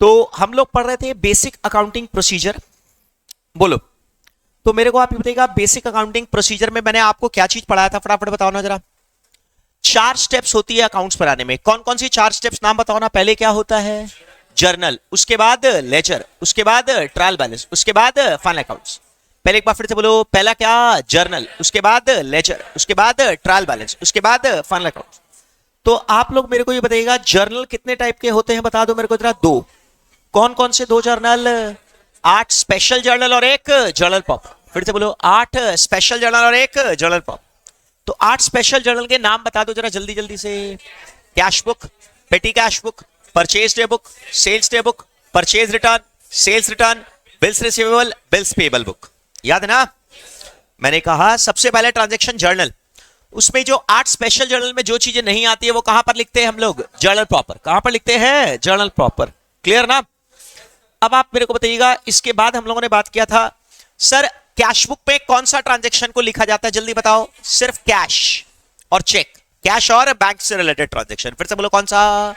तो हम लोग पढ़ रहे थे बेसिक अकाउंटिंग प्रोसीजर। बोलो, तो मेरे को आप ये बताइएगा, बेसिक अकाउंटिंग प्रोसीजर में मैंने आपको क्या चीज पढ़ाया था, फटाफट बताओ ना जरा। 4 स्टेप्स होती है अकाउंट्स बनाने में। कौन कौन सी 4 स्टेप्स नाम बताओ ना। पहले क्या होता है? जर्नल, उसके बाद लेजर, उसके बाद ट्रायल बैलेंस, उसके बाद फाइनल अकाउंट्स। पहले एक बार फिर से बोलो, पहला क्या? जर्नल, उसके बाद लेजर, उसके बाद ट्रायल बैलेंस, उसके बाद फाइनल अकाउंट्स। तो आप लोग मेरे को ये बताइएगा, जर्नल कितने टाइप के होते हैं बता दो मेरे को जरा। 2। कौन कौन से 2 जर्नल? 8 स्पेशल जर्नल और एक जर्नल प्रॉपर। फिर से बोलो, 8 स्पेशल जर्नल और एक जर्नल प्रॉपर। तो 8 स्पेशल जर्नल के नाम बता दो जरा जल्दी जल्दी से। Cash book, petty cash book, purchase day book, sales day book, purchase return, sales return, bills receivable, bills payable book. याद है ना? मैंने कहा सबसे पहले ट्रांजैक्शन जर्नल, उसमें जो 8 स्पेशल जर्नल में जो चीजें नहीं आती है वो कहां पर लिखते हैं हम लोग? Journal proper. कहां पर लिखते हैं? Journal proper. क्लियर ना? अब आप मेरे को बताइएगा, इसके बाद हम लोगों ने बात किया था सर कैश बुक पे कौन सा ट्रांजैक्शन को लिखा जाता है, जल्दी बताओ। सिर्फ कैश और चेक, कैश और बैंक से रिलेटेड ट्रांजैक्शन। फिर से बोलो, कौन सा?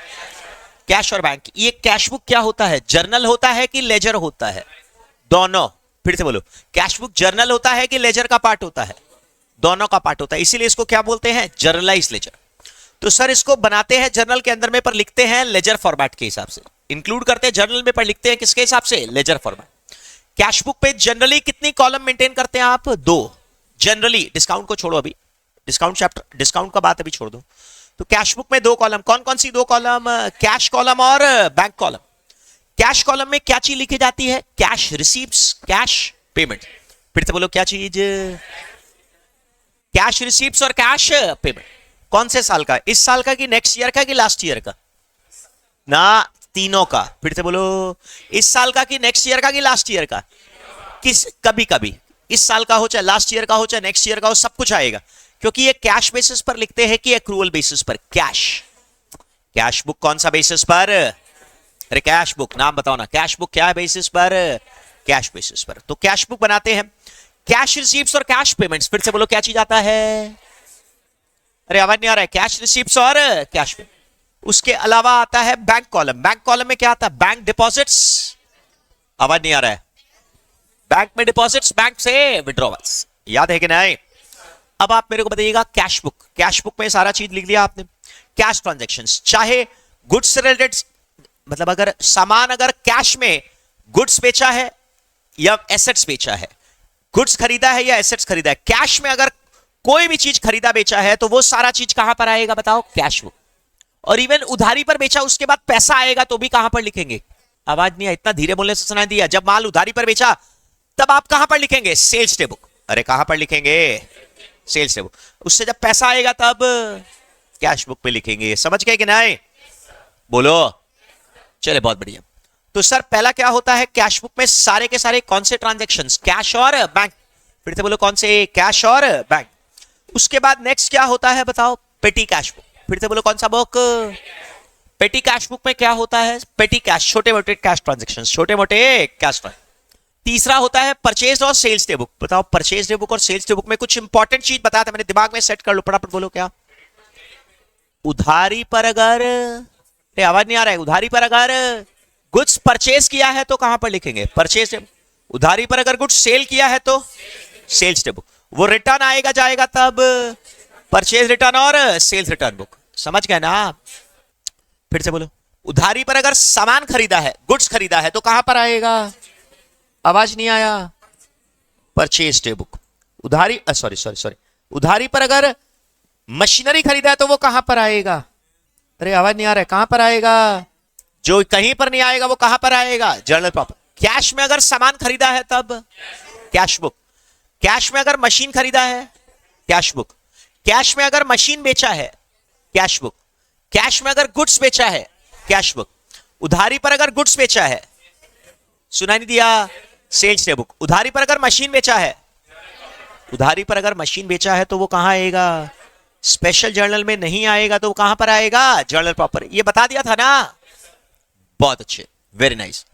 कैश और बैंक। ये कैश बुक क्या होता है? जर्नल होता है कि लेजर होता है? दोनों। फिर से बोलो, कैश बुक जर्नल होता है कि लेजर का पार्ट होता है? दोनों का पार्ट होता है, इसीलिए इसको क्या बोलते हैं? Generalized laser. तो सर इसको बनाते हैं जर्नल के अंदर में, पर लिखते हैं लेजर फॉर्मेट के हिसाब से। इंक्लूड करते हैं जर्नल में, पर लिखते हैं किसके हिसाब से? Ledger format. कैश बुक पे जनरली कितनी कॉलम मेंटेन करते हैं आप? 2 जनरली। डिस्काउंट को छोड़ो अभी, डिस्काउंट चैप्टर, डिस्काउंट का बात अभी छोड़ दो। तो कैश बुक में 2 कॉलम, कौन कौन सी 2 कॉलम? कैश कॉलम और बैंक कॉलम। कैश कॉलम में क्या चीज लिखी जाती है? Cash receipts, cash payment. फिर से बोलो, क्या चीज? कैश रिसीप्ट्स और कैश पेमेंट। कौन से साल का? इस साल का कि नेक्स्ट ईयर का कि लास्ट ईयर का? ना, तीनों का। फिर से बोलो, इस साल का कि नेक्स्ट ईयर का कि लास्ट ईयर का? किस, कभी कभी इस साल का हो चाहे लास्ट ईयर का हो चाहे नेक्स्ट ईयर का हो, सब कुछ आएगा, क्योंकि ये कैश बेसिस पर लिखते हैं कि एक्रूअल बेसिस पर। कैश, कैश बुक कौन सा बेसिस पर? अरे कैश बुक नाम बताओ ना। कैश बुक क्या है बेसिस पर? कैश बेसिस पर। तो कैश बुक बनाते हैं। कैश रिसीप्ट्स और कैश पेमेंट्स। फिर से बोलो, क्या चीज आता है? अरे आवाज नहीं आ रहा है। कैश रिसीप्ट्स और कैश पेमेंट। उसके अलावा आता है बैंक कॉलम। बैंक कॉलम में क्या आता है? Bank deposits. आवाज नहीं आ रहा है। बैंक में डिपॉजिट्स, बैंक से विड्रॉवल्स। याद है कि नहीं? अब आप मेरे को बताइएगा, कैश बुक। कैश बुक में सारा चीज लिख लिया आपने। कैश ट्रांजैक्शंस, चाहे गुड्स रिलेटेड, मतलब अगर सामान, अगर कैश में गुड्स बेचा है या एसेट्स बेचा है, गुड्स खरीदा है या एसेट्स खरीदा है, कैश में अगर कोई भी चीज खरीदा बेचा है तो वो सारा चीज कहां पर आएगा बताओ? Cash book. और इवन उधारी पर बेचा, उसके बाद पैसा आएगा तो भी कहां पर लिखेंगे? आवाज नहीं है, इतना धीरे बोलने से सुनाई दिया। जब माल उधारी पर बेचा तब आप कहां पर लिखेंगे? Sales day book. अरे कहां पर लिखेंगे? Sales day book. उससे जब पैसा आएगा तब कैश बुक पे लिखेंगे। समझ गए कि नहीं? बोलो। चले, बहुत बढ़िया। तो सर पहला क्या होता है कैश बुक में? सारे के सारे कौन से ट्रांजैक्शंस? कैश और बैंक। फिर से बोलो, कौन से? कैश और बैंक। उसके बाद नेक्स्ट क्या होता है बताओ? पेटी कैश बुक। फिर से बोलो, कौन सा बुक? पेटी कैश बुक में क्या होता है? पेटी कैश, छोटे मोटे कैश ट्रांजैक्शंस, छोटे मोटे कैश ट्रांजैक्शन। तीसरा होता है परचेज और सेल्स डे बुक। बताओ, परचेज डे बुक और सेल्स डे बुक में कुछ इंपॉर्टेंट चीज बताया था मैंने, दिमाग में सेट कर लो, फटाफट बोलो क्या? उधारी पर अगर, आवाज नहीं आ रहा है, उधारी पर अगर गुड्स परचेज किया है तो कहां पर लिखेंगे? Purchase day. उधारी पर अगर गुड्स सेल किया है तो सेल्स डे बुक। वो रिटर्न आएगा जाएगा तब परचेज रिटर्न और सेल्स रिटर्न बुक। समझ गए ना? फिर से बोलो, उधारी पर अगर सामान खरीदा है, गुड्स खरीदा है तो कहां पर आएगा? आवाज नहीं आया। Purchase day book. उधारी, सॉरी सॉरी सॉरी, उधारी पर अगर मशीनरी खरीदा है तो वो कहां पर आएगा? अरे आवाज नहीं आ रहा है, कहां पर आएगा? जो कहीं पर नहीं आएगा वो कहां पर आएगा? Journal proper. कैश में अगर सामान खरीदा है तब कैश बुक। कैश में अगर मशीन खरीदा है, कैश बुक। कैश में अगर मशीन बेचा है, कैश बुक। कैश में अगर गुड्स बेचा है, कैश बुक। उधारी पर अगर गुड्स बेचा है, सुनाई नहीं दिया? Sales day book. उधारी पर अगर मशीन बेचा है, उधारी पर अगर मशीन बेचा है तो वो कहां आएगा? स्पेशल जर्नल में नहीं आएगा तो वो कहां पर आएगा? Journal proper. ये बता दिया था ना? बहुत अच्छे, वेरी नाइस।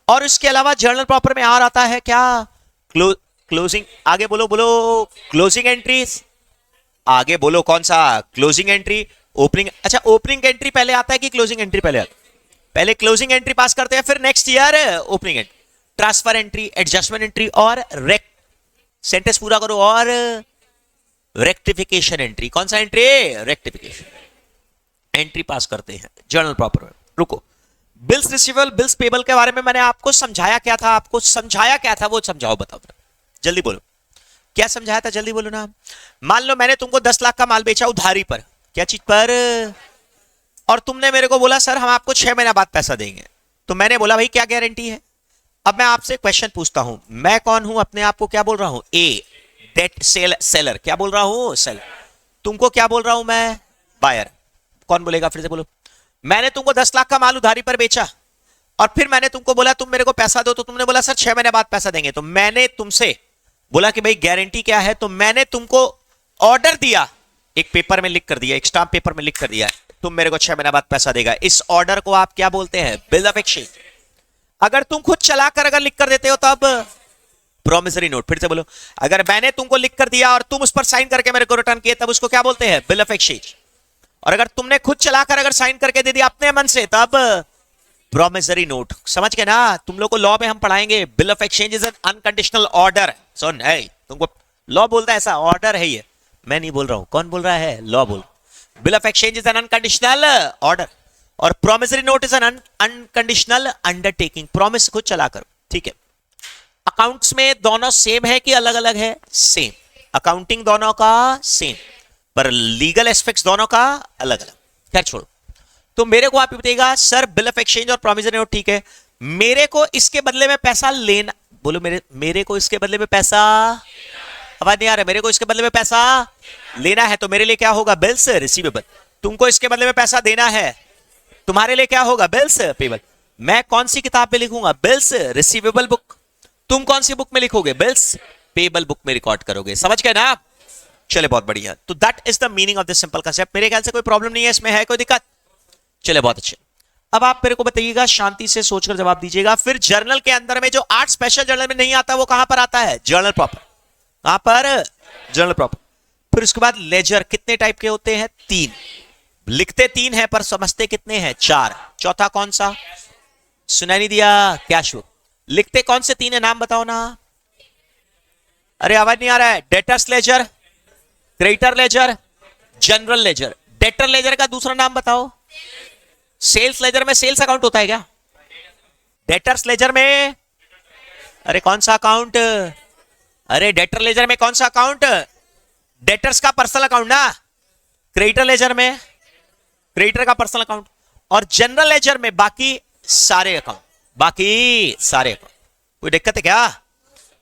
और इसके अलावा जर्नल प्रॉपर में और आता है क्या? क्लोजिंग। आगे बोलो, बोलो। Closing entries. आगे बोलो, कौन सा? Closing entry, opening. अच्छा, ओपनिंग एंट्री पहले आता है कि क्लोजिंग एंट्री पहले आता है? पहले क्लोजिंग एंट्री पास करते हैं, फिर next year opening entry, transfer entry, adjustment entry और सेंटेंस पूरा करो, और रेक्टिफिकेशन एंट्री। कौन सा एंट्री? रेक्टिफिकेशन एंट्री पास करते हैं जर्नल प्रॉपर में। रुको, बिल्स रिसीवेबल, बिल्स पेबल के बारे में मैंने आपको समझाया क्या था? आपको समझाया क्या था वो समझाओ, बताओ जल्दी बोलो, क्या समझाया था? जल्दी बोलो ना। मान लो मैंने तुमको 10 लाख का माल बेचा उधारी पर, क्या चीज पर? और तुमने मेरे को बोला सर हम आपको 6 महीना बाद पैसा देंगे। तो मैंने बोला भाई क्या गारंटी है? अब मैं आपसे क्वेश्चन पूछता हूं, मैं कौन हूं? अपने आप को क्या बोल रहा हूं? ए, डेट सेलर। क्या बोल रहा हूं? सेलर। तुमको क्या बोल रहा हूं मैं? बायर। कौन बोलेगा? फिर से बोलो। मैंने तुमको 10 लाख का माल उधारी पर बेचा और फिर मैंने तुमको बोला तुम मेरे को पैसा दो, तो तुमने बोला सर 6 महीने बाद पैसा देंगे। तो मैंने तुमसे बोला कि भाई गारंटी क्या है, तो मैंने तुमको ऑर्डर दिया, एक पेपर में लिख कर दिया, एक स्टाम्प पेपर में लिख कर दिया, तुम मेरे को 6 महीने बाद पैसा देगा। इस ऑर्डर को आप क्या बोलते हैं? Bill of exchange. अगर तुम खुद चलाकर अगर लिख कर देते हो तब प्रॉमिसरी नोट। फिर से बोलो, अगर मैंने तुमको लिख कर दिया और तुम उस पर साइन करके मेरे को रिटर्न किए तब उसको क्या बोलते हैं? Bill of exchange. और अगर तुमने खुद चलाकर अगर साइन करके दे दिया अपने मन से तब प्रॉमिसरी नोट। समझ गए ना? तुम लोग को लॉ में हम पढ़ाएंगे, bill of exchange is an unconditional order. सुन, है तुमको लॉ बोलता है ऐसा, ऑर्डर है ये, मैं नहीं बोल रहा हूं। कौन बोल रहा है? लॉ बोल। Bill of exchange is an unconditional order और promissory note is an unconditional undertaking. Promise खुद चलाकर, ठीक है। अकाउंट्स में दोनों सेम है कि अलग अलग है? सेम। अकाउंटिंग दोनों का सेम, पर लीगल एस्पेक्ट्स दोनों का अलग अलग। खैर छोड़ो, तो मेरे को आप बताइएगा सर बिल ऑफ एक्सचेंज और प्रॉमिसरी नोट ठीक है, मेरे को इसके बदले में पैसा लेना, बोलो मेरे को इसके बदले में पैसा, आवाज नहीं आ रहा, मेरे को इसके बदले में पैसा लेना है, तो मेरे लिए क्या होगा? Bills receivable. तुमको इसके बदले में पैसा देना है, तुम्हारे लिए क्या होगा? Bills payable. मैं कौन सी किताब में लिखूंगा? Bills receivable book. तुम कौन सी बुक में लिखोगे? बिल्स पेबल बुक में रिकॉर्ड करोगे। समझ गए ना? चले बहुत बढ़िया। तो that is the meaning of this simple concept. मेरे ख्याल से कोई प्रॉब्लम नहीं है इसमें, है कोई दिक्कत? चले बहुत अच्छे। अब आप मेरे को बताइएगा, शांति से सोचकर जवाब दीजिएगा। फिर जर्नल के अंदर में जो 8 स्पेशल जर्नल में नहीं आता वो कहां पर आता है? Journal proper. कहां पर? Journal proper. फिर उसके बाद लेजर कितने टाइप के होते हैं? 3। लिखते 3 है पर समझते कितने हैं? 4। चौथा कौन सा? सुनाई नहीं दिया? Cash book. लिखते कौन से 3 है? नाम बताओ ना। अरे आवाज नहीं आ रहा है। Debtors ledger, creditor ledger, general ledger. Debtor ledger का दूसरा नाम बताओ। सेल्स लेजर में सेल्स अकाउंट होता है क्या? डेटर्स लेजर में, अरे कौन सा अकाउंट? अरे डेटर लेजर में कौन सा अकाउंट? डेटर्स का पर्सनल अकाउंट ना। क्रेडिटर लेजर में क्रेडिटर का पर्सनल अकाउंट, और जनरल लेजर में बाकी सारे अकाउंट। बाकी सारे अकाउंट। कोई दिक्कत है क्या?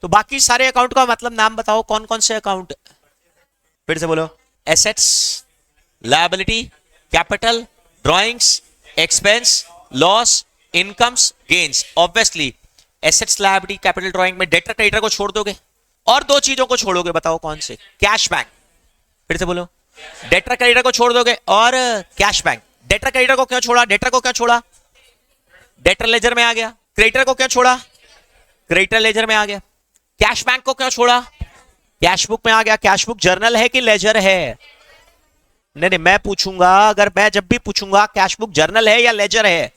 तो बाकी सारे अकाउंट का मतलब नाम बताओ, कौन कौन से अकाउंट? फिर से बोलो। Assets, liability, capital, drawings, expense, loss, incomes, gains. Obviously assets, liability, capital, drawing में डेटर क्रेडिटर को छोड़ दोगे और 2 चीजों को छोड़ोगे, बताओ कौन से? Cash bank. फिर से बोलो। डेटर क्रेडिटर को छोड़ दोगे और कैश बैंक। डेटर क्रेडिटर को क्यों छोड़ा? डेटर को क्यों छोड़ा? डेटर लेजर में आ गया। क्रेडिटर को क्यों छोड़ा? क्रेडिटर लेजर में आ गया। कैश बैंक को क्यों छोड़ा? कैश बुक में आ गया। कैश बुक जर्नल है कि लेजर है? नहीं, मैं पूछूंगा, अगर मैं जब भी पूछूंगा कैश बुक जर्नल है या लेजर है?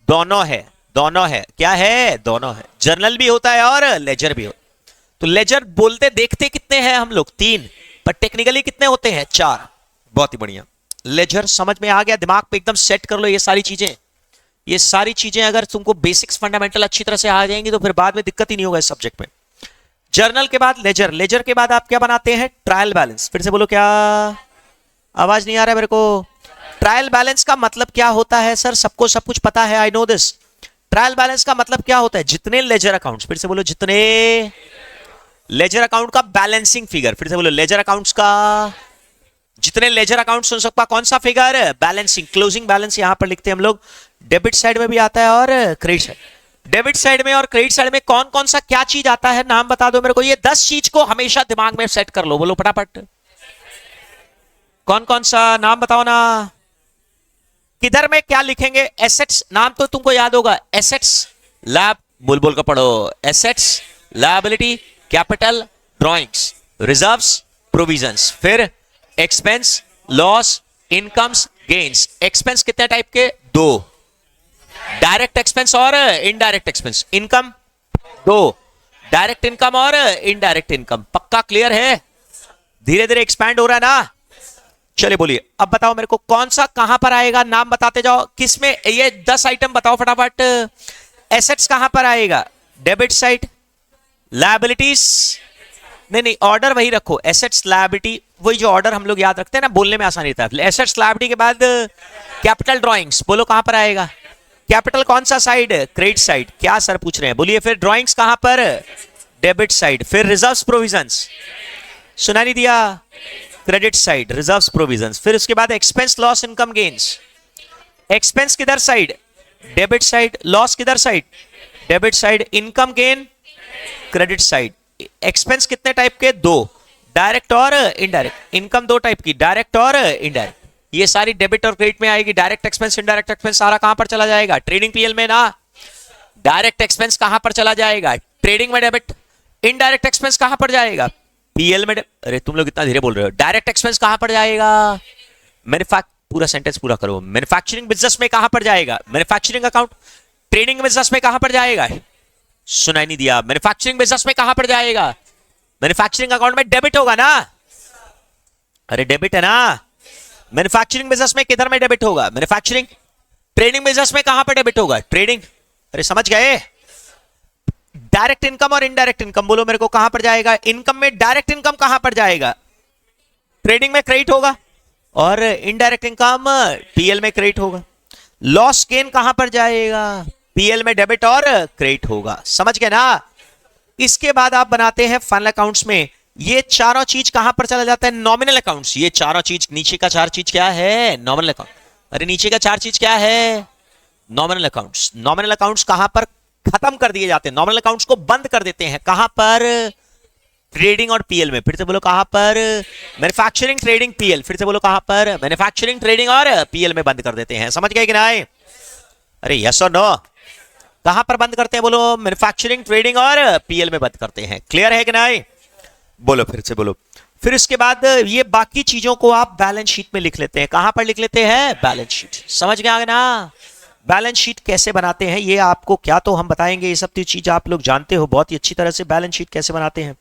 दोनों है। दोनों है। क्या है? दोनों है। जर्नल भी होता है और लेजर भी होता है। तो लेजर बोलते देखते कितने हैं हम लोग? 3, पर टेक्निकली कितने होते हैं? 4। बहुत ही बढ़िया। लेजर समझ में आ गया? दिमाग पे एकदम सेट कर लो ये सारी चीजें। ये सारी चीजें अगर तुमको बेसिक्स फंडामेंटल अच्छी तरह से आ जाएंगी तो फिर बाद में दिक्कत ही नहीं होगा इस सब्जेक्ट में। जर्नल के बाद लेजर, लेजर के बाद आप क्या बनाते हैं? Trial balance. फिर से बोलो। क्या आवाज नहीं आ रहा है मेरे को? ट्रायल बैलेंस का मतलब क्या होता है? सर सबको सब कुछ पता है, I know this. Trial balance का मतलब क्या होता है? जितने लेजर अकाउंट्स, फिर से बोलो, जितने लेजर अकाउंट का बैलेंसिंग फिगर। फिर से बोलो, लेजर अकाउंट्स का, जितने लेजर अकाउंट्स हो सकता, कौन सा फिगर? बैलेंसिंग, क्लोजिंग बैलेंस यहां पर लिखते हैं हम लोग। डेबिट साइड में भी आता है और क्रेडिट साइड। डेबिट साइड में और क्रेडिट साइड में कौन कौन सा क्या चीज आता है? नाम बता दो मेरे को। ये 10 चीज को हमेशा दिमाग में सेट कर लो। बोलो फटाफट। कौन कौन सा? नाम बताओ ना। किधर में क्या लिखेंगे? एसेट्स, नाम तो तुमको याद होगा। एसेट्स, लैब, बोल बोल कर पढ़ो। Assets, liability, capital, drawings, reserves, provisions. फिर expense, loss, incomes, gains. Expense कितने टाइप के? 2। डायरेक्ट एक्सपेंस और इनडायरेक्ट एक्सपेंस। इनकम दो, डायरेक्ट इनकम और इनडायरेक्ट इनकम। पक्का क्लियर है? धीरे धीरे एक्सपैंड हो रहा है ना? चलिए बोलिए, अब बताओ मेरे को कौन सा कहां पर आएगा, नाम बताते जाओ। किसमें ये 10 आइटम बताओ फटाफट। एसेट्स कहां पर आएगा? Debit side. लायबिलिटीज नहीं, ऑर्डर वही रखो, एसेट्स लायबिलिटी, वही जो ऑर्डर हम लोग याद रखते हैं ना, बोलने में आसानी रहता है। एसेट्स लायबिलिटी के बाद कैपिटल ड्राइंग्स, बोलो कहां पर आएगा? कैपिटल कौन सा साइड? Credit side. क्या सर पूछ रहे हैं? बोलिए। फिर ड्राइंग्स कहां पर? Debit side. फिर रिजर्व्स प्रोविजंस, सुना नहीं दिया? Credit side, reserves provisions. फिर उसके बाद expense loss income gains. Expense किधर साइड? Debit side. लॉस किधर side? Debit side. Income gain credit side. Expense कितने टाइप के? दो, डायरेक्ट और इनडायरेक्ट। इनकम दो टाइप की, डायरेक्ट और इनडायरेक्ट। ये सारी डेबिट और क्रेडिट में आएगी। डायरेक्ट एक्सपेंस इनडायरेक्ट एक्सपेंस सारा कहां पर चला जाएगा? ट्रेडिंग पीएल में ना। डायरेक्ट एक्सपेंस कहां पर चला जाएगा? ट्रेडिंग में डेबिट। इनडायरेक्ट एक्सपेंस कहां पर जाएगा? पीएल में। अरे तुम लोग इतना धीरे बोल रहे हो। डायरेक्ट एक्सपेंस कहां पर जाएगा? पूरा सेंटेंस पूरा करो। मैन्युफैक्चरिंग बिजनेस में कहां पर जाएगा? Manufacturing account. ट्रेडिंग बिजनेस में कहां पर जाएगा? सुनाई नहीं दिया? मैन्युफैक्चरिंग बिजनेस में कहां पर जाएगा? मैन्युफैक्चरिंग अकाउंट में डेबिट होगा ना? अरे डेबिट है ना? मैन्युफैक्चरिंग बिजनेस में किधर में डेबिट होगा? मैन्युफैक्चरिंग। ट्रेडिंग बिजनेस में कहां पर डेबिट होगा? ट्रेडिंग। अरे समझ गए? डायरेक्ट इनकम और इनडायरेक्ट इनकम, बोलो मेरे को कहां पर जाएगा? इनकम में डायरेक्ट इनकम कहां पर जाएगा? ट्रेडिंग में क्रेडिट होगा, और इनडायरेक्ट इनकम पीएल में क्रेडिट होगा। लॉस गेन कहां पर जाएगा? पीएल में डेबिट और क्रेडिट होगा। समझ गए ना? इसके बाद आप बनाते हैं फाइनल अकाउंट्स में। ये चारों चीज कहां पर चला जाता है? Nominal accounts. ये चारों चीज, नीचे का चार चीज क्या है? Nominal account. अरे नीचे का चार चीज क्या है? Nominal accounts. नॉमिनल अकाउंट्स कहां पर खत्म कर दिए जाते हैं? नॉमिनल अकाउंट्स को बंद कर देते हैं। कहां पर? ट्रेडिंग और पीएल में। फिर से बोलो कहां पर? Manufacturing, trading, PL. फिर से बोलो कहां पर? मैन्युफैक्चरिंग, ट्रेडिंग और पीएल में बंद कर देते हैं। समझ गए कि नहीं? अरे यस और नो? कहां पर बंद करते हैं? बोलो। मैन्युफैक्चरिंग, ट्रेडिंग और पीएल में बंद करते हैं। क्लियर है कि नहीं? बोलो, फिर से बोलो। फिर इसके बाद ये बाकी चीजों को आप बैलेंस शीट में लिख लेते हैं। कहां पर लिख लेते हैं? Balance sheet. समझ गए ना? बैलेंस शीट कैसे बनाते हैं ये आपको क्या तो हम बताएंगे, ये सब चीज आप लोग जानते हो बहुत ही अच्छी तरह से। बैलेंस शीट कैसे बनाते हैं?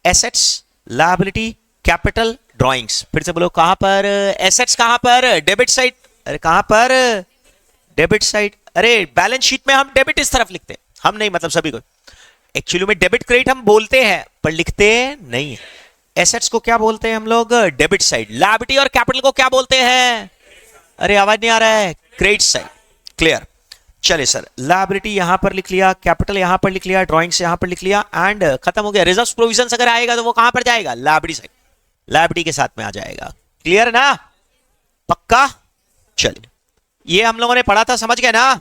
Assets, liability, capital, drawings. फिर से बोलो कहां पर? एसेट्स कहां पर? Debit side. अरे कहां पर? Debit side. अरे बैलेंस शीट में हम डेबिट इस तरफ लिखते हैं, हम नहीं, मतलब सभी को। एक्चुअली में डेबिट क्रेडिट हम बोलते हैं पर लिखते नहीं है। एसेट्स को क्या बोलते हैं हम लोग? Debit side. लायबिलिटी और कैपिटल को क्या बोलते हैं? अरे आवाज नहीं आ रहा है? Credit side. क्लियर? चलिए सर, लायबिलिटी यहां पर लिख लिया, कैपिटल यहां पर लिख लिया, ड्राइंग्स यहां पर लिख लिया, एंड खत्म हो गया। रिजर्व्स प्रोविजंस अगर आएगा तो वो कहां पर जाएगा? Liability side. लायबिलिटी के साथ में आ जाएगा। क्लियर ना? पक्का? चलिए, ये हम लोगों ने पढ़ा था, समझ गए ना?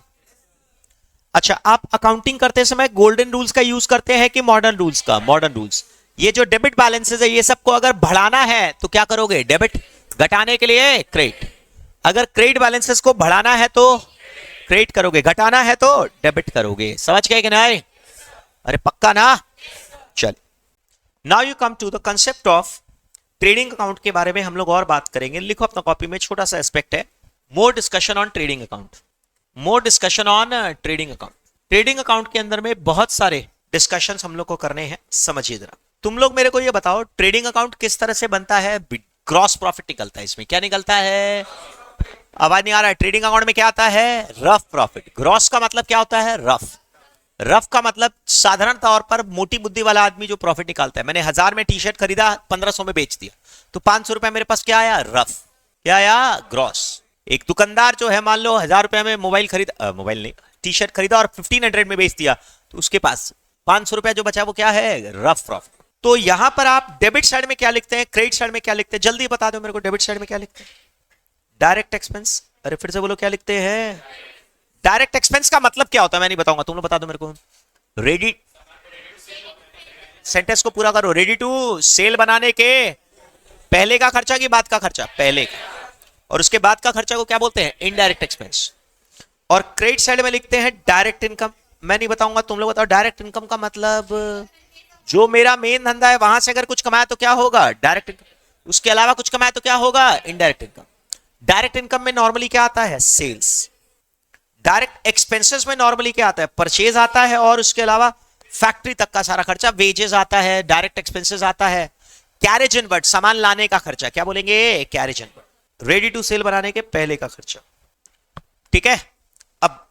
अच्छा, आप अकाउंटिंग करते समय गोल्डन रूल्स का यूज करते हैं कि मॉडर्न रूल्स का? Modern rules. ये जो डेबिट बैलेंसेस है ये सबको अगर बढ़ाना है तो क्या करोगे? डेबिट। घटाने के लिए क्रेडिट। अगर क्रेडिट बैलेंसेस को बढ़ाना है तो क्रेडिट करोगे, घटाना है तो डेबिट करोगे। समझ गए कि नहीं? अरे पक्का ना? चल, now you come to the concept of trading account के बारे में हम लोग और बात करेंगे। लिखो अपना कॉपी में, छोटा सा एस्पेक्ट है, more discussion on trading account. More discussion on trading account. Trading account के अंदर में बहुत सारे डिस्कशंस हम लोग को करने हैं। समझिए जरा, तुम लोग मेरे को ये बताओ, ट्रेडिंग अकाउंट किस तरह से बनता है? ग्रॉस प्रॉफिट निकलता है। इसमें क्या निकलता है? आवाज नहीं आ रहा है? ट्रेडिंग अकाउंट में क्या आता है? Rough profit. ग्रॉस का मतलब क्या होता है? रफ। रफ का मतलब साधारण तौर पर मोटी बुद्धि वाला आदमी जो प्रॉफिट निकालता है। मैंने 1000 में टी शर्ट खरीदा, 1500 में बेच दिया, तो 500 रुपए मेरे पास क्या आया? रफ। क्या आया? ग्रॉस। एक दुकानदार जो है, मान लो 1000 रुपए में मोबाइल खरीदा, मोबाइल नहीं, टी शर्ट खरीदा और 1500 में बेच दिया, तो उसके पास 500 रुपया जो बचा वो क्या है? Rough profit. तो यहां पर आप डेबिट साइड में क्या लिखते हैं, क्रेडिट साइड में क्या लिखते हैं? जल्दी बता दो मेरे को, डेबिट साइड में क्या लिखते हैं? Direct expense. अरे फिर से बोलो, क्या लिखते हैं? डायरेक्ट एक्सपेंस का मतलब क्या होता है मैं नहीं बताऊंगा, तुम लोग बता दो मेरे को। रेडी, सेंटेंस को पूरा करो। रेडी टू सेल बनाने के पहले का खर्चा की बाद का खर्चा? पहले का। और उसके बाद का खर्चा को क्या बोलते हैं? Indirect expense. और क्रेडिट साइड में लिखते हैं डायरेक्ट इनकम। मैं नहीं बताऊंगा, तुम लोग बताओ। डायरेक्ट इनकम का मतलब जो मेरा मेन धंधा है वहां से अगर कुछ कमाया तो क्या होगा? Direct income. उसके अलावा कुछ कमाया तो क्या होगा? Indirect income. डायरेक्ट इनकम में नॉर्मली क्या आता है? सेल्स। डायरेक्ट एक्सपेंसेस में नॉर्मली क्या आता है, परचेज आता है और उसके अलावा फैक्ट्री तक का सारा खर्चा, वेजेस आता है, डायरेक्ट एक्सपेंसेस आता है, कैरेज एंड वर्ड सामान लाने का खर्चा, क्या बोलेंगे, carriage inward, ready to sell बनाने के पहले का खर्चा। ठीक है। अब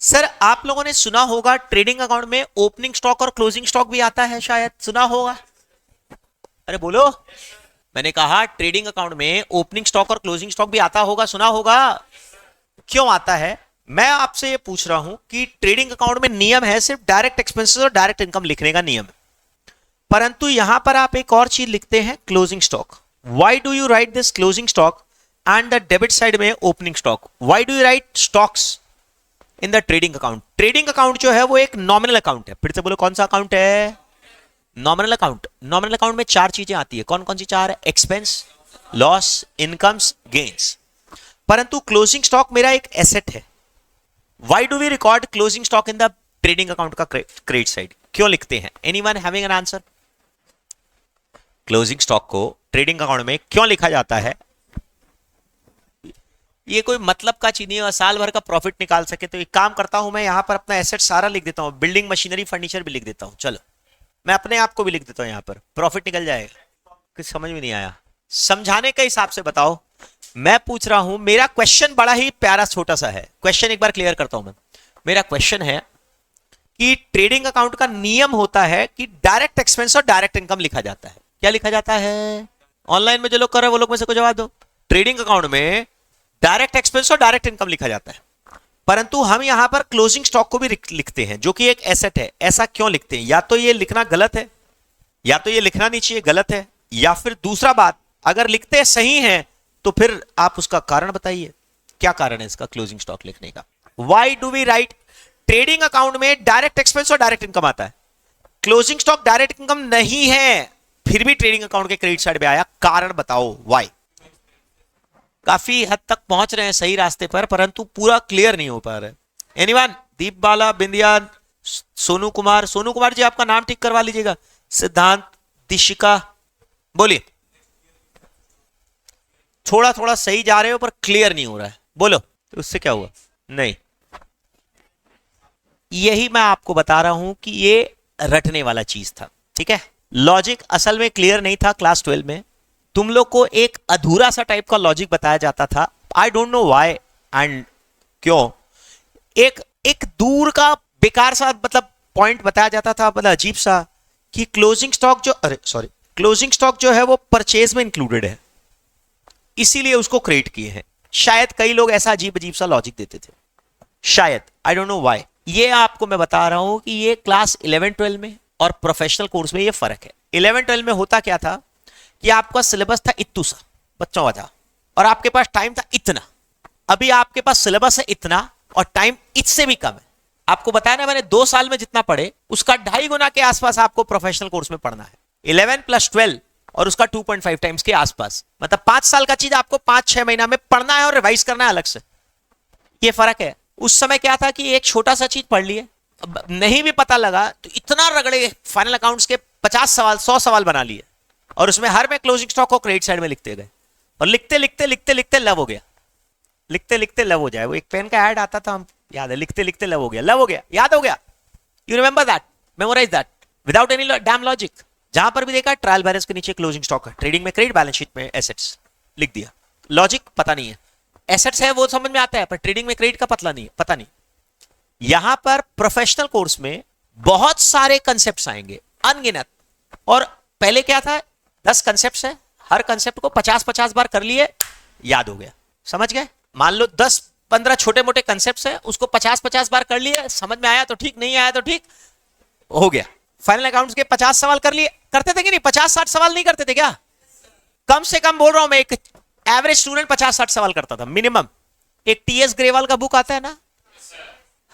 सर आप लोगों ने सुना होगा ट्रेडिंग अकाउंट में ओपनिंग स्टॉक और क्लोजिंग स्टॉक भी आता है, शायद सुना होगा। अरे बोलो, मैंने कहा ट्रेडिंग अकाउंट में ओपनिंग स्टॉक और क्लोजिंग स्टॉक भी आता होगा, सुना होगा। क्यों आता है, मैं आपसे ये पूछ रहा हूं कि ट्रेडिंग अकाउंट में नियम है सिर्फ डायरेक्ट एक्सपेंसेस और डायरेक्ट इनकम लिखने का नियम है, परंतु यहां पर आप एक और चीज लिखते हैं, closing stock. Why do you write this closing stock and the debit side में opening stock? Why do you write stocks in the trading account? Trading account जो है वो एक नॉमिनल अकाउंट है। फिर से बोलो, कौन सा अकाउंट है, नॉमिनल अकाउंट। नॉमिनल अकाउंट में चार चीजें आती है, कौन कौन सी चार है, एक्सपेंस, लॉस, इनकम्स, गेन्स। परंतु क्लोजिंग स्टॉक मेरा एक एसेट है। Why do we record closing stock in the trading account का क्रेडिट साइड, क्यों लिखते हैं? Anyone having an answer? Closing stock को ट्रेडिंग अकाउंट में क्यों लिखा जाता है? ये कोई मतलब का चीज नहीं है, साल भर का प्रॉफिट निकाल सके। तो एक काम करता हूं, मैं यहां पर अपना एसेट सारा लिख देता हूं, बिल्डिंग, मशीनरी, फर्नीचर भी लिख देता हूं। चलो मैं अपने आप को भी लिख देता हूं, यहां पर प्रॉफिट निकल जाएगा। कुछ समझ में नहीं आया, समझाने के हिसाब से बताओ। मैं पूछ रहा हूं, मेरा क्वेश्चन बड़ा ही प्यारा छोटा सा है। क्वेश्चन एक बार क्लियर करता हूं मैं। मेरा क्वेश्चन है कि ट्रेडिंग अकाउंट का नियम होता है कि डायरेक्ट एक्सपेंस और डायरेक्ट इनकम लिखा जाता है। क्या लिखा जाता है? ऑनलाइन में जो लोग कर रहे हैं वो लोग में से को जवाब दो। ट्रेडिंग अकाउंट में डायरेक्ट एक्सपेंस और डायरेक्ट इनकम लिखा जाता है, परंतु हम यहां पर क्लोजिंग स्टॉक को भी लिखते हैं जो कि एक एसेट है। ऐसा क्यों लिखते हैं? या तो ये लिखना गलत है, या तो ये लिखना नहीं चाहिए, गलत है, या फिर दूसरा बात, अगर लिखते सही हैं तो फिर आप उसका कारण बताइए, क्या कारण है इसका क्लोजिंग स्टॉक लिखने का? Why do we write trading account में डायरेक्ट एक्सपेंस और डायरेक्ट इनकम आता है, क्लोजिंग स्टॉक डायरेक्ट इनकम नहीं है, फिर भी ट्रेडिंग अकाउंट के क्रेडिट साइड पे आया? कारण बताओ व्हाई। काफी हद तक पहुंच रहे हैं सही रास्ते पर, परंतु पूरा क्लियर नहीं हो पा रहा है। एनीवन? दीप बाला, बिंदिया, सोनू कुमार। सोनू कुमार जी आपका नाम ठीक करवा लीजिएगा। सिद्धांत, दिशिका, बोलिए। थोड़ा थोड़ा सही जा रहे हो पर क्लियर नहीं हो रहा है, बोलो। तो उससे क्या हुआ? नहीं, यही मैं आपको बता रहा हूं कि ये रटने वाला चीज था। ठीक है, लॉजिक असल में क्लियर नहीं था। क्लास 12 में तुम लोग को एक अधूरा सा टाइप का लॉजिक बताया जाता था। I don't know why and क्यों। एक दूर का बेकार सा मतलब पॉइंट बताया जाता था, मतलब अजीब सा, कि क्लोजिंग स्टॉक जो है वो परचेज में इंक्लूडेड है, इसीलिए उसको क्रिएट किए हैं। शायद कई लोग ऐसा अजीब अजीब सा लॉजिक देते थे, शायद, आई डोंट नो व्हाई। ये आपको मैं बता रहा हूं कि ये क्लास 11-12 में और प्रोफेशनल कोर्स में ये फर्क है। 11-12 में होता क्या था कि आपका सिलेबस था इत्तू सा बच्चों वाला, और आपके पास टाइम था इतना। अभी आपके पास सिलेबस है इतना और टाइम इससे भी कम है। आपको बताया ना मैंने, 2 साल में जितना पढ़े उसका 2.5 गुना के आसपास आपको प्रोफेशनल कोर्स में पढ़ना है। 11 + 12 और उसका 2.5 टाइम्स के आसपास, मतलब 5 साल का चीज आपको 5-6 महीना में पढ़ना है और रिवाइज करना है अलग से। ये फर्क है। उस समय क्या था कि एक छोटा सा चीज पढ़ लिए, नहीं भी पता लगा तो इतना रगड़े फाइनल अकाउंट्स के 50 सवाल 100 सवाल बना लिए, और उसमें हर में क्लोजिंग स्टॉक को क्रेडिट साइड में लिखते गए, और लिखते लिखते लिखते लिखते लव हो गया। लिखते लिखते लव हो जाए, वो एक पेन का ऐड आता था, हम याद है, लिखते लिखते लव हो गया, लव हो गया, याद हो गया। You remember that, memorise that without any damn logic. जहां पर भी देखा ट्रायल बैलेंस के नीचे क्लोजिंग स्टॉक है, ट्रेडिंग में क्रेडिट, बैलेंस शीट में एसेट्स लिख दिया। लॉजिक पता नहीं है, एसेट्स है वो समझ में आता है, पर ट्रेडिंग में क्रेडिट का पता नहीं। यहां पर प्रोफेशनल कोर्स में बहुत सारे कंसेप्ट्स आएंगे, अनगिनत। और पहले क्या था, 10 कंसेप्ट्स है, हर कंसेप्ट को 50-50 बार कर लिए, याद हो गया, समझ गए। मान लो 10-15 छोटे मोटे कंसेप्ट्स है, उसको 50-50 बार कर लिए, समझ में आया तो ठीक, नहीं आया तो ठीक, हो गया। फाइनल अकाउंट्स के 50 सवाल कर लिए, करते थे कि नहीं? 50-60 सवाल नहीं करते थे क्या? कम से कम बोल रहा हूं मैं, एक एवरेज स्टूडेंट 50-60 सवाल करता था मिनिमम। एक टीएस ग्रेवाल का बुक आता है ना,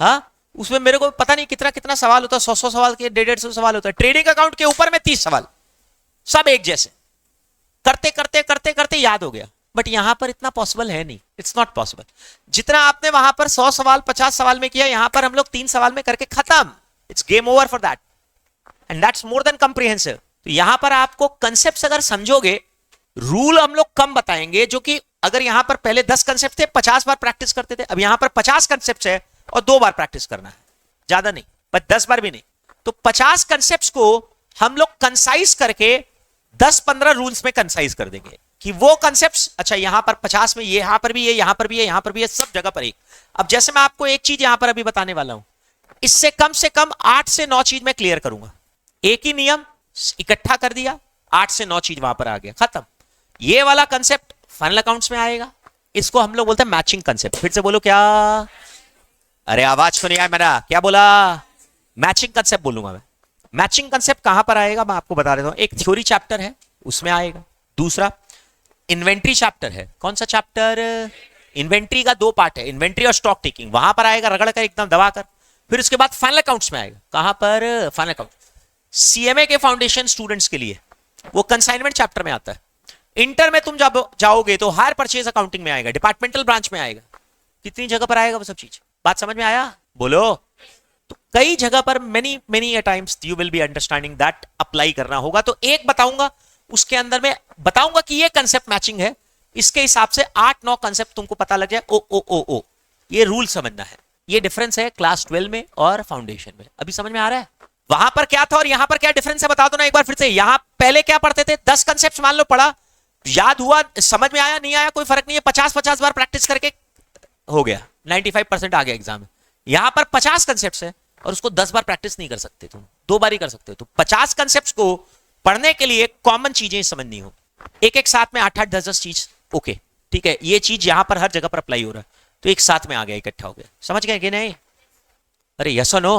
हाँ, उसमें मेरे को पता नहीं कितना कितना सवाल होता है, 100 सवाल के 150 सवाल होता है। ट्रेडिंग अकाउंट के ऊपर में 30 सवाल, सब एक जैसे, करते करते करते करते याद हो गया। बट यहां पर इतना पॉसिबल है नहीं, इट्स नॉट पॉसिबल। जितना आपने वहां पर 100 सवाल 50 सवाल में किया, यहां पर हम लोग 3 सवाल में करके खत्म। It's game over for that, and that's more than comprehensive. तो यहां पर आपको कंसेप्ट अगर समझोगे, रूल हम लोग कम बताएंगे, जो कि अगर यहां पर पहले 10 कंसेप्ट थे, 50 बार प्रैक्टिस करते थे, अब यहां पर 50 कंसेप्ट है और 2 बार प्रैक्टिस करना है, ज्यादा नहीं, पर 10 बार भी नहीं। तो 50 कंसेप्ट्स को हम लोग कंसाइज करके 10-15 रूल्स में कंसाइज कर देंगे कि वो कंसेप्ट्स, अच्छा यहां पर 50 में ये, यहां पर भी ये, यहां पर भी है, यहां पर भी है, सब जगह पर एक। अब जैसे मैं आपको एक चीज यहां पर अभी बताने वाला हूं, इससे कम से कम 8 से 9 चीज मैं क्लियर करूंगा। एक ही नियम इकट्ठा कर दिया, 8 से 9 चीज वहां पर आ गया, खत्म। ये वाला कंसेप्ट फाइनल अकाउंट्स में आएगा, इसको हम लोग बोलते हैं मैचिंग कंसेप्ट। फिर से बोलो क्या? अरे आवाज तो नहीं आया मेरा, क्या बोला? मैचिंग कंसेप्ट बोलूंगा मैं। मैचिंग कंसेप्ट कहां पर आएगा मैं आपको बता देता हूं। एक थ्योरी चैप्टर है उसमें आएगा, दूसरा इन्वेंट्री चैप्टर है। कौन सा चैप्टर? इन्वेंट्री का 2 पार्ट है, इन्वेंट्री और स्टॉक टेकिंग, वहां पर आएगा रगड़ कर एकदम दबा कर। फिर उसके बाद फाइनल अकाउंट्स में आएगा। कहां पर? Final account. सीएमए के फाउंडेशन स्टूडेंट्स के लिए वो कंसाइनमेंट चैप्टर में आता है। इंटर में तुम जब जाओगे तो हायर परचेज अकाउंटिंग में आएगा, डिपार्टमेंटल ब्रांच में आएगा, कितनी जगह पर आएगा वो सब चीज। बात समझ में आया? बोलो। तो कई जगह पर many times you will be understanding that apply करना होगा। तो एक बताऊंगा, उसके अंदर में बताऊंगा कि ये कंसेप्ट मैचिंग है, इसके हिसाब से 8-9 कंसेप्ट तुमको पता लग जाए। ओ ओ ओ ओ ये रूल समझना है। ये डिफरेंस है क्लास 12 में और फाउंडेशन में। अभी समझ में आ रहा है? वहां पर क्या था और यहां पर क्या डिफरेंस है, बता दो ना एक बार फिर से। यहां पहले क्या पढ़ते थे? 10 कंसेप्ट मान लो पढ़ा, याद हुआ, समझ में आया, नहीं आया कोई फर्क नहीं है, 50-50 बार प्रैक्टिस करके हो गया, 95% आ गया एग्जाम में। यहां पर 50 कंसेप्ट है और उसको 10 बार प्रैक्टिस नहीं कर सकते तुम, 2 बार ही कर सकते हो। तो 50 कंसेप्ट को पढ़ने के लिए कॉमन चीजें समझनी हो, एक एक साथ में 8-8, 10-10 चीज। ओके ठीक है, ये चीज यहां पर हर जगह पर अप्लाई हो रहा है, तो एक साथ में आ गया, इकट्ठा हो गया। समझ गए कि नहीं? अरे यस और नो?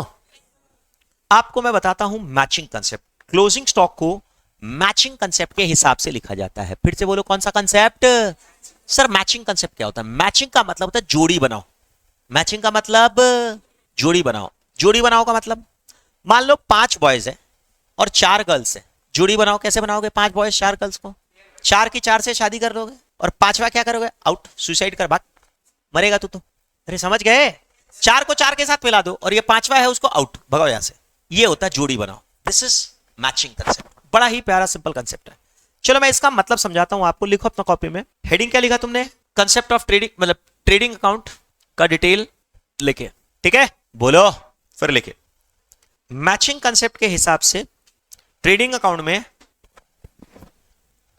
आपको मैं बताता हूं मैचिंग कंसेप्ट। क्लोजिंग स्टॉक को मैचिंग कंसेप्ट के हिसाब से लिखा जाता है। फिर से बोलो, कौन सा कंसेप्ट? सर मैचिंग कंसेप्ट क्या होता है? मैचिंग का मतलब होता है जोड़ी बनाओ। मैचिंग का मतलब जोड़ी बनाओ। जोड़ी बनाओ का मतलब, मान लो 5 बॉयज है और 4 गर्ल्स है, जोड़ी बनाओ। कैसे बनाओगे? 5 बॉयज 4 गर्ल्स को 4 की 4 से शादी कर लोगे और 5वां क्या करोगे? आउट, सुसाइड कर, भाग, मरेगा तू तो। अरे समझ गए? 4 को 4 के साथ मिला दो और ये 5वां है उसको आउट, भगाओ यहां से। ये होता है जोड़ी बनाओ। This is matching concept. बड़ा ही प्यारा सिंपल कंसेप्ट है। चलो मैं इसका मतलब समझाता हूं आपको। लिखो अपना कॉपी में, हेडिंग क्या लिखा तुमने? कंसेप्ट ऑफ ट्रेडिंग, मतलब ट्रेडिंग अकाउंट का डिटेल लिखे, ठीक है? बोलो फिर लिखे। मैचिंग कंसेप्ट के हिसाब से ट्रेडिंग अकाउंट में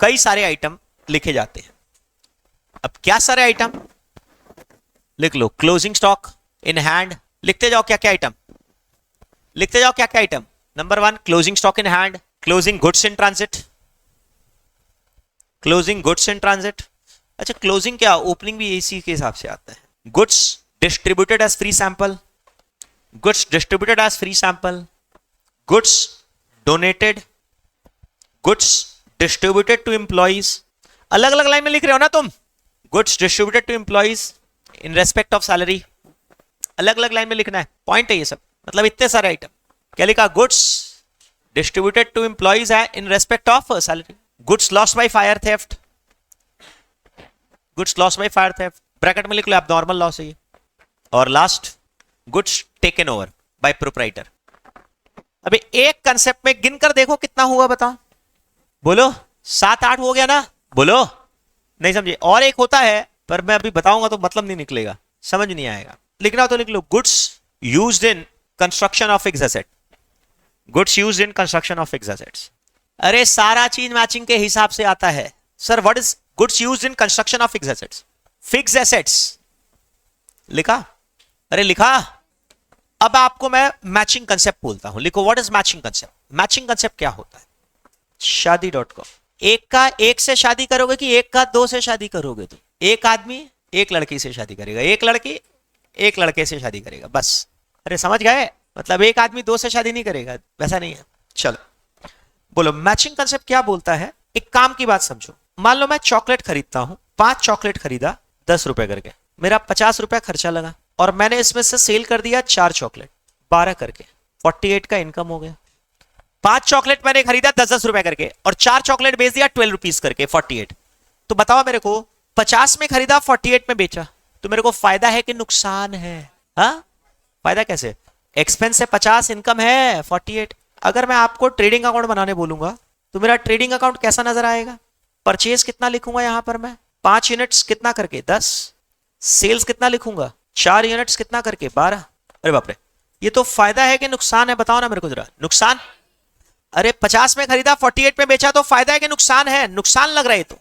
कई सारे आइटम लिखे जाते हैं। अब क्या सारे आइटम? लिख लो, क्लोजिंग स्टॉक इन हैंड, लिखते जाओ क्या क्या आइटम, लिखते जाओ क्या क्या item. Number 1 closing stock in hand, closing goods in transit, closing goods in transit. अच्छा क्लोजिंग क्या, ओपनिंग भी इसी के हिसाब से आता है। Goods distributed as free sample, goods distributed as free sample, goods donated, goods distributed to employees. अलग अलग लाइन में लिख रहे हो ना तुम? Goods distributed to employees in respect of salary, अलग अलग लाइन में लिखना है। पॉइंट है ये सब, मतलब इतने सारे आइटम। क्या लिखा? गुड्स डिस्ट्रीब्यूटेड टू एम्प्लॉइज है इन respect of salary, goods lost by fire theft, goods lost by fire theft, bracket में लिख लो, एब्नॉर्मल लॉस है ये। और last goods taken over by proprietor. अभी एक कंसेप्ट में गिनकर देखो कितना हुआ, बताओ। बोलो 7-8 हो गया ना? बोलो, नहीं समझे? और एक होता है पर मैं अभी बताऊंगा तो मतलब नहीं निकलेगा, समझ नहीं आएगा। लिखना हो तो लिख लो, goods used in construction of fixed asset, goods used in construction of fixed assets. अरे सारा चीज मैचिंग के हिसाब से आता है। Sir what is goods used in construction of fixed assets? Fixed assets लिखा? अरे लिखा। अब आपको मैं मैचिंग कंसेप्ट बोलता हूं, लिखो what is matching concept. Matching concept क्या होता है? शादी.com, एक का एक से शादी करोगे कि एक का 2 से शादी करोगे? तो एक आदमी एक लड़की से शादी करेगा, एक लड़की एक लड़के से शादी करेगा, बस। अरे समझ गए? मतलब एक आदमी 2 से शादी नहीं करेगा, वैसा नहीं है। चलो बोलो मैचिंग कंसेप्ट क्या बोलता है। एक काम की बात समझो, मान लो मैं चॉकलेट खरीदता हूं, 5 चॉकलेट खरीदा 10 रुपए करके, मेरा 50 रुपया खर्चा लगा और मैंने इसमें से सेल कर दिया 4 चॉकलेट 12 करके, 48 का इनकम हो गया। 5 चॉकलेट मैंने खरीदा 10-10 रुपए करके और 4 चॉकलेट बेच दिया 12 रुपीज करके, 48। तो बताओ मेरे को, 50 में खरीदा 48 में बेचा, तो मेरे को फायदा है कि नुकसान है? हाँ, फायदा कैसे? एक्सपेंस है 50, इनकम है 48। अगर मैं आपको ट्रेडिंग अकाउंट बनाने बोलूंगा तो मेरा ट्रेडिंग अकाउंट कैसा नजर आएगा? परचेज कितना लिखूंगा यहां पर मैं? 5 यूनिट्स कितना करके? 10। सेल्स कितना लिखूंगा? 4 यूनिट्स कितना करके 12। अरे बाप रे, ये तो फायदा है कि नुकसान है, बताओ ना मेरे को जरा। नुकसान। अरे 50 में खरीदा 48 में बेचा, तो फायदा है कि नुकसान है? नुकसान लग रहा है तो।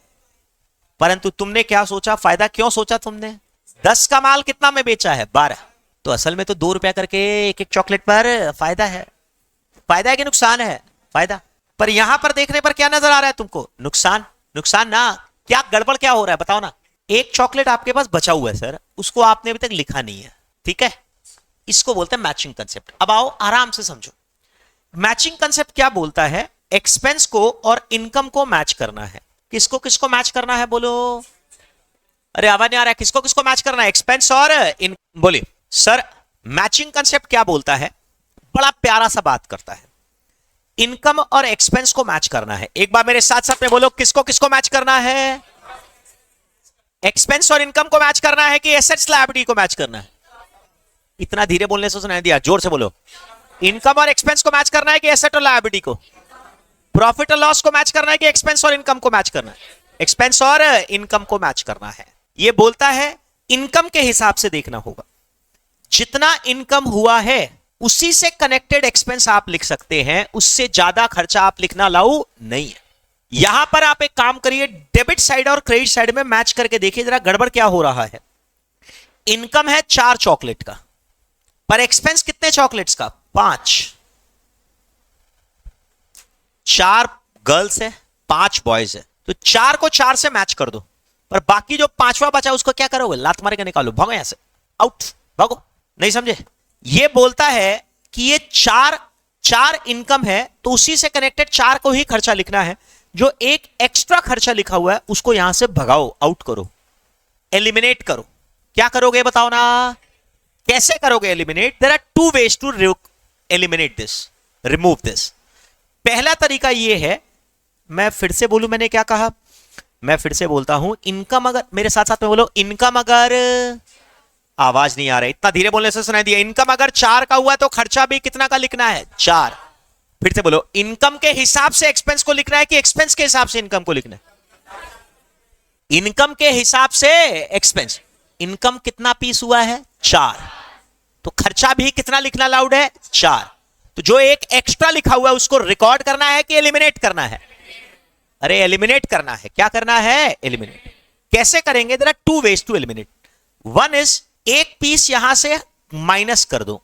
परंतु तुमने क्या सोचा, फायदा क्यों सोचा तुमने? 10 का माल कितना में बेचा है? 12। तो असल में तो 2 रुपया करके एक एक चॉकलेट पर फायदा है। फायदा है कि नुकसान है? फायदा। पर यहां पर देखने पर क्या नजर आ रहा है तुमको? नुकसान। नुकसान ना, क्या गड़बड़ क्या हो रहा है बताओ ना। एक चॉकलेट आपके पास बचा हुआ है सर, उसको आपने अभी तक लिखा नहीं है, ठीक है? इसको बोलते हैं मैचिंग कंसेप्ट। अब आओ आराम से समझो। मैचिंग कंसेप्ट क्या बोलता है? एक्सपेंस को और इनकम को मैच करना है। किसको किसको मैच करना है बोलो? अरे आवाज नहीं आ रहा है। किसको किसको मैच करना है? एक्सपेंस और इन। बोलिए सर, मैचिंग कंसेप्ट क्या बोलता है? बड़ा प्यारा सा बात करता है, इनकम और एक्सपेंस को मैच करना है। एक बार मेरे साथ साथ में बोलो, किसको किसको मैच करना है? एक्सपेंस और इनकम को मैच करना है कि एसेट्स लायबिलिटी को मैच करना है? इतना धीरे बोलने से सुनाई दिया, जोर से बोलो। इनकम और एक्सपेंस को मैच करना है कि एसेट और लायबिलिटी को? प्रॉफिट और लॉस को मैच करना है कि एक्सपेंस और इनकम को मैच करना है? एक्सपेंस और इनकम को मैच करना है। यह बोलता है इनकम के हिसाब से देखना होगा। जितना इनकम हुआ है उसी से कनेक्टेड एक्सपेंस आप लिख सकते हैं, उससे ज्यादा खर्चा आप लिखना अलाउ नहीं है। यहां पर आप एक काम करिए, डेबिट साइड और क्रेडिट साइड में मैच करके देखिए जरा गड़बड़ क्या हो रहा है। इनकम है 4 चॉकलेट का, पर एक्सपेंस कितने चॉकलेट्स का? 5। 4 गर्ल्स है, 5 बॉयज है, तो 4 को 4 से मैच कर दो। पर बाकी जो 5वां बचा उसको क्या करोगे? लात मार के निकालो, भागो यहां से, आउट, भागो। नहीं समझे? ये बोलता है कि ये 4 इनकम है, तो उसी से कनेक्टेड 4 को ही खर्चा लिखना है। जो एक एक्स्ट्रा खर्चा लिखा हुआ है उसको यहां से भगाओ, आउट करो, एलिमिनेट करो। क्या करोगे बताओ ना? कैसे करोगे eliminate? There are 2 ways to eliminate this, remove this. पहला तरीका यह है, मैं फिर से बोलूं, मैंने क्या कहा? मैं फिर से बोलता हूं, इनकम अगर, मेरे साथ साथ में बोलो, इनकम अगर, आवाज नहीं आ रही, इतना धीरे बोलने से सुनाई दिया। इनकम अगर 4 का हुआ तो खर्चा भी कितना का लिखना है? 4। फिर से बोलो, इनकम के हिसाब से एक्सपेंस को लिखना है कि एक्सपेंस के हिसाब से इनकम को लिखना है? इनकम के हिसाब से एक्सपेंस। इनकम कितना पीस हुआ है? 4। तो खर्चा भी कितना लिखना अलाउड है? 4। तो जो एक एक्स्ट्रा लिखा हुआ है उसको रिकॉर्ड करना है कि एलिमिनेट करना है? अरे एलिमिनेट करना है। क्या करना है? एलिमिनेट। कैसे करेंगे? There are 2 ways to eliminate. One is, एक पीस यहां से माइनस कर दो,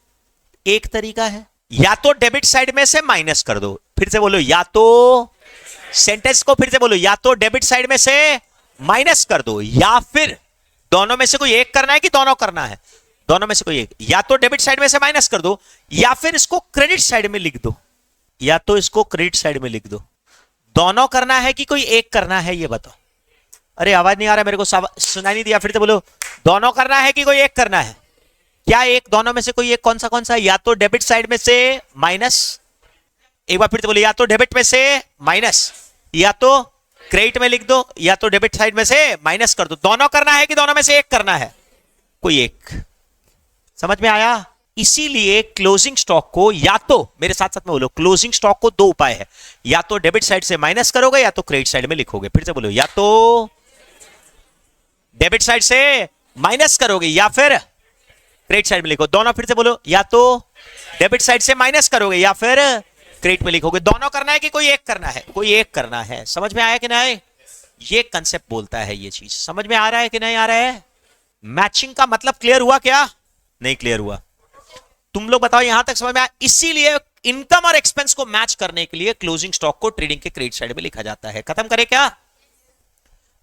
एक तरीका है। या तो डेबिट साइड में से माइनस कर दो। फिर से बोलो, या तो, सेंटेंस को फिर से बोलो, या तो डेबिट साइड में से माइनस कर दो, या फिर दोनों में से कोई एक करना है कि दोनों करना है? दोनों में से कोई एक। या तो डेबिट साइड में से माइनस कर दो, या फिर इसको क्रेडिट साइड में लिख दो, या तो इसको क्रेडिट साइड में लिख दो। दोनों करना है कि कोई एक करना है, ये बताओ। अरे आवाज नहीं आ रहा, मेरे को सुनाई नहीं दिया। फिर से बोलो, दोनों करना है कि कोई एक करना है? क्या एक? दोनों में से कोई एक। कौन सा? या तो डेबिट साइड में से माइनस, एक बार फिर से बोलो, या तो डेबिट में से माइनस, या तो क्रेडिट में लिख दो, या तो डेबिट साइड में से माइनस कर दो। दोनों करना है कि दोनों में से एक करना है? कोई एक। समझ में आया? इसीलिए क्लोजिंग स्टॉक को, या तो मेरे साथ साथ में बोलो, क्लोजिंग स्टॉक को 2 उपाय है, या तो डेबिट साइड से माइनस करोगे या तो क्रेडिट साइड में लिखोगे। फिर से बोलो, या तो डेबिट साइड से माइनस करोगे या फिर क्रेडिट साइड में लिखो। दोनों फिर से बोलो, या तो डेबिट साइड से माइनस करोगे या फिर क्रेडिट में लिखोगे। दोनों करना है कि कोई एक करना है? कोई एक करना है। समझ में आया कि नहीं? ये कंसेप्ट बोलता है, ये चीज समझ में आ रहा है कि नहीं आ रहा है? मैचिंग का मतलब क्लियर हुआ क्या? नहीं क्लियर हुआ? तुम लोग बताओ यहां तक समझ में आया? इसीलिए इनकम और एक्सपेंस को मैच करने के लिए क्लोजिंग स्टॉक को ट्रेडिंग के क्रेडिट साइड में लिखा जाता है। खत्म करें क्या?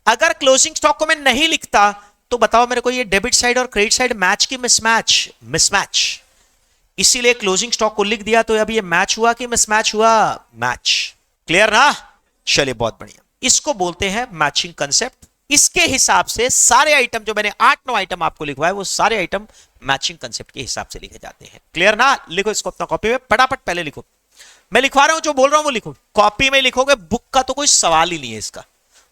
अगर क्लोजिंग स्टॉक को मैं नहीं लिखता तो बताओ मेरे को, ये डेबिट साइड और क्रेडिट साइड मैच की मिसमैच? मिसमैच। इसीलिए क्लोजिंग स्टॉक को लिख दिया। तो अब ये मैच हुआ कि मिसमैच हुआ? मैच। क्लियर ना? चलिए बहुत बढ़िया। इसको बोलते हैं मैचिंग कंसेप्ट। इसके हिसाब से सारे आइटम, जो मैंने 8-9 आइटम आपको लिखवाए, वो सारे आइटम मैचिंग कंसेप्ट के हिसाब से लिखे जाते हैं। क्लियर ना? लिखो इसको अपना कॉपी में, फटाफट पहले लिखो। मैं लिखवा रहा हूं, जो बोल रहा हूं वो लिखो। कॉपी में लिखोगे, बुक का तो कोई सवाल ही नहीं है इसका।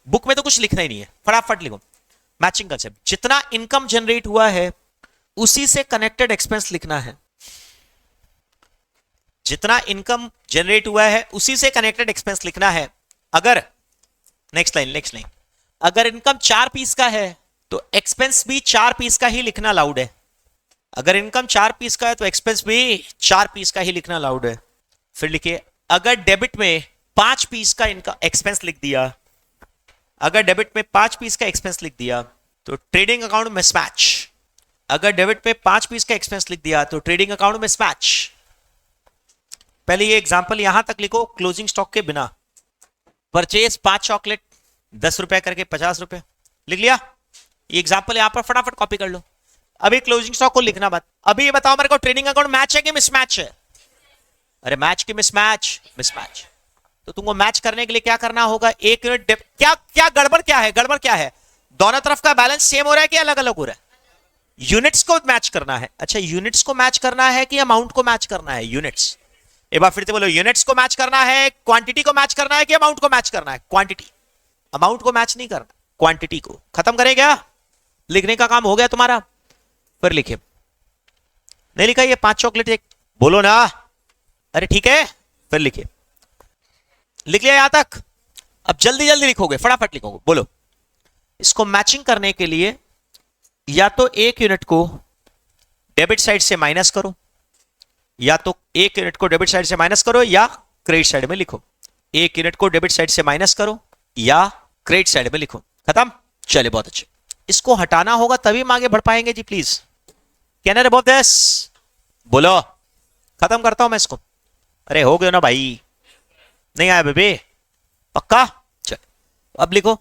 बुक में तो कुछ लिखना ही नहीं है, फटाफट लिखो। मैचिंग कंसेप्ट, जितना इनकम जनरेट हुआ है उसी से कनेक्टेड एक्सपेंस लिखना है। जितना इनकम जनरेट हुआ है उसी से कनेक्टेड एक्सपेंस लिखना है। अगर नेक्स्ट लाइन, अगर इनकम 4 पीस का है तो एक्सपेंस भी 4 पीस का ही लिखना अलाउड है। अगर इनकम 4 पीस का है तो एक्सपेंस भी 4 पीस का ही लिखना अलाउड है। फिर लिखिए, अगर डेबिट में 5 पीस का इनका एक्सपेंस लिख दिया, अगर डेबिट में 5 पीस का एक्सपेंस लिख दिया तो ट्रेडिंग अकाउंट मिसमैच। अगर डेबिट में 5 पीस का एक्सपेंस लिख दिया तो ट्रेडिंग अकाउंट मिसमैच। पहले ये एग्जांपल यहां तक लिखो, क्लोजिंग स्टॉक के बिना। परचेज 5 चॉकलेट 10 रुपए करके 50 रुपए लिख लिया। ये एग्जांपल यहां पर फटाफट कॉपी कर लो। अभी क्लोजिंग स्टॉक को लिखना मत। अभी ये बताओ मेरे को, ट्रेडिंग अकाउंट मैच है कि मिसमैच है? अरे मैच की मिसमैच, मिसमैच। तो तुमको मैच करने के लिए क्या करना होगा? 1 यूनिट क्या क्या गड़बड़ क्या है? गड़बड़ क्या है? दोनों तरफ का बैलेंस सेम हो रहा है कि अलग अलग हो रहा है? यूनिट्स को मैच करना है। अच्छा, यूनिट्स को मैच करना है कि अमाउंट को मैच करना है? यूनिट्स। एक बार फिर से बोलो, यूनिट्स को मैच करना है, क्वांटिटी को मैच करना है कि अमाउंट को मैच करना है? क्वांटिटी। अमाउंट को मैच नहीं करना, क्वांटिटी को। खत्म करें क्या? लिखने का काम हो गया तुम्हारा? फिर लिखे, नहीं लिखा ये 5 चॉकलेट एक, बोलो ना। अरे ठीक है, फिर लिखिए। लिख लिया यहां तक? अब जल्दी जल्दी लिखोगे, फटाफट लिखोगे। बोलो, इसको मैचिंग करने के लिए या तो 1 यूनिट को डेबिट साइड से माइनस करो, या तो 1 यूनिट को डेबिट साइड से माइनस करो या क्रेडिट साइड में लिखो। 1 यूनिट को डेबिट साइड से माइनस करो या क्रेडिट साइड में लिखो। खत्म? चलिए, बहुत अच्छे। इसको हटाना होगा तभी हम आगे बढ़ पाएंगे जी, please. Can I remove this? बोलो। खत्म करता हूं मैं इसको। अरे हो गया ना भाई? नहीं आया बेबे? पक्का? चल, अब लिखो,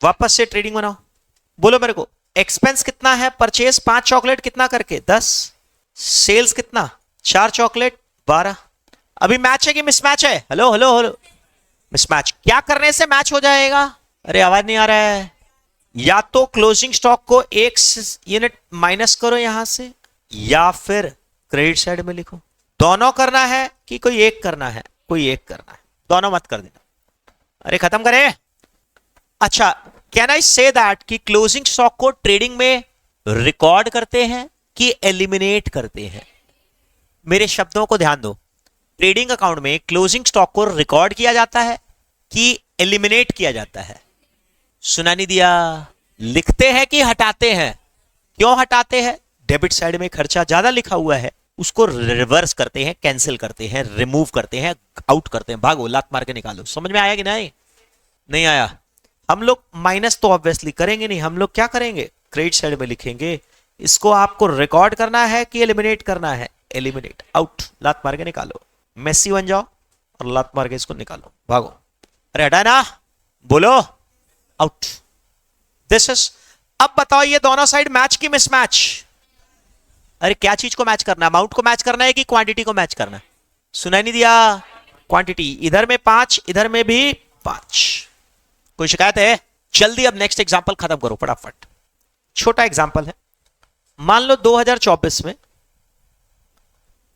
वापस से ट्रेडिंग बनाओ। बोलो मेरे को, एक्सपेंस कितना है? परचेज 5 चॉकलेट कितना करके? 10। सेल्स कितना? 4 चॉकलेट 12। अभी मैच है कि मिसमैच है? Hello hello hello, mismatch. क्या करने से मैच हो जाएगा? अरे आवाज नहीं आ रहा है। या तो क्लोजिंग स्टॉक को 1 यूनिट माइनस करो यहां से, या फिर क्रेडिट साइड में लिखो। दोनों करना है कि कोई एक करना है? कोई एक करना है, दोनों मत कर देना। अरे खत्म करें। अच्छा, कैन आई से दैट कि क्लोजिंग स्टॉक को ट्रेडिंग में रिकॉर्ड करते हैं कि एलिमिनेट करते हैं? मेरे शब्दों को ध्यान दो। ट्रेडिंग अकाउंट में क्लोजिंग स्टॉक को रिकॉर्ड किया जाता है कि एलिमिनेट किया जाता है? सुना नहीं दिया? लिखते हैं कि हटाते हैं? क्यों हटाते हैं? डेबिट साइड में खर्चा ज्यादा लिखा हुआ है, उसको रिवर्स करते हैं, कैंसिल करते हैं, रिमूव करते हैं, आउट करते हैं। भागो, लात मार के निकालो। समझ में आया कि नहीं? नहीं आया? हम लोग माइनस तो ऑब्वियसली करेंगे नहीं, हम लोग क्या करेंगे? क्रेडिट साइड में लिखेंगे। इसको आपको रिकॉर्ड करना है कि एलिमिनेट करना है? एलिमिनेट। आउट, लात मार के निकालो। मेसी बन जाओ और लात मार के इसको निकालो। भागो। अरे हटा ना, बोलो। आउट। This is. अब बताओ, ये दोनों साइड मैच की मिसमैच? अरे क्या चीज को मैच करना है? अमाउंट को मैच करना है कि क्वांटिटी को मैच करना है? सुनाई नहीं दिया? क्वांटिटी। इधर में 5, इधर में भी 5। कोई शिकायत है? जल्दी अब नेक्स्ट एग्जांपल खत्म करो फटाफट। छोटा एग्जांपल है। मान लो 2024 में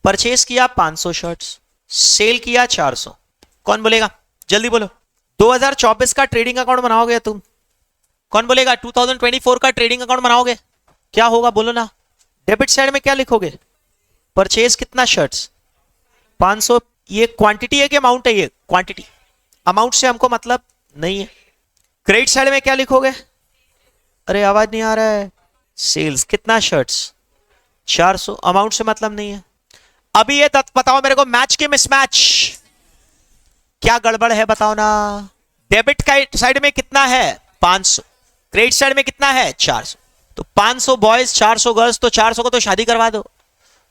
परचेज किया 500 शर्ट्स, सेल किया 400। कौन बोलेगा? जल्दी बोलो। 2024 का ट्रेडिंग अकाउंट बनाओगे तुम? कौन बोलेगा 2024 का ट्रेडिंग अकाउंट बनाओगे? क्या होगा बोलो ना? डेबिट साइड में क्या लिखोगे? परचेज कितना? शर्ट्स 500। ये क्वांटिटी है कि अमाउंट है? ये क्वांटिटी। अमाउंट से हमको मतलब नहीं है। क्रेडिट साइड में क्या लिखोगे? अरे आवाज नहीं आ रहा है। सेल्स कितना? शर्ट्स 400। अमाउंट से मतलब नहीं है। अभी ये बताओ मेरे को, मैच के मिसमैच? क्या गड़बड़ है बताओ ना? डेबिट का साइड में कितना है? 500। क्रेडिट साइड में कितना है? 400। तो 500 बॉयज 400 गर्ल्स, तो 400 को तो शादी करवा दो,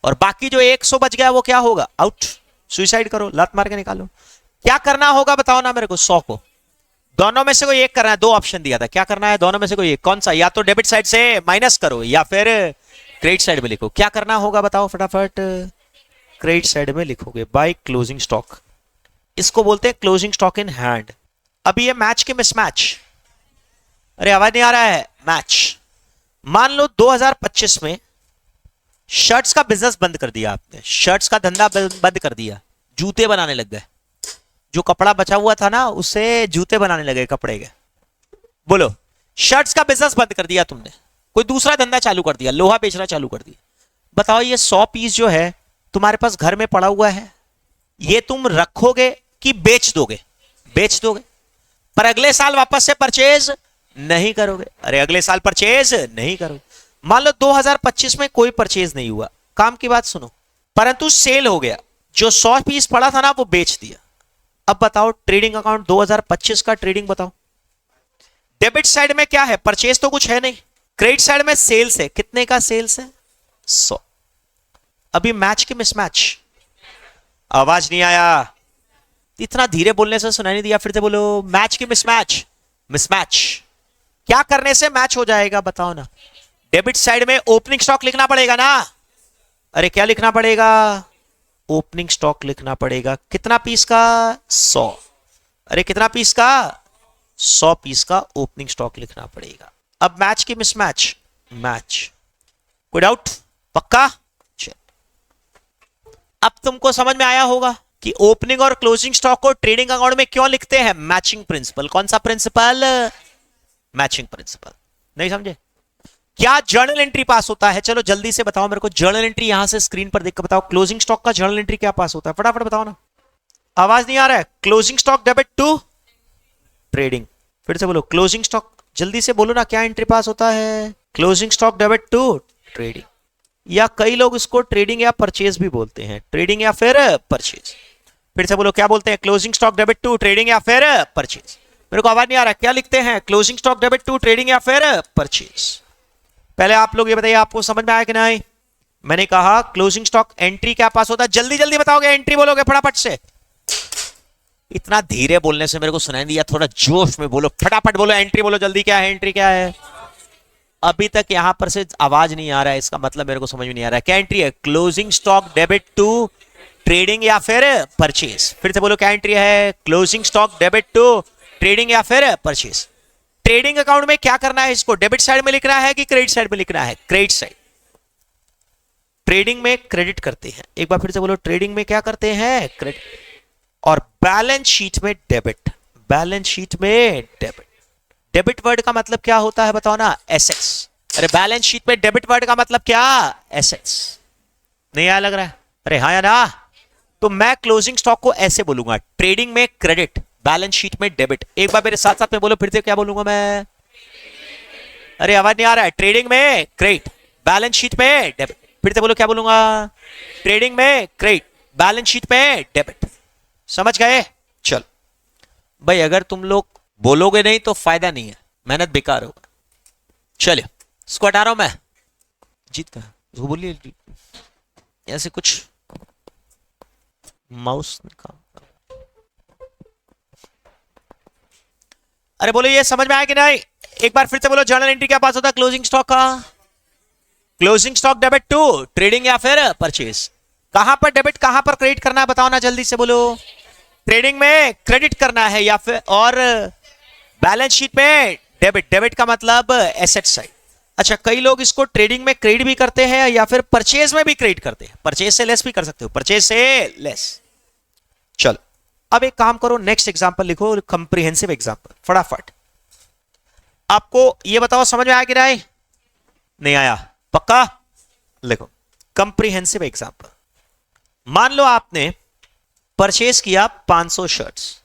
और बाकी जो 100 बच गया वो क्या होगा? आउट। सुसाइड करो, लात मार के निकालो। क्या करना होगा बताओ ना मेरे को? 100 को दोनों में से कोई एक करना है। 2 ऑप्शन दिया था, क्या करना है? दोनों में से कोई एक। कौन सा? या तो डेबिट साइड से माइनस करो या फिर क्रेडिट साइड में लिखो। क्या करना होगा बताओ फटाफट? क्रेडिट साइड में लिखोगे बाय क्लोजिंग स्टॉक। इसको बोलते हैं क्लोजिंग स्टॉक इन हैंड। अब ये मैच के मिसमैच। अरे आवाज नहीं आ रहा है? मैच। मान लो 2025 में शर्ट्स का बिजनेस बंद कर दिया आपने, शर्ट्स का धंधा बंद कर दिया, जूते बनाने लग गए। जो कपड़ा बचा हुआ था ना, उससे जूते बनाने लगे कपड़े के। बोलो, शर्ट्स का बिजनेस बंद कर दिया तुमने, कोई दूसरा धंधा चालू कर दिया, लोहा बेचना चालू कर दिया। बताओ, ये 100 पीस जो है तुम्हारे पास घर में पड़ा हुआ है, ये तुम रखोगे कि बेच दोगे? बेच दोगे, पर अगले साल वापस से परचेज नहीं करोगे। अरे अगले साल परचेज नहीं करोगे। मान लो 2025 में कोई परचेज नहीं हुआ, काम की बात सुनो, परंतु सेल हो गया, जो 100 पीस पड़ा था ना वो बेच दिया। अब बताओ ट्रेडिंग अकाउंट 2025 का ट्रेडिंग बताओ। डेबिट साइड में क्या है, परचेज तो कुछ है नहीं, क्रेडिट साइड में सेल्स है, कितने का सेल्स है 100। अभी मैच की मिसमैच, आवाज नहीं आया, इतना धीरे बोलने से सुनाई नहीं दिया, फिर से बोलो मैच की मिसमैच। मिसमैच क्या करने से मैच हो जाएगा बताओ ना। डेबिट साइड में ओपनिंग स्टॉक लिखना पड़ेगा ना, अरे क्या लिखना पड़ेगा, ओपनिंग स्टॉक लिखना पड़ेगा, कितना पीस का 100, अरे कितना पीस का 100 पीस का ओपनिंग स्टॉक लिखना पड़ेगा। अब मैच की मिसमैच, मैच, कोई डाउट, पक्का। अब तुमको समझ में आया होगा कि ओपनिंग और क्लोजिंग स्टॉक को ट्रेडिंग अकाउंट में क्यों लिखते हैं, मैचिंग प्रिंसिपल। कौन सा प्रिंसिपल, मैचिंग प्रिंसिपल। नहीं समझे, क्या जर्नल एंट्री पास होता है, चलो जल्दी से बताओ मेरे को, जर्नल एंट्री यहां से स्क्रीन पर देख कर बताओ, क्लोजिंग स्टॉक का जर्नल एंट्री क्या पास होता है, फटाफट बताओ ना। आवाज नहीं आ रहा है, closing stock debit to trading, फिर से बोलो क्लोजिंग स्टॉक, जल्दी से बोलो ना, क्या एंट्री पास होता है, closing stock debit to trading, या कई लोग इसको ट्रेडिंग या परचेज भी बोलते हैं, ट्रेडिंग या फिर परचेज। फिर से बोलो क्या बोलते हैं, closing stock debit to trading या फिर परचेज। मेरे को आवाज नहीं आ रहा, क्या लिखते हैं, closing stock debit to trading या फिर परचेज। पहले आप लोग ये बताइए, आपको समझ में आया कि नहीं। मैंने कहा क्लोजिंग स्टॉक एंट्री क्या पास होता है, जल्दी जल्दी बताओगे, एंट्री बोलोगे फटाफट से। इतना धीरे बोलने से मेरे को सुनाई दिया, थोड़ा जोश में बोलो, फटाफट बोलो, एंट्री बोलो जल्दी, क्या है एंट्री, क्या है। अभी तक यहां पर से आवाज नहीं आ रहा है, इसका मतलब मेरे को समझ में नहीं आ रहा है, क्या एंट्री है, closing stock debit to trading या फिर परचेज। फिर से बोलो क्या एंट्री है, closing stock debit to trading या फिर परचेज। ट्रेडिंग अकाउंट में क्या करना है, इसको डेबिट साइड में लिखना है कि क्रेडिट साइड में लिखना है, क्रेडिट साइड। ट्रेडिंग में क्रेडिट करते हैं, एक बार फिर से बोलो, ट्रेडिंग में क्या करते हैं, क्रेडिट, और बैलेंस शीट में डेबिट, बैलेंस शीट में डेबिट। डेबिट वर्ड का मतलब क्या होता है बताओ ना, एसेट्स। अरे बैलेंस शीट में डेबिट वर्ड का मतलब क्या, एसेट्स। नहीं आया लग रहा है, अरे हाँ या ना। तो मैं क्लोजिंग स्टॉक को ऐसे बोलूंगा, ट्रेडिंग में क्रेडिट, बैलेंस शीट में डेबिट। एक बार मेरे साथ साथ में बोलो, फिर से क्या बोलूंगा मैं, अरे आवाज नहीं आ रहा है, ट्रेडिंग में क्रेडिट, बैलेंस शीट में डेबिट। फिर से बोलो क्या बोलूंगा, ट्रेडिंग में क्रेडिट, बैलेंस शीट में डेबिट। समझ गए। चल भाई, अगर तुम लोग बोलोगे नहीं तो फायदा नहीं है, मेहनत बेकार होगा। चलिए इसको हटा रहा हूं मैं, जीत का वो बोलिए ऐसे कुछ, माउस निकाल। अरे बोलो ये समझ में आया कि नहीं, एक बार फिर से बोलो, जर्नल एंट्री क्या पास होता है, क्लोजिंग स्टॉक का, closing stock debit to trading या फिर परचेज। कहां पर डेबिट कहां पर क्रेडिट करना है बताओ ना, जल्दी से बोलो। ट्रेडिंग में क्रेडिट करना है या फिर, और बैलेंस शीट में डेबिट, डेबिट का मतलब एसेट साइड। अच्छा, कई लोग इसको ट्रेडिंग में क्रेडिट भी करते हैं या फिर परचेज में भी क्रेडिट करते हैं, परचेज से लेस भी कर सकते हो, परचेज से लेस। चलो अब एक काम करो, नेक्स्ट एग्जांपल लिखो, कंप्रिहेंसिव एग्जांपल, फटाफट। आपको ये बताओ समझ में आया कि नहीं आया, पक्का लिखो कंप्रिहेंसिव एग्जांपल। मान लो आपने परचेज किया 500 शर्ट्स,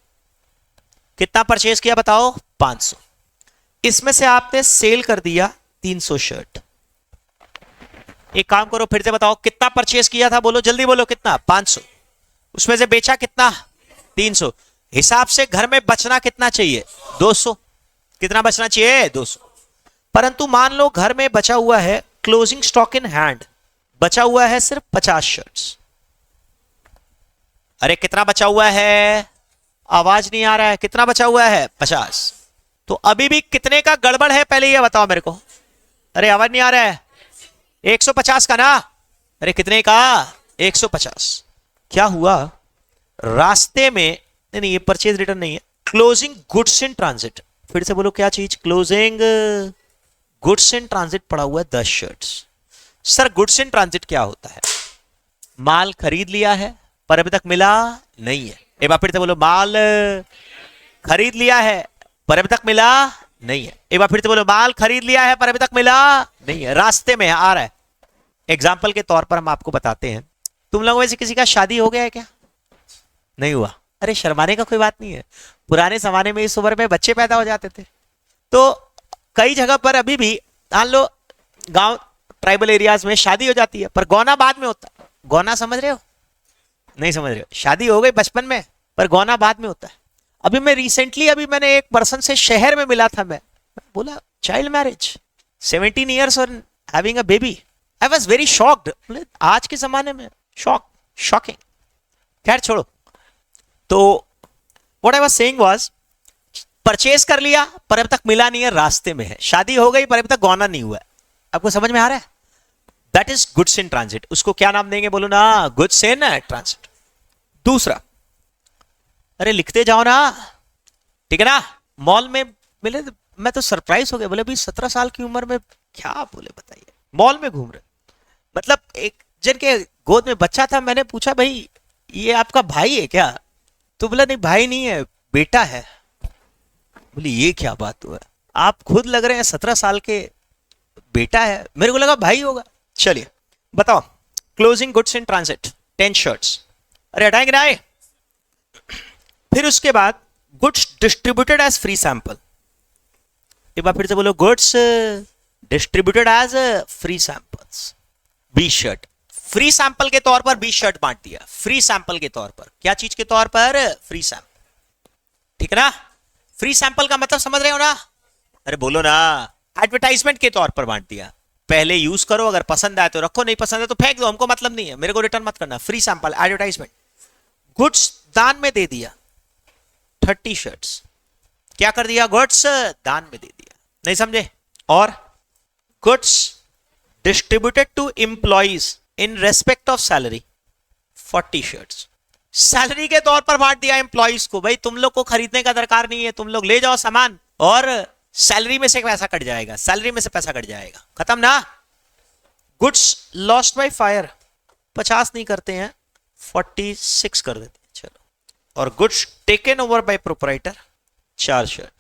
कितना परचेज किया बताओ, 500। इसमें से आपने सेल कर दिया 300 शर्ट। एक काम करो, फिर से बताओ कितना परचेज किया था, बोलो जल्दी बोलो, कितना, 500। उसमें से बेचा कितना, 300। हिसाब से घर में बचना कितना चाहिए, 200। कितना बचना चाहिए, 200। परंतु मान लो घर में बचा हुआ है, क्लोजिंग स्टॉक इन हैंड बचा हुआ है सिर्फ 50 शर्ट्स। अरे कितना बचा हुआ है, आवाज नहीं आ रहा है, कितना बचा हुआ है, 50। तो अभी भी कितने का गड़बड़ है पहले ये बताओ मेरे को। अरे आवाज नहीं आ रहा है, 150 का ना, अरे कितने का, 150। क्या हुआ, रास्ते में, नहीं ये परचेज रिटर्न नहीं है, क्लोजिंग गुड्स इन ट्रांजिट। फिर से बोलो क्या चीज, क्लोजिंग गुड्स इन ट्रांजिट पड़ा हुआ है 10 shirts. Sir goods in transit क्या होता है, माल खरीद लिया है पर अभी तक मिला नहीं है। एक बार फिर से बोलो, माल खरीद लिया है पर अभी तक मिला नहीं है। एक बार फिर से बोलो, माल खरीद लिया है पर अभी तक मिला नहीं है, रास्ते में आ रहा है। एग्जाम्पल के तौर पर हम आपको बताते हैं, तुम लोगों में से किसी का शादी हो गया है क्या, नहीं हुआ, अरे शर्माने का कोई बात नहीं है। पुराने जमाने में इस उम्र में बच्चे पैदा हो जाते थे, तो कई जगह पर अभी भी मान लो गांव ट्राइबल एरियाज में शादी हो जाती है, पर गौना बाद में होता है। गौना समझ रहे हो? नहीं समझ रहे हो? शादी हो गई बचपन में, पर गौना बाद में होता है। अभी मैंने एक पर्सन से शहर में मिला था, मैं बोला चाइल्ड मैरिज 17 years और having a baby. I was very shocked. आज के जमाने में शॉकिंग। खैर छोड़ो। तो what I was saying was, purchase कर लिया पर अब तक मिला नहीं है, रास्ते में है। शादी हो गई पर अभी तक गौना नहीं हुआ है। आपको समझ में आ रहा है? That is goods in transit. उसको क्या नाम देंगे बोलो ना? Goods in transit. दूसरा, अरे लिखते जाओ ना, ठीक है ना? मॉल में मिले, मैं तो सरप्राइज हो गया। बोले भाई 17 साल की उम्र में क्या बोले बताइए, मॉल में घूम रहे। मतलब एक जन के गोद में बच्चा था। मैंने पूछा भाई ये आपका भाई है क्या? तो बोला नहीं भाई नहीं है, बेटा है। बोले ये क्या बात हुआ, आप खुद लग रहे हैं 17 साल के, बेटा है। मेरे को लगा भाई होगा। चलिए बताओ, closing goods in transit 10 shirts. अरे हटाएंगे ना? फिर उसके बाद goods distributed as free sample. एक बार फिर से बोलो, goods distributed as free samples. 20 shirt free sample के तौर पर 20 शर्ट बांट दिया। फ्री सैंपल के तौर पर, क्या चीज के तौर पर? Free sample. ठीक है ना? फ्री सैंपल का मतलब समझ रहे हो ना? अरे बोलो ना। एडवर्टाइजमेंट के तौर पर बांट दिया। पहले यूज करो, अगर पसंद आए तो रखो, नहीं पसंद है तो फेंक दो, हमको मतलब नहीं है, मेरे को रिटर्न मत करना। Free sample, advertisement. गुड्स दान में दे दिया 30 शर्ट्स। क्या कर दिया? गुड्स दान में दे दिया। नहीं समझे? और goods distributed to employees in respect of salary 40 shirts. Salary के तौर पर बांट दिया एम्प्लॉइज को। भाई तुम लोग को खरीदने का दरकार नहीं है, तुम लोग ले जाओ सामान और सैलरी में से पैसा कट जाएगा, सैलरी में से पैसा कट जाएगा, खत्म ना? गुड्स लॉस्ट बाय फायर 50 नहीं करते हैं, 46 कर देते हैं। चलो। और goods taken over by proprietor 4 shirt.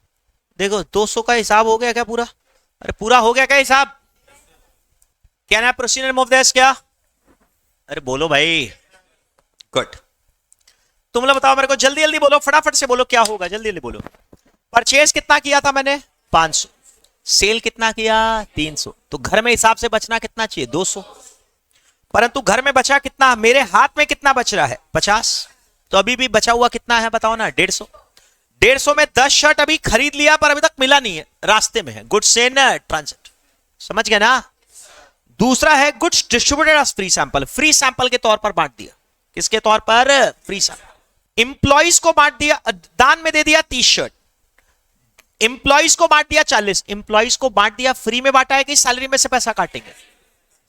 देखो 200 का हिसाब हो गया क्या पूरा? अरे पूरा हो गया क्या हिसाब? Can I proceed and move this? क्या? अरे बोलो भाई। गुड। तुम लोग बताओ मेरे को, जल्दी जल्दी बोलो, फटाफट से बोलो क्या होगा, जल्दी जल्दी बोलो। परचेज कितना किया था मैंने? 500। सेल कितना किया? 300। तो घर में हिसाब से बचना कितना चाहिए? 200। परंतु घर में बचा कितना? मेरे हाथ में कितना बच रहा है? 50। तो अभी भी बचा हुआ कितना है बताओ ना? 150। 150 में 10 शर्ट अभी खरीद लिया पर अभी तक मिला नहीं है, रास्ते में है। Goods in transit. समझ गए ना? दूसरा है goods distributed as free sample. Free sample के तौर पर बांट दिया। किसके तौर पर? Free sample. इंप्लॉइज को बांट दिया, दान में दे दिया 30 शर्ट। इंप्लॉइज को बांट दिया 40। इंप्लॉइज को बांट दिया, फ्री में बांटा है कि सैलरी में से पैसा काटेंगे?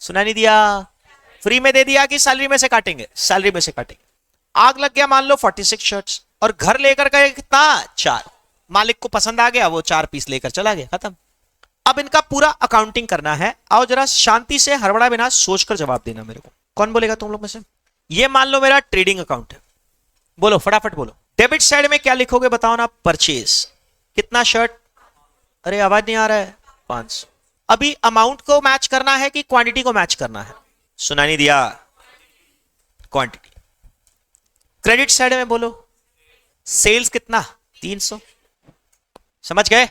सुना नहीं दिया? फ्री में दे दिया कि सैलरी में से काटेंगे? सैलरी में से काटेंगे। आग लग गया मान लो 46 शर्ट्स, और घर लेकर गए कितना? 4। मालिक को पसंद आ गया, वो 4 पीस लेकर चला गया, खत्म। अब इनका पूरा अकाउंटिंग करना है। आओ जरा शांति से, हड़बड़ा बिना सोचकर जवाब देना मेरे को। कौन बोलेगा तुम लोग में से? ये मान लो मेरा ट्रेडिंग अकाउंट है। बोलो फटाफट बोलो। डेबिट साइड में क्या लिखोगे बताओ ना? परचेज। कितना शर्ट? अरे आवाज नहीं आ रहा है। 500। अभी अमाउंट को मैच करना है कि क्वांटिटी को मैच करना है? सुना नहीं दिया? क्वांटिटी। क्रेडिट साइड में बोलो। सेल्स कितना? 300। समझ गए?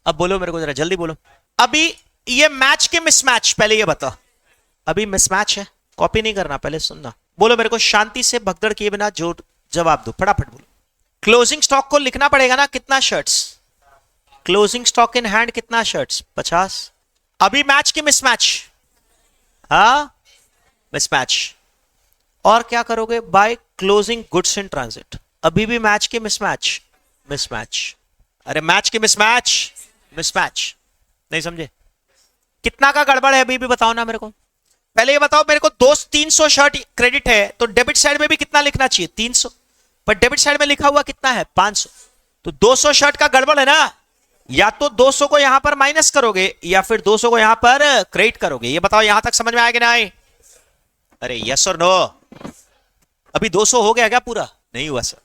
अब बोलो मेरे को जरा जल्दी बोलो। अभी ये मैच के मिसमैच, पहले ये बताओ। अभी मिसमैच है, कॉपी नहीं करना, पहले सुनना। बोलो मेरे को शांति से, भगदड़ किए बिना जो जवाब दो, फटाफट बोलो। क्लोजिंग स्टॉक को लिखना पड़ेगा ना, कितना shirts? Closing stock in hand कितना शर्ट्स? 50। अभी मैच की मिसमैच। हाँ मिसमैच। और क्या करोगे? By closing goods in transit. अभी भी मैच की मिसमैच। मिसमैच। अरे मैच की मिसमैच, मिसमैच। नहीं समझे? कितना का गड़बड़ है अभी भी बताओ ना मेरे को। पहले ये बताओ मेरे को, 300 शर्ट क्रेडिट है तो डेबिट साइड में भी कितना लिखना चाहिए? 300। पर डेबिट साइड में लिखा हुआ कितना है? 500। तो 200 शर्ट का गड़बड़ है ना? या तो 200 को यहां पर माइनस करोगे या फिर 200 को यहां पर क्रेडिट करोगे। ये बताओ यहां तक समझ में आएगा ना? आए? अरे यस और नो? अभी 200 हो गया क्या पूरा? नहीं हुआ सर।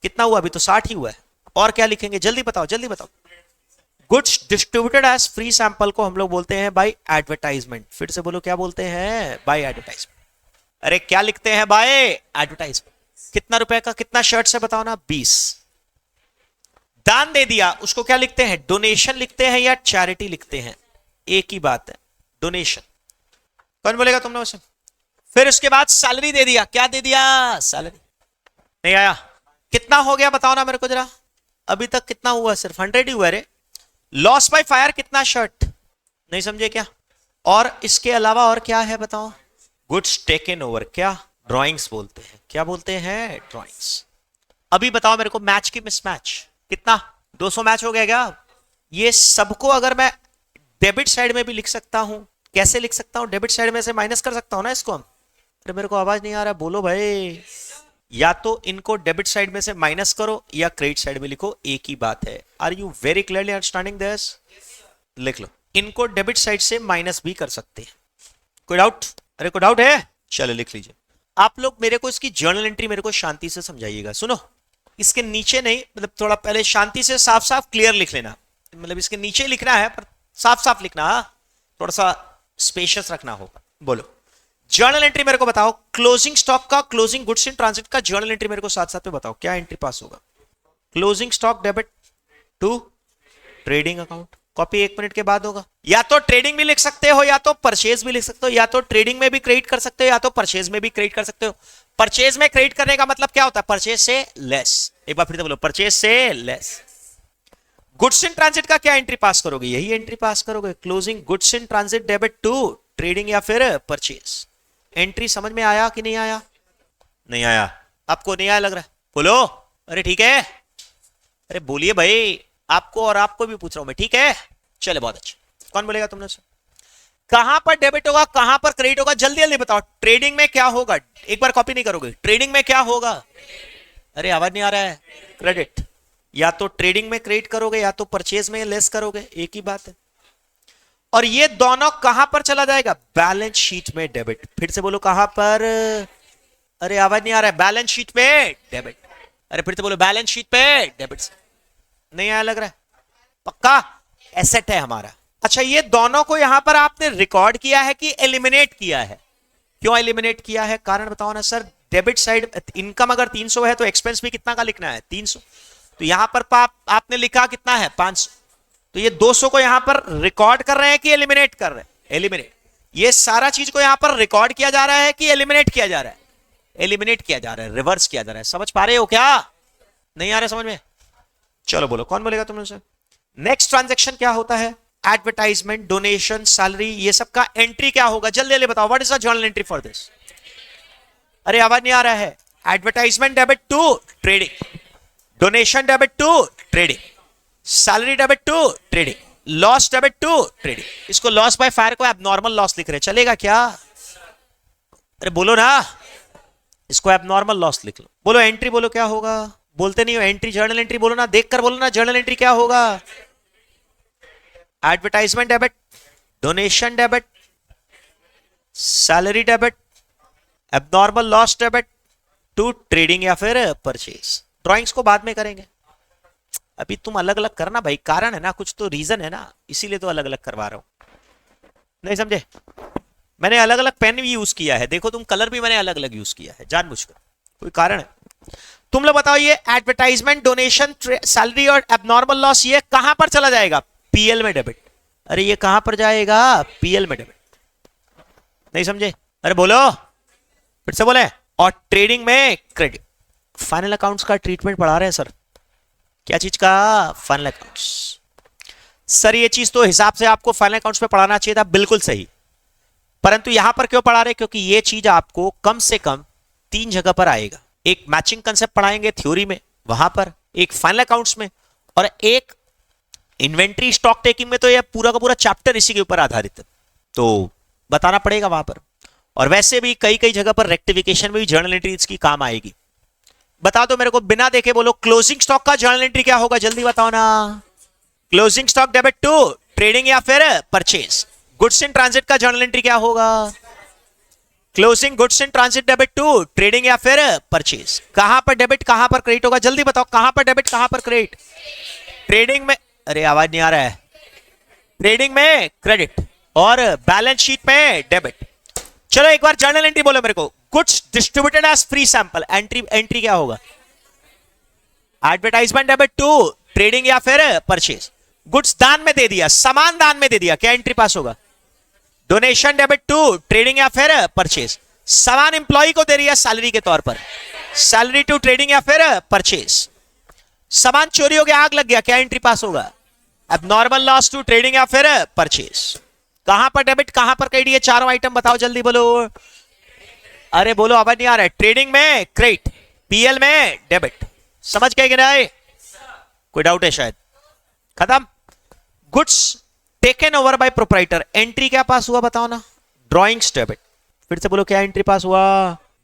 कितना हुआ? अभी तो 60 ही हुआ है। और क्या लिखेंगे? जल्दी बताओ, जल्दी बताओ। Goods distributed as free sample को हम लोग बोलते हैं बाय एडवर्टाइजमेंट। फिर से बोलो, क्या बोलते हैं? By advertisement. अरे क्या लिखते हैं? By advertisement. कितना रुपए का कितना शर्ट से बताओ ना? 20। दान दे दिया, उसको क्या लिखते हैं? डोनेशन लिखते हैं या चैरिटी लिखते हैं? एक ही बात है, डोनेशन। कौन बोलेगा तुमने उसे? फिर उसके बाद सैलरी दे दिया, क्या दे दिया? सैलरी। नहीं आया? कितना हो गया बताओ ना मेरे को जरा, अभी तक कितना हुआ? सिर्फ 100 ही हुआ रे। लॉस बाय फायर कितना? शर्ट। नहीं समझे क्या? और इसके अलावा और क्या है बताओ? गुड्स टेकन ओवर, क्या? ड्रॉइंग्स बोलते हैं। क्या बोलते हैं? ड्रॉइंग्स। अभी बताओ मेरे को मैच की मिसमैच कितना? 200 मैच हो गया क्या? ये सबको अगर मैं डेबिट साइड में भी लिख सकता हूं, कैसे लिख सकता हूं? डेबिट साइड में से माइनस कर सकता हूं ना इसको हम। अरे मेरे को आवाज नहीं आ रहा, बोलो भाई। या तो इनको डेबिट साइड में से माइनस करो या क्रेडिट साइड में लिखो, एक ही बात है। Are you very clearly understanding this? लिख लो, इनको डेबिट साइड से माइनस भी कर सकते हैं। कोई डाउट? अरे कोई डाउट है? चलो लिख लीजिए। आप लोग मेरे को इसकी जर्नल एंट्री मेरे को शांति से समझाइएगा। सुनो, इसके नीचे नहीं, मतलब थोड़ा पहले शांति से साफ साफ क्लियर लिख लेना, मतलब इसके नीचे लिखना है पर साफ साफ लिखना, थोड़ा सा स्पेशियस रखना होगा। बोलो जर्नल एंट्री मेरे को बताओ, क्लोजिंग स्टॉक का, क्लोजिंग गुड्स इन ट्रांजिट का जर्नल एंट्री मेरे को साथ साथ में बताओ, क्या एंट्री पास होगा? Closing stock debit to trading account. Copy 1 minute के बाद होगा। या तो ट्रेडिंग भी लिख सकते हो या तो परचेज भी लिख सकते हो, या तो ट्रेडिंग में भी क्रेडिट कर सकते हो या तो परचेज में भी क्रेडिट कर सकते हो। परचेज में क्रेडिट करने का मतलब क्या होता है? परचेज से लेस। एक बार फिर से बोलो, परचेज से लेस। गुड्स इन ट्रांजिट का क्या एंट्री पास करोगे? यही एंट्री पास करोगे, closing goods in transit debit to trading या फिर परचेज। एंट्री समझ में आया कि नहीं आया? नहीं आया? आपको नहीं आया लग रहा है? बोलो। अरे ठीक है, अरे बोलिए भाई, आपको और आपको भी पूछ रहा हूं मैं, ठीक है? चले बहुत अच्छा। कौन बोलेगा तुमने से? कहां पर डेबिट होगा, कहां पर क्रेडिट होगा? जल्दी जल्दी बताओ। ट्रेडिंग में क्या होगा? एक बार कॉपी नहीं करोगे? ट्रेडिंग में क्या होगा? अरे आवाज नहीं आ रहा है। क्रेडिट। या तो ट्रेडिंग में क्रेडिट करोगे या तो परचेज में लेस करोगे, एक ही बात है। और ये दोनों कहां पर चला जाएगा? बैलेंस शीट में डेबिट। फिर से बोलो, कहां पर? अरे आवाज नहीं आ रहा है। बैलेंस शीट में डेबिट। अरे फिर से बोलो, बैलेंस शीट पे डेबिट। नहीं आया लग रहा है? पक्का एसेट है हमारा। अच्छा, ये दोनों को यहां पर आपने रिकॉर्ड किया है कि एलिमिनेट किया है? क्यों एलिमिनेट किया है? कारण बताओ ना सर। डेबिट साइड इनकम अगर 300 है तो एक्सपेंस भी कितना का लिखना है? 300। तो यहां पर आपने लिखा कितना है? 500। तो ये 200 को यहां पर रिकॉर्ड कर रहे हैं कि एलिमिनेट कर रहे हैं? एलिमिनेट। ये सारा चीज को यहां पर रिकॉर्ड किया जा रहा है कि एलिमिनेट किया जा रहा है? एलिमिनेट किया जा रहा है, रिवर्स किया जा रहा है। समझ पा रहे हो क्या? नहीं आ रहा समझ में? चलो बोलो, कौन बोलेगा तुमने से? नेक्स्ट ट्रांजैक्शन क्या होता है? एडवर्टाइजमेंट, डोनेशन, सैलरी, ये सब का एंट्री क्या होगा? जल्दी जल्दी बताओ, what is the journal entry for this? अरे आवाज नहीं आ रहा है। Advertisement debit to trading, donation debit to trading, salary debit to trading, loss debit to trading. इसको लॉस बाय फायर को एबनॉर्मल लॉस लिख रहे, चलेगा क्या? अरे बोलो ना, इसको एबनॉर्मल लॉस लिख लो। बोलो एंट्री, बोलो क्या होगा? बोलते नहीं हो एंट्री, जर्नल एंट्री बोलो ना, देखकर बोलो ना, जर्नल एंट्री क्या होगा? Advertisement debit, donation debit, salary debit, abnormal loss debit to trading या फिर परचेज। ड्राइंग्स को बाद में करेंगे, अभी तुम अलग अलग करना भाई, कारण है ना, कुछ तो रीजन है ना, इसीलिए तो अलग अलग करवा रहा हूं। नहीं समझे? मैंने अलग अलग पेन भी यूज किया है, देखो तुम, कलर भी मैंने अलग अलग यूज किया है जानबूझकर, कोई कारण है। तुम लोग बताओ, ये एडवर्टाइजमेंट, डोनेशन, सैलरी और एबनॉर्मल लॉस ये कहां पर चला जाएगा? पीएल में डेबिट। अरे ये कहां पर जाएगा? पीएल में डेबिट। नहीं समझे? अरे बोलो, फिर से बोले। और ट्रेडिंग में क्रेडिट। फाइनल अकाउंट्स का ट्रीटमेंट पढ़ा रहे हैं सर। क्या चीज का? Final accounts. सर ये चीज तो हिसाब से आपको फाइनल अकाउंट्स में पढ़ाना चाहिए था, बिल्कुल सही, परंतु यहां पर क्यों पढ़ा रहे? क्योंकि ये चीज आपको कम से कम 3 जगह पर आएगा। एक मैचिंग कंसेप्ट पढ़ाएंगे थ्योरी में, वहां पर एक फाइनल अकाउंट्स में, और एक इन्वेंट्री स्टॉक टेकिंग में। तो ये पूरा का पूरा चैप्टर इसी के ऊपर आधारित है, तो बताना पड़ेगा वहां पर। और वैसे भी कई कई जगह पर रेक्टिफिकेशन में भी जर्नल एंट्री इसकी काम आएगी। बता दो मेरे को, बिना देखे बोलो, क्लोजिंग स्टॉक का जर्नल एंट्री क्या होगा? जल्दी बताओ ना। Closing stock debit to trading या फिर परचेज। गुड्स इन ट्रांजिट का जर्नल एंट्री क्या होगा? Closing goods in transit debit to trading या फिर परचेज। कहां पर डेबिट, कहां पर क्रेडिट होगा? जल्दी बताओ, कहां पर डेबिट, कहां पर क्रेडिट? ट्रेडिंग में। अरे आवाज नहीं आ रहा है। ट्रेडिंग में क्रेडिट और बैलेंस शीट में डेबिट। चलो एक बार जर्नल एंट्री बोलो मेरे को। Goods distributed as free sample, entry क्या होगा? एडवर्टाइजमेंट डेबिट टू ट्रेडिंग या फिर परचेज। गुड्स दान में दे दिया, सामान दान में दे दिया, क्या एंट्री पास होगा? डोनेशन डेबिट टू ट्रेडिंग या फिर परचेज। सामान इंप्लॉय को दे रही है सैलरी के तौर पर, सैलरी टू ट्रेडिंग या फिर परचेज। सामान चोरी हो गया, आग लग गया, क्या एंट्री पास होगा? अब नॉर्मल लॉस टू ट्रेडिंग या फिर परचेज। कहां पर डेबिट, कहां पर क्रेडिट, ये चारों आइटम बताओ जल्दी बोलो। अरे बोलो, आवाज नहीं आ रहा है। ट्रेडिंग में क्रेडिट, पीएल में डेबिट। समझ गए कि नहीं? कोई डाउट है शायद? खत्म। Goods taken over by proprietor, entry क्या पास हुआ बताओ ना? Drawings debit. फिर से बोलो, क्या एंट्री पास हुआ?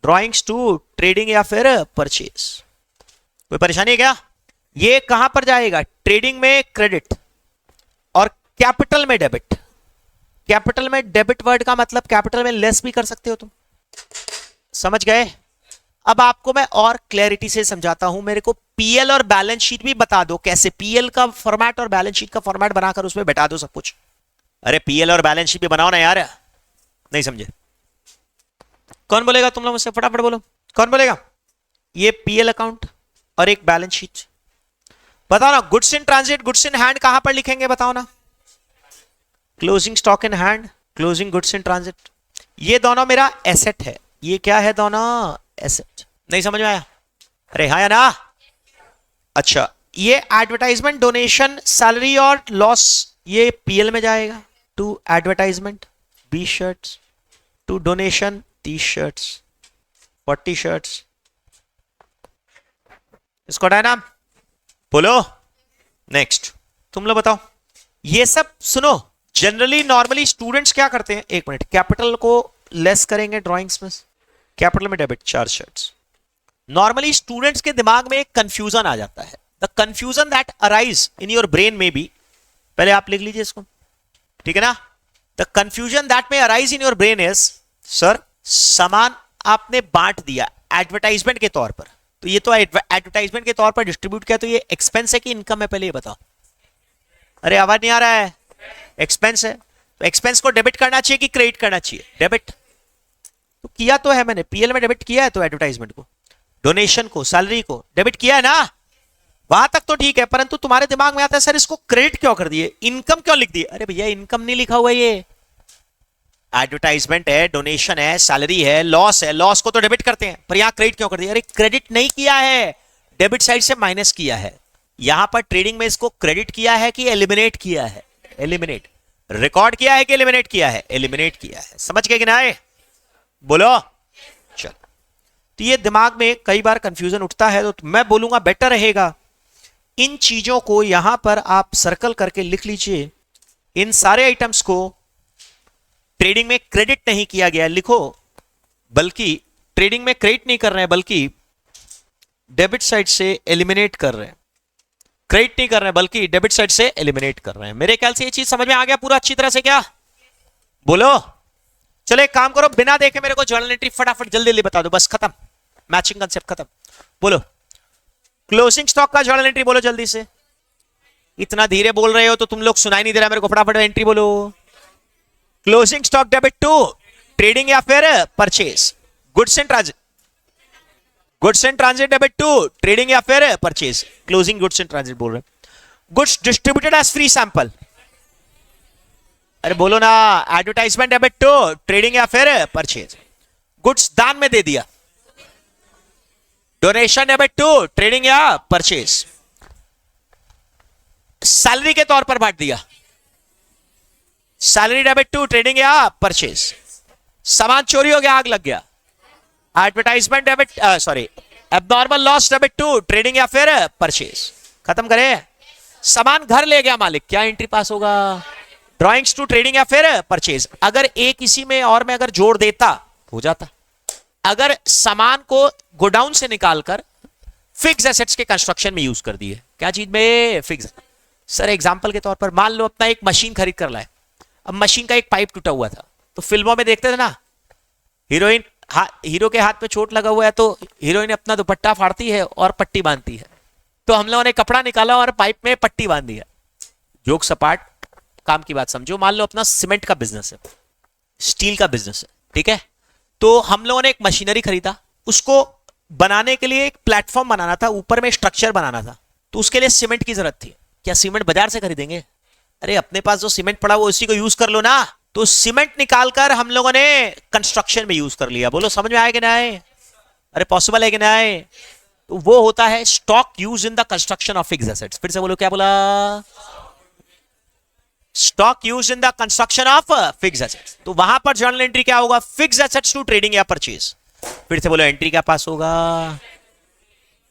ड्रॉइंग्स टू ट्रेडिंग या फिर परचेज। कोई परेशानी है क्या? ये कहां पर जाएगा? ट्रेडिंग में क्रेडिट और कैपिटल में डेबिट। कैपिटल में डेबिट वर्ड का मतलब कैपिटल में लेस भी कर सकते हो तुम। समझ गए? अब आपको मैं और क्लैरिटी से समझाता हूं। मेरे को पीएल और बैलेंस शीट भी बता दो कैसे, पीएल का फॉर्मेट और बैलेंस शीट का फॉर्मेट बनाकर उसमें बैठा दो सब कुछ। अरे पीएल और बैलेंस शीट भी बनाओ ना यार, नहीं समझे? कौन बोलेगा तुम लोग मुझसे? फटाफट बोलो, कौन बोलेगा? ये पीएल अकाउंट और एक बैलेंस शीट। बताओ ना, goods in transit, goods in hand कहां पर लिखेंगे बताओ ना? Closing stock in hand, closing goods in transit. ये दोनों मेरा एसेट है, ये क्या है? दोनों एसेट। नहीं समझ में आया? अरे हाँ या ना? अच्छा, ये एडवर्टाइजमेंट, डोनेशन, सैलरी और लॉस ये पीएल में जाएगा। To advertisement 20 shirts, to donation 30 shirts, 40 shirts. इसको हटाए नाम, बोलो नेक्स्ट। तुम लोग बताओ। ये सब सुनो, जनरली नॉर्मली स्टूडेंट्स क्या करते हैं? एक मिनट, कैपिटल को लेस करेंगे ड्राइंग्स में, कैपिटल में डेबिट 4 शर्ट्स। नॉर्मली स्टूडेंट्स के दिमाग में एक कंफ्यूजन आ जाता है। The confusion that arise in your brain में बी, पहले आप लिख लीजिए इसको, ठीक है ना? द कंफ्यूजन दैट में arise in your brain is, sir सामान आपने बांट दिया एडवर्टाइजमेंट के तौर पर, तो ये तो एडवर्टाइजमेंट के तौर पर डिस्ट्रीब्यूट किया, तो ये एक्सपेंस है कि इनकम है? पहले ये बताओ। अरे आवाज नहीं आ रहा है? एक्सपेंस है, तो एक्सपेंस को डेबिट करना चाहिए कि क्रेडिट करना चाहिए? डेबिट। तो किया तो है मैंने, पीएल में डेबिट किया है, तो एडवर्टाइजमेंट को, डोनेशन को, सैलरी को डेबिट किया है ना? वहां तक तो ठीक है, परंतु तुम्हारे दिमाग में आता है सर इसको क्रेडिट क्यों कर दिए, इनकम क्यों लिख दिए? अरे भैया इनकम नहीं लिखा हुआ, ये एडवर्टाइजमेंट है, डोनेशन है, सैलरी है, लॉस है, लॉस को तो डेबिट करते हैं, पर यहां क्रेडिट क्यों कर दिया? अरे क्रेडिट नहीं किया है, डेबिट साइड से माइनस किया है। यहां पर ट्रेडिंग में इसको क्रेडिट किया है कि एलिमिनेट किया है? एलिमिनेट। रिकॉर्ड किया है कि एलिमिनेट किया है? एलिमिनेट किया है। समझ गए कि ना? बोलो। चलो, तो ये दिमाग में कई बार कंफ्यूजन उठता है, तो मैं बोलूंगा बेटर रहेगा इन चीजों को यहां पर आप सर्कल करके लिख लीजिए। इन सारे आइटम्स को ट्रेडिंग में क्रेडिट नहीं किया गया लिखो, बल्कि ट्रेडिंग में क्रेडिट नहीं कर रहे हैं, बल्कि डेबिट साइड से एलिमिनेट कर रहे हैं। क्रेडिट नहीं कर रहे हैं, बल्कि डेबिट साइड से एलिमिनेट कर रहे हैं। मेरे ख्याल से ये चीज समझ में आ गया पूरा अच्छी तरह से? क्या बोलो? चलो एक काम करो, बिना देखे मेरे को जर्नल एंट्री फटाफट जल्दी जल्दी बता दो, बस खत्म, मैचिंग कंसेप्ट खत्म। बोलो क्लोजिंग स्टॉक का जर्नल एंट्री बोलो जल्दी से। इतना धीरे बोल रहे हो तो तुम लोग सुनाई नहीं दे रहा मेरे को, फटाफट एंट्री बोलो। Closing stock debit to trading या फिर purchase, goods in transit, goods in transit debit to trading या फिर purchase, closing goods in transit बोल रहे हैं। Goods distributed as free sample, अरे बोलो ना, एडवर्टाइजमेंट डेबिट टू ट्रेडिंग या फिर परचेज। गुड्स दान में दे दिया, डोनेशन डेबिट टू ट्रेडिंग या परचेज। सैलरी के तौर पर बांट दिया, सैलरी डेबिट टू ट्रेडिंग या परचेज। सामान चोरी हो गया, आग लग गया, advertisement debit sorry abnormal loss debit to trading या फिर परचेज। खत्म करें। सामान घर ले गया मालिक, क्या एंट्री पास होगा? ड्रॉइंग्स टू ट्रेडिंग या फिर परचेज। अगर एक इसी में और में अगर जोड़ देता हो जाता। अगर सामान को गोडाउन से निकालकर फिक्स एसेट्स के कंस्ट्रक्शन में यूज कर दिए, क्या चीज में? फिक्स। सर एग्जांपल के तौर पर मान लो अपना एक मशीन खरीद कर लाए, अब मशीन का एक पाइप टूटा हुआ था, तो फिल्मों में देखते थे ना, हीरोइन हीरो के हाथ में चोट लगा हुआ है तो हीरोइन अपना दुपट्टा फाड़ती है और पट्टी बांधती है, तो हम लोगों ने कपड़ा निकाला और पाइप में पट्टी बांध दिया। जोक सपाट, काम की बात समझो। मान लो अपना सीमेंट का बिजनेस है, स्टील का बिजनेस है, ठीक है, तो हम लोगों ने एक मशीनरी खरीदा, उसको बनाने के लिए एक प्लेटफॉर्म बनाना था, ऊपर में स्ट्रक्चर बनाना था, तो उसके लिए सीमेंट की जरूरत थी। क्या सीमेंट बाजार से खरीदेंगे? अरे अपने पास जो सीमेंट पड़ा वो उसी को यूज कर लो ना। तो सीमेंट निकालकर हम लोगों ने कंस्ट्रक्शन में यूज कर लिया। बोलो समझ में आए कि ना आए? अरे पॉसिबल है कि ना आए? तो वो होता है stock use in the construction of fixed assets. फिर से बोलो, क्या बोला? Stock use in the construction of fixed assets. तो वहां पर जर्नल एंट्री क्या होगा? फिक्स्ड एसेट्स टू ट्रेडिंग या परचेज। फिर से बोलो, एंट्री क्या पास होगा?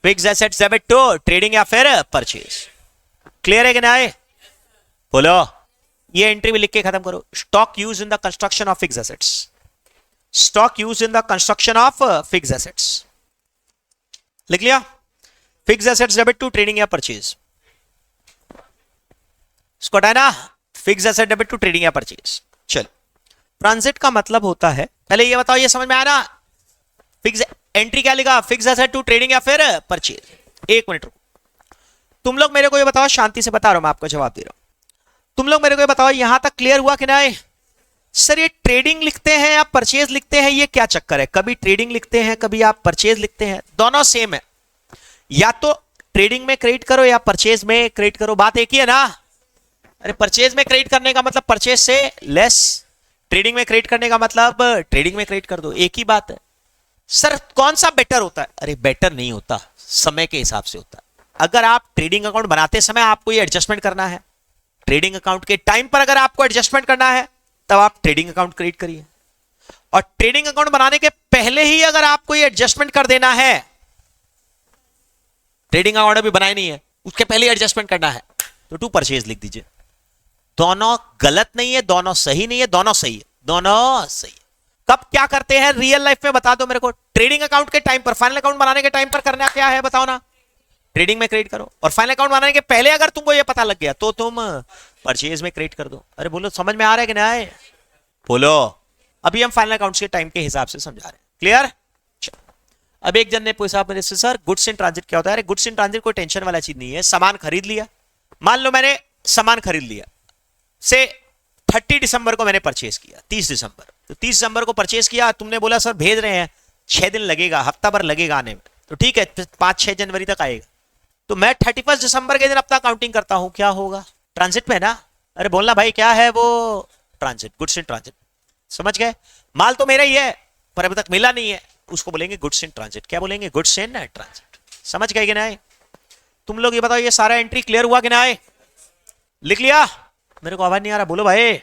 Fixed assets debit to trading या फिर परचेज। क्लियर है कि ना आए? बोलो, ये एंट्री भी लिख के खत्म करो। Stock use in the construction of fixed assets. Stock use in the construction of fixed assets. लिख लिया? Fixed assets debit to trading या परचेज। इसको हटाए ना? Fixed asset debit to trading या परचेज। चलो, ट्रांजिट का मतलब होता है, पहले ये बताओ, ये समझ में आया ना? फिक्स एंट्री क्या लिखा? फिक्स्ड एसेट टू ट्रेडिंग या फिर परचेज। एक मिनट रुको, तुम लोग मेरे को ये बताओ, शांति से बता रहा हूं मैं, आपको जवाब दे रहा हूं। तुम लोग मेरे को ये बताओ, यहां तक क्लियर हुआ कि नहीं? सर ये ट्रेडिंग लिखते हैं या परचेज लिखते हैं, ये क्या चक्कर है? कभी ट्रेडिंग लिखते हैं, कभी आप परचेज लिखते हैं, दोनों सेम है। या तो ट्रेडिंग में क्रेडिट करो या परचेज में क्रेडिट करो, बात एक ही है ना? अरे परचेज में क्रेडिट करने का मतलब परचेज से लेस, ट्रेडिंग में क्रेडिट करने का मतलब ट्रेडिंग में क्रेडिट कर दो, एक ही बात है। सर कौन सा बेटर होता है? अरे बेटर नहीं होता, समय के हिसाब से होता है। अगर आप ट्रेडिंग अकाउंट बनाते समय आपको ये एडजस्टमेंट करना है, ट्रेडिंग अकाउंट के टाइम पर अगर आपको एडजस्टमेंट करना है, तब आप ट्रेडिंग अकाउंट क्रिएट करिए। और ट्रेडिंग अकाउंट बनाने के पहले ही अगर आपको ये एडजस्टमेंट कर देना है, ट्रेडिंग अकाउंट अभी बनाए नहीं है, उसके पहले एडजस्टमेंट करना है, तो टू परचेज लिख दीजिए। दोनों गलत नहीं है, दोनों सही नहीं है, दोनों सही है, दोनों सही है। कब क्या करते हैं रियल लाइफ में बता दो मेरे को? ट्रेडिंग अकाउंट के टाइम पर, फाइनल अकाउंट बनाने के टाइम पर करना क्या है बताओ ना? ट्रेडिंग में क्रेडिट करो। और फाइनल अकाउंट बनाने के पहले अगर तुमको ये पता लग गया तो तुम परचेज में क्रेडिट कर दो। अरे बोलो समझ में आ रहा है कि नहीं आए? बोलो, अभी हम फाइनल अकाउंट्स के टाइम के हिसाब से समझा रहे हैं। क्लियर? अब एक जन ने पूछा मेरे से, सर गुड्स इन ट्रांजिट क्या होता है? अरे गुड्स इन ट्रांजिट कोई टेंशन वाला चीज नहीं है। सामान खरीद लिया, मान लो मैंने सामान खरीद लिया से 30 दिसंबर को मैंने परचेज किया, 30 दिसंबर, तो 30 दिसंबर को परचेज किया, तुमने बोला सर भेज रहे हैं, 6 दिन लगेगा, हफ्ता भर लगेगा आने में, तो ठीक है 5-6 जनवरी तक आएगा। तो मैं 31 दिसंबर के दिन अपना काउंटिंग करता हूं, क्या होगा? ट्रांजिट में ना? अरे बोलना भाई क्या है वो? Transit, goods in transit. समझ गए? माल तो मेरा ही है पर अभी तक मिला नहीं है, उसको बोलेंगे गुड्स इन ट्रांजिट। क्या बोलेंगे? Goods in transit. समझ गए कि नहीं? तुम लोग ये बताओ, ये सारा एंट्री क्लियर हुआ कि नहीं? लिख लिया? मेरे को आवाज नहीं आ रहा, बोलो भाई।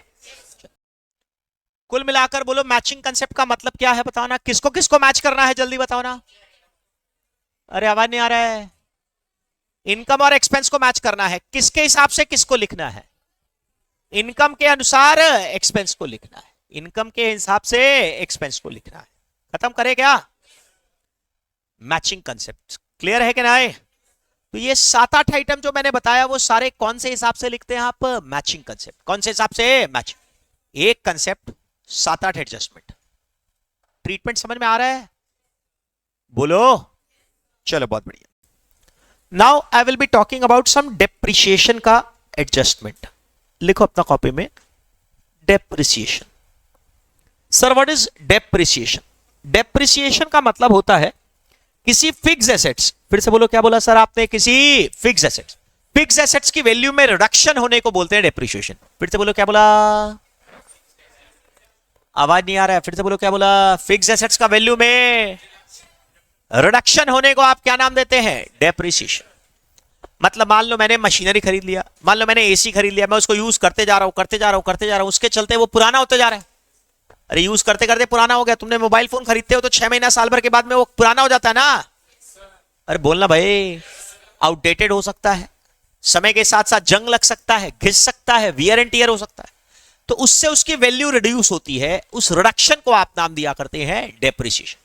कुल मिलाकर बोलो, मैचिंग कंसेप्ट का मतलब क्या है बताओ ना? किसको किसको मैच करना है जल्दी बताओ ना? अरे आवाज नहीं आ रहा है। इनकम और एक्सपेंस को मैच करना है, किसके हिसाब से किसको लिखना है? इनकम के अनुसार एक्सपेंस को लिखना है, इनकम के हिसाब से एक्सपेंस को लिखना है। खत्म करें क्या? मैचिंग कंसेप्ट क्लियर है कि नहीं? तो ये 7-8 आइटम जो मैंने बताया वो सारे कौन से हिसाब से लिखते हैं आप? Matching concept. कौन से हिसाब से? मैचिंग। एक कंसेप्ट 7-8 एडजस्टमेंट। ट्रीटमेंट समझ में आ रहा है? बोलो। चलो बहुत बढ़िया। Now I will be talking about some depreciation का एडजस्टमेंट। लिखो अपना कॉपी में, depreciation. Sir what is depreciation? Depreciation का मतलब होता है किसी फिक्स एसेट्स, फिर से बोलो, क्या बोला सर आपने? किसी फिक्स एसेट्स, फिक्स एसेट्स की वैल्यू में रिडक्शन होने को बोलते हैं डेप्रिसिएशन। फिर से बोलो, क्या बोला? आवाज नहीं आ रहा है, फिर से बोलो, क्या बोला? फिक्स एसेट्स का वैल्यू में रिडक्शन होने को आप क्या नाम देते हैं? डेप्रिसिएशन। मतलब मान लो मैंने मशीनरी खरीद लिया, मान लो मैंने एसी खरीद लिया, मैं उसको यूज करते जा रहा हूं, करते जा रहा हूं, करते जा रहा हूं, उसके चलते वो पुराना होते जा रहा है। अरे यूज करते करते पुराना हो गया। तुमने मोबाइल फोन खरीदते हो तो 6 महीना साल भर के बाद में वो पुराना हो जाता है ना? अरे बोलना भाई, आउटडेटेड हो सकता है, समय के साथ साथ जंग लग सकता है, घिस सकता है, वियर एंड टियर हो सकता है, तो उससे उसकी वैल्यू रिड्यूस होती है। उस रिडक्शन को आप नाम दिया करते हैं डेप्रिसिएशन।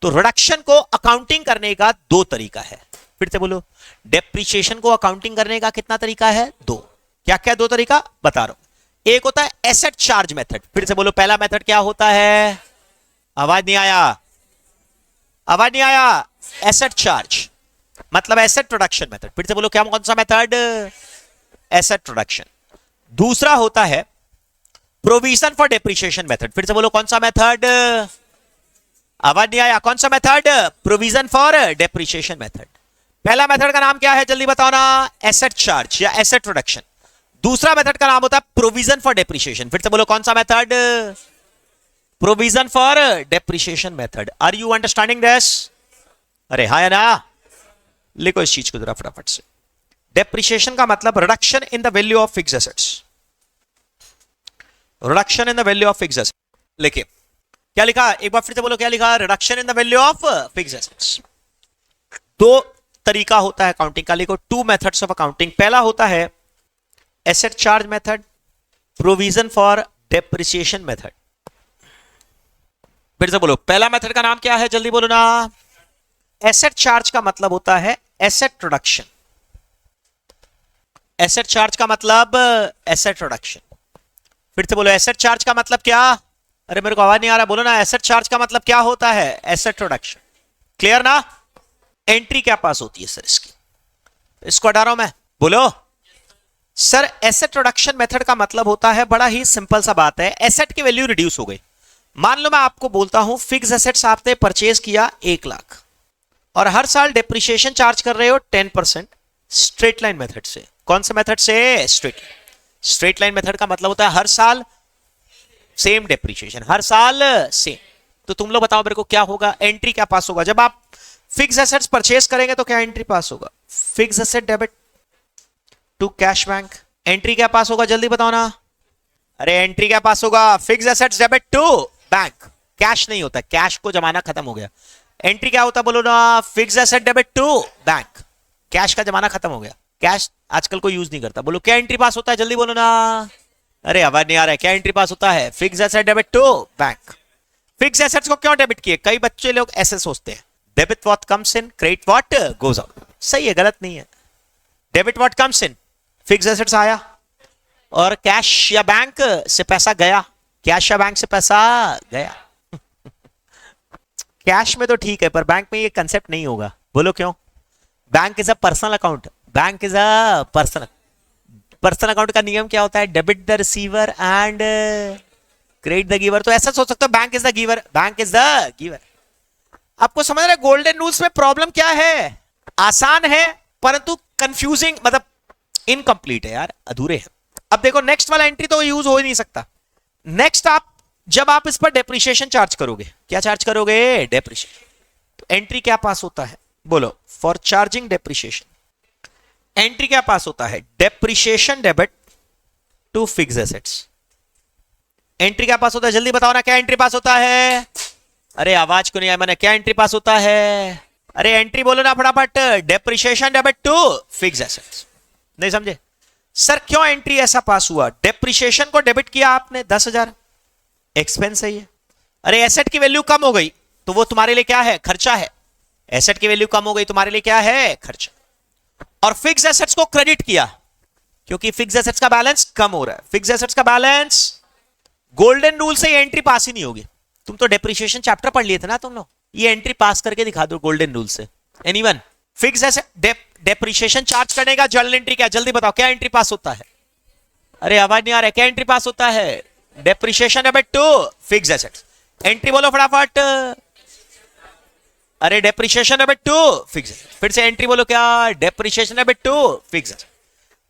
तो रिडक्शन को अकाउंटिंग करने का 2 तरीका है। फिर से बोलो, डेप्रिसिएशन को अकाउंटिंग करने का कितना तरीका है? 2। क्या क्या 2 तरीका बता रहा हूं। एक होता है एसेट चार्ज मेथड। फिर से बोलो, पहला मेथड क्या होता है? आवाज नहीं आया, आवाज नहीं आया। एसेट चार्ज मतलब एसेट प्रोडक्शन मेथड। फिर से बोलो, क्या कौन सा मेथड? Asset production. दूसरा होता है प्रोविजन फॉर डेप्रिसिएशन मेथड। फिर से बोलो, कौन सा मेथड? आवाज नहीं आया, कौन सा method? Provision for depreciation method. पहला मेथड का नाम क्या है जल्दी बताओ ना? एसेट चार्ज या एसेट प्रोडक्शन। दूसरा मेथड का नाम होता है प्रोविजन फॉर डेप्रिसिएशन। फिर से बोलो कौन सा method? Provision for depreciation method. Are you understanding this? अरे हाँ या ना? लिखो इस चीज को जरा फटाफट से। डेप्रिसिएशन का मतलब reduction in the value of fixed assets. Reduction in the value of fixed assets. लिखिए क्या लिखा, एक बार फिर से बोलो क्या लिखा? Reduction in the value of fixed assets. दो तरीका होता है अकाउंटिंग का, लिखो टू मेथड्स ऑफ अकाउंटिंग। पहला होता है asset charge method, provision for depreciation method. फिर से बोलो पहला मेथड का नाम क्या है, जल्दी बोलो ना। एसेट चार्ज का मतलब होता है एसेट रिडक्शन। एसेट चार्ज का मतलब एसेट रिडक्शन। फिर से बोलो एसेट चार्ज का मतलब क्या? अरे मेरे को आवाज नहीं आ रहा, बोलो ना। एसेट चार्ज का मतलब क्या होता है? Asset reduction. क्लियर ना? एंट्री क्या पास होती है सर इसकी? इसको हटा रहा हूं मैं, बोलो सर। एसेट रिडक्शन मेथड का मतलब होता है, बड़ा ही सिंपल सा बात है, एसेट की वैल्यू रिड्यूस हो गई। मान लो मैं आपको बोलता हूं फिक्स एसेट्स आपने परचेज किया 1 लाख और हर साल डेप्रिसिएशन चार्ज कर रहे हो 10% स्ट्रेट लाइन मेथड से। कौन से मेथड से? स्ट्रेट लाइन मेथड का मतलब होता है हर साल सेम डेप्रिसिएशन, हर साल सेम। तो तुम लोग बताओ मेरे को क्या होगा, एंट्री क्या पास होगा? जब आप फिक्स एसेट्स परचेज करेंगे तो क्या एंट्री पास होगा? Fix asset debit to cash bank. Entry क्या पास होगा, जल्दी बताओ ना। अरे एंट्री क्या पास होगा? Fix assets debit to bank. Cash नहीं होता, कैश को जमाना खत्म हो गया। एंट्री क्या होता बोलो ना? Fix asset debit to bank. Cash का जमाना खत्म हो गया, कैश आजकल कोई यूज नहीं करता। बोलो क्या एंट्री पास होता है, जल्दी बोलो ना। अरे आवाज नहीं आ रहा है, क्या एंट्री पास होता है? Fix asset debit to bank. Fix assets को क्यों डेबिट किए? कई बच्चे लोग ऐसे सोचते हैं, debit what comes in, credit what goes out. सही है, गलत नहीं है। Debit what comes in, fix assets आया और कैश या बैंक से पैसा गया, कैश या बैंक से पैसा गया। कैश में तो ठीक है, पर बैंक में ये कंसेप्ट नहीं होगा। बोलो क्यों? Bank is a personal account. Bank is a personal account का नियम क्या होता है? Debit the receiver and credit the giver. तो ऐसा सोच सकते हो bank is the giver, bank is the giver. आपको समझ रहे गोल्डन रूल्स में प्रॉब्लम क्या है? आसान है परंतु कंफ्यूजिंग, मतलब इनकंप्लीट है यार, अधूरे हैं। अब देखो नेक्स्ट वाला एंट्री तो यूज हो ही नहीं सकता। नेक्स्ट जब आप इस पर डेप्रिसिएशन चार्ज करोगे, क्या चार्ज करोगे? डेप्रिसिएशन। तो एंट्री क्या पास होता है? बोलो फॉर चार्जिंग डेप्रिसिएशन एंट्री क्या पास होता है? Depreciation debit to fix assets. Entry क्या पास होता है, जल्दी बताओ ना, क्या एंट्री पास होता है? अरे आवाज क्यों नहीं आया मैंने, क्या एंट्री पास होता है? अरे एंट्री बोलो ना फटाफट। Depreciation debit to fix assets. नहीं समझे सर? क्यों एंट्री ऐसा पास हुआ? डेप्रिसिएशन को डेबिट किया आपने 10,000, एक्सपेंस है ये। अरे एसेट की वैल्यू कम हो गई तो वो तुम्हारे लिए क्या है? खर्चा है। एसेट की वैल्यू कम हो गई तुम्हारे लिए क्या है? खर्चा। और फिक्स एसेट्स को क्रेडिट किया क्योंकि फिक्स एसेट्स का बैलेंस कम हो रहा है। फिक्स एसेट्स का बैलेंस, गोल्डन रूल से ये एंट्री पास ही नहीं होगी। तुम तो डेप्रिसिएशन चैप्टर पढ़ लिए थे ना तुम लोग, ये एंट्री पास करके दिखा दो गोल्डन रूल से। Anyone? Fix asset depreciation charge करने का जर्नल एंट्री क्या, जल्दी बताओ क्या एंट्री पास होता है? अरे आवाज नहीं आ रहा है, क्या एंट्री पास होता है? Depreciation debit to fix assets. Entry बोलो फटाफट। अरे depreciation debit to fix assets. फिर से एंट्री बोलो क्या? Depreciation debit to fix assets.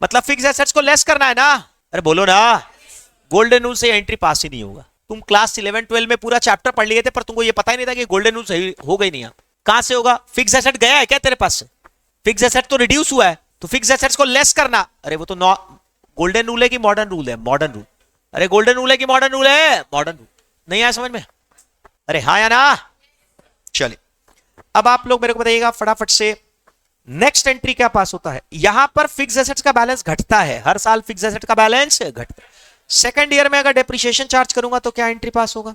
मतलब फिक्स एसेट्स को लेस करना है ना? अरे बोलो ना, गोल्डन रूल से एंट्री पास ही नहीं होगा। तुम क्लास 11-12 में पूरा चैप्टर पढ़ लिए थे पर तुमको ये पता ही नहीं था कि गोल्डन रूल सही हो गई नहीं। कहां से होगा? फिक्स एसेट गया है क्या तेरे पास से? फिक्स एसेट तो रिड्यूस हुआ है, तो फिक्स एसेट्स को लेस करना। अरे वो तो गोल्डन रूल है कि मॉडर्न रूल है? Modern rule. अरे गोल्डन रूल है कि मॉडर्न रूल है? Modern rule. नहीं आया समझ में? अरे हाँ या ना? चलिए अब आप लोग मेरे को बताइएगा फटाफट से, नेक्स्ट एंट्री क्या पास होता है? यहां पर फिक्स एसेट्स का बैलेंस घटता है, हर साल फिक्स एसेट का बैलेंस घटता है। सेकंड ईयर में अगर डेप्रिसिएशन चार्ज करूंगा तो क्या एंट्री पास होगा?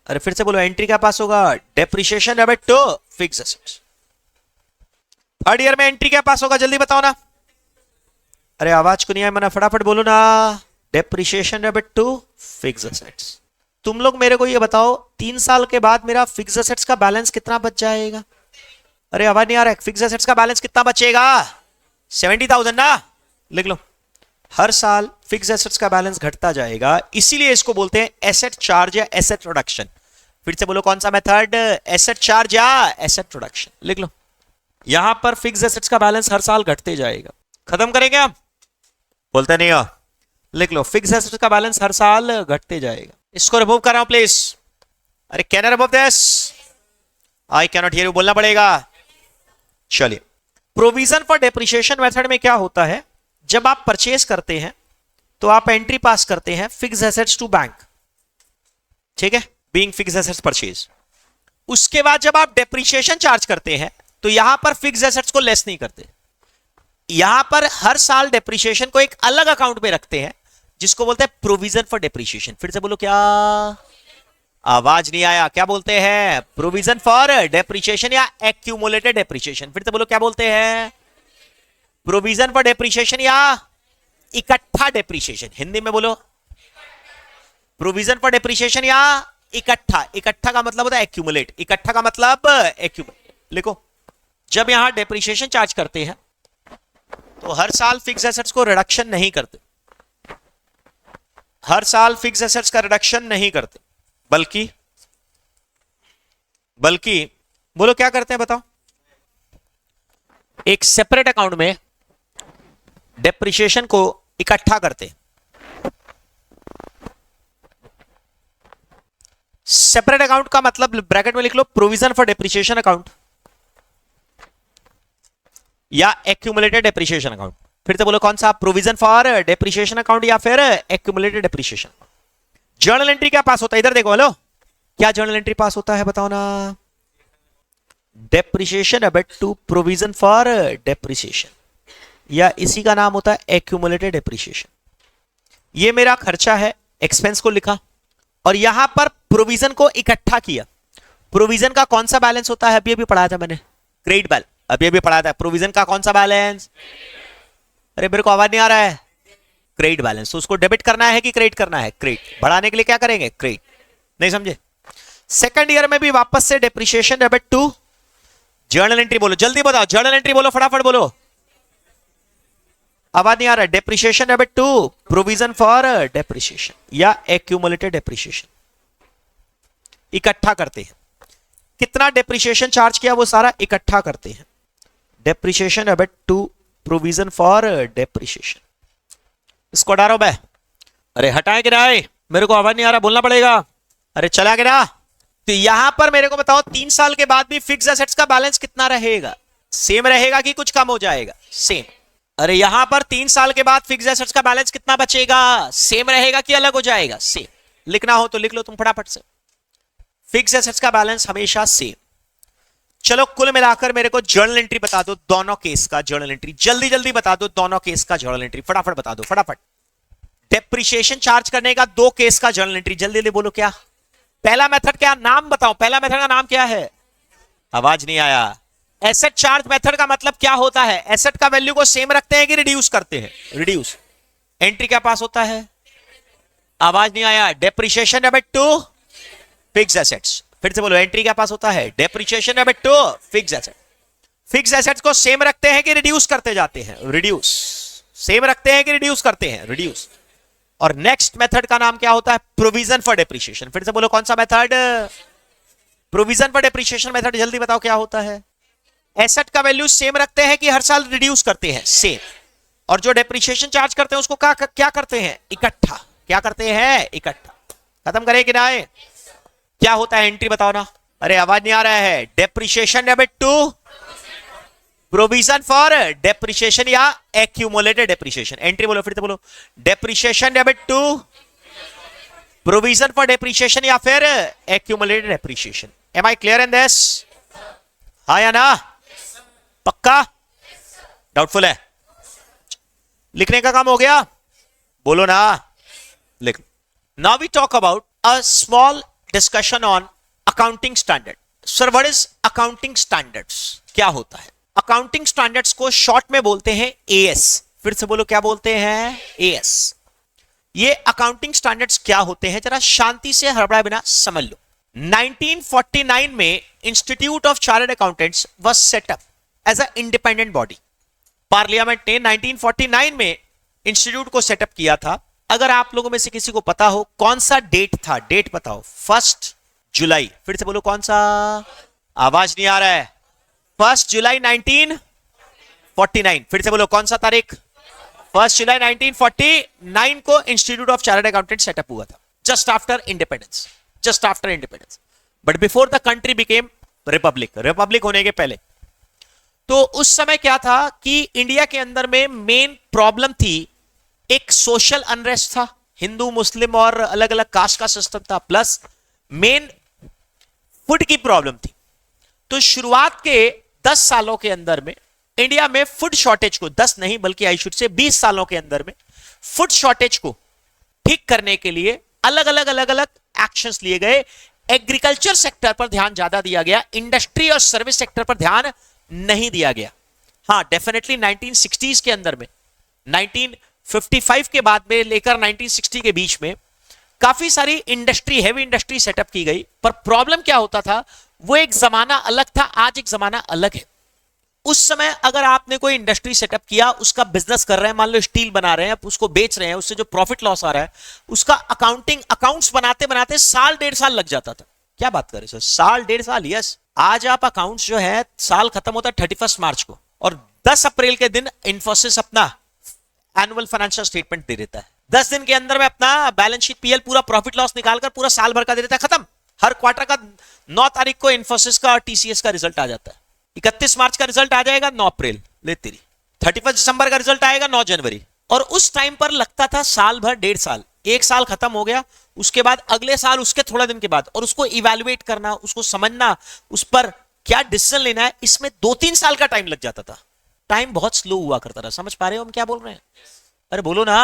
अरे फिर से बोलो, एंट्री क्या पास होगा? Depreciation debit to fix assets. Third year में एंट्री क्या पास होगा, जल्दी बताओ ना। अरे आवाज को नहीं आया मैंने, फटाफट बोलो ना। Depreciation debit to fix assets. तुम लोग मेरे को ये बताओ 3 साल के बाद मेरा फिक्स एसेट्स का बैलेंस कितना बच जाएगा? अरे आवाज नहीं आ रहा है, फिक्स एसेट्स का बैलेंस कितना बचेगा? 70,000 ना? लिख लो। हर साल फिक्स एसेट्स का बैलेंस घटता जाएगा, इसीलिए इसको बोलते हैं एसेट चार्ज या एसेट रिडक्शन। फिर से बोलो कौन सा मेथड? एसेट चार्ज या एसेट रिडक्शन। लिख लो। यहां पर फिक्स एसेट्स का बैलेंस हर साल घटते जाएगा। खत्म करेंगे हम? बोलते नहीं हो? लिख लो, फिक्स एसेट्स का बैलेंस हर साल घटते जाएगा। इसको रिमूव कर रहा हूं प्लीज। अरे can I remove this? I can not here you, बोलना पड़ेगा। चलिए, प्रोविजन फॉर डेप्रिसिएशन मेथड में क्या होता है, जब आप परचेज करते हैं तो आप एंट्री पास करते हैं फिक्स एसेट्स टू बैंक, ठीक है, बीइंग फिक्स एसेट्स परचेज। उसके बाद जब आप डेप्रिसिएशन चार्ज करते हैं तो यहां पर फिक्स एसेट्स को लेस नहीं करते, यहां पर हर साल डेप्रिसिएशन को एक अलग अकाउंट में रखते हैं जिसको बोलते हैं प्रोविजन फॉर डेप्रिसिएशन। फिर से बोलो, क्या आवाज नहीं आया, क्या बोलते हैं? प्रोविजन फॉर डेप्रिसिएशन या एक्यूमुलेटेड डेप्रिसिएशन। फिर से बोलो, क्या बोलते हैं? प्रोविजन फॉर डेप्रिसिएशन या इकट्ठा डेप्रिसिएशन। हिंदी में बोलो, प्रोविजन फॉर डेप्रिसिएशन या इकट्ठा। इकट्ठा का मतलब होता है एक्यूमुलेट, इकट्ठा का मतलब एक्यूमुलेट। लिखो, जब यहां डेप्रिसिएशन चार्ज करते हैं तो हर साल फिक्स एसेट्स को रिडक्शन नहीं करते, हर साल फिक्स एसेट्स का रिडक्शन नहीं करते, बल्कि बोलो क्या करते हैं, बताओ? एक सेपरेट अकाउंट में डेप्रिसिएशन को इकट्ठा करते। सेपरेट अकाउंट का मतलब ब्रैकेट में लिख लो, प्रोविजन फॉर डेप्रिसिएशन अकाउंट या एक्यूमुलेटेड डेप्रिसिएशन अकाउंट। फिर से बोलो, कौन सा? प्रोविजन फॉर डेप्रिसिएशन अकाउंट या फिर एक्यूमुलेटेड डेप्रिसिएशन। जर्नल एंट्री क्या पास होता है? इधर देखो, हेलो, क्या जर्नल एंट्री पास होता है, बताओ ना? Depreciation debit to provision for depreciation, या इसी का नाम होता है एक्यूमुलेटेड डेप्रिसिएशन। ये मेरा खर्चा है, एक्सपेंस को लिखा, और यहां पर प्रोविजन को इकट्ठा किया। प्रोविजन का कौन सा बैलेंस होता है? अभी अभी पढ़ाया था मैंने, क्रेडिट बैलेंस। अभी अभी पढ़ाया था प्रोविजन का कौन सा बैलेंस। अरे मेरे को आवाज नहीं आ रहा है। Credit balance. तो उसको डेबिट करना है कि क्रेडिट करना है? क्रेडिट। बढ़ाने के लिए क्या करेंगे? क्रेडिट। नहीं समझे? सेकंड ईयर में भी वापस से depreciation debit to journal entry. बोलो जल्दी बताओ, जर्नल एंट्री बोलो, फटाफट बोलो, आवाज नहीं आ रहा है। Depreciation debit to provision for depreciation या एक्यूमुलेटेड डेप्रिसिएशन। इकट्ठा करते हैं, कितना डेप्रिसिएशन चार्ज किया वो सारा इकट्ठा करते हैं। Depreciation debit to provision for depreciation. इसको हटा रहा हूं मैं। अरे हटाए कि ना, मेरे को आवाज नहीं आ रहा, बोलना पड़ेगा। अरे चला गया। तो यहां पर मेरे को बताओ, 3 साल के बाद भी फिक्स एसेट्स का बैलेंस कितना रहेगा? सेम रहेगा कि कुछ कम हो जाएगा? सेम। अरे यहां पर 3 साल के बाद फिक्स एसेट्स का बैलेंस कितना बचेगा? सेम रहेगा कि अलग हो जाएगा? सेम। लिखना हो तो लिख लो तुम फटाफट से। फिक्स एसेट्स का बैलेंस हमेशा सेम। चलो कुल मिलाकर मेरे को जर्नल एंट्री बता दो, दोनों केस का जर्नल एंट्री जल्दी जल्दी बता दो, दोनों केस का जर्नल एंट्री फटाफट बता दो, फटाफट। डेप्रिसिएशन चार्ज करने का 2 केस का जर्नल एंट्री जल्दी जल्दी बोलो। क्या पहला मेथड? क्या नाम बताओ, पहला मेथड का नाम क्या है? आवाज नहीं आया। एसेट चार्ज मेथड का मतलब क्या होता है? एसेट का वैल्यू को सेम रखते हैं कि रिड्यूस करते हैं? रिड्यूस। एंट्री क्या पास होता है? आवाज नहीं आया। Depreciation debit to fix assets. फिर से बोलो, एंट्री क्या पास होता है? Depreciation debit to fix asset. Fix assets को सेम रखते हैं कि रिड्यूस करते जाते हैं? रिड्यूस। सेम रखते हैं कि रिड्यूस करते हैं? रिड्यूस। और नेक्स्ट मेथड का नाम क्या होता है? Provision for depreciation. फिर से बोलो, कौन सा method? Provision for depreciation method. जल्दी बताओ क्या होता है? एसेट का वैल्यू सेम रखते हैं कि हर साल रिड्यूस करते हैं? सेम। और जो डेप्रिसिएशन चार्ज करते हैं उसको क्या करते हैं? इकट्ठा। क्या करते हैं? इकट्ठा। खत्म करें कि ना? क्या होता है एंट्री बताओ ना? अरे आवाज नहीं आ रहा है। Depreciation debit to provision for depreciation या एक्यूमुलेटेड डेप्रिसिएशन। एंट्री बोलो, फिर से बोलो, depreciation debit to provision for depreciation या फिर accumulated depreciation. Am I clear in this? हाँ या ना? पक्का? डाउटफुल है? लिखने का काम हो गया? बोलो ना, लिख। Now we talk about a small discussion on accounting standard. Sir what is accounting standards? क्या होता है? अकाउंटिंग स्टैंडर्ड्स को शॉर्ट में बोलते हैं एएस। फिर से बोलो, क्या बोलते हैं? एएस। ये अकाउंटिंग स्टैंडर्ड्स क्या होते हैं जरा शांति से हड़बड़ाए बिना समझ लो। 1949 में institute of chartered accountants was set up as a independent body. Parliament ने 1949 में इंस्टीट्यूट को सेटअप किया था। अगर आप लोगों में से किसी को पता हो कौन सा डेट था, डेट बताओ। 1 जुलाई। फिर से बोलो, कौन सा? आवाज नहीं आ रहा है। 1 जुलाई 1949। फिर से बोलो, कौन सा तारीख? 1 जुलाई 1949 को institute of chartered accountant setup हुआ था, just after independence, just after independence, but before the country became Republic, Republic होने के पहले। तो उस समय क्या था कि इंडिया के अंदर में मेन प्रॉब्लम थी, एक सोशल अनरेस्ट था, हिंदू मुस्लिम और अलग अलग कास्ट का सिस्टम था, प्लस मेन फूड की प्रॉब्लम थी। तो शुरुआत के 10 सालों के अंदर में इंडिया में फूड शॉर्टेज को, 10 नहीं बल्कि आई शुड से 20 सालों के अंदर में फूड शॉर्टेज को ठीक करने के लिए अलग अलग एक्शंस लिए गए। एग्रीकल्चर सेक्टर पर ध्यान ज्यादा दिया गया, इंडस्ट्री और सर्विस सेक्टर पर ध्यान नहीं दिया गया। हां डेफिनेटली 1960s के अंदर में, 1955 के बाद में लेकर 1960 के बीच में काफी सारी इंडस्ट्री, हेवी इंडस्ट्री सेटअप की गई, पर प्रॉब्लम क्या होता था, वो एक जमाना अलग था, आज एक जमाना अलग है। उस समय अगर आपने कोई इंडस्ट्री सेटअप किया, उसका बिजनेस कर रहे हैं, मान लो स्टील बना रहे हैं, उसको बेच रहे हैं, उससे जो प्रॉफिट लॉस आ रहा है, उसका अकाउंट्स बनाते बनाते साल 1.5 साल लग जाता था। क्या बात करें सर, साल 1.5 साल? यस। आज आप अकाउंट्स जो है, साल खत्म होता है 31 मार्च को, और 10 अप्रैल के दिन इन्फोसिस अपना एनुअल फाइनेंशियल स्टेटमेंट दे देता है। 10 दिन के अंदर में अपना बैलेंस शीट, पीएल, पूरा प्रॉफिट लॉस निकालकर पूरा साल भर का दे देता है, खत्म। हर क्वार्टर का 9 तारीख को इन्फोसिस का और टीसीएस का रिजल्ट आ जाता है। 31 मार्च का रिजल्ट आ जाएगा 9 अप्रैल, ले तेरी। 31 दिसंबर का रिजल्ट आएगा 9 जनवरी। और उस टाइम पर लगता था साल भर 1.5 साल, एक साल खत्म हो गया, उसके बाद अगले साल उसके थोड़ा दिन के बाद, और उसको इवैल्यूएट करना, उसको समझना, उस पर क्या डिसीजन लेना है, इसमें 2-3 साल का टाइम लग जाता था। टाइम बहुत स्लो हुआ करता था। समझ पा रहे हो हम क्या बोल रहे हैं? अरे बोलो ना।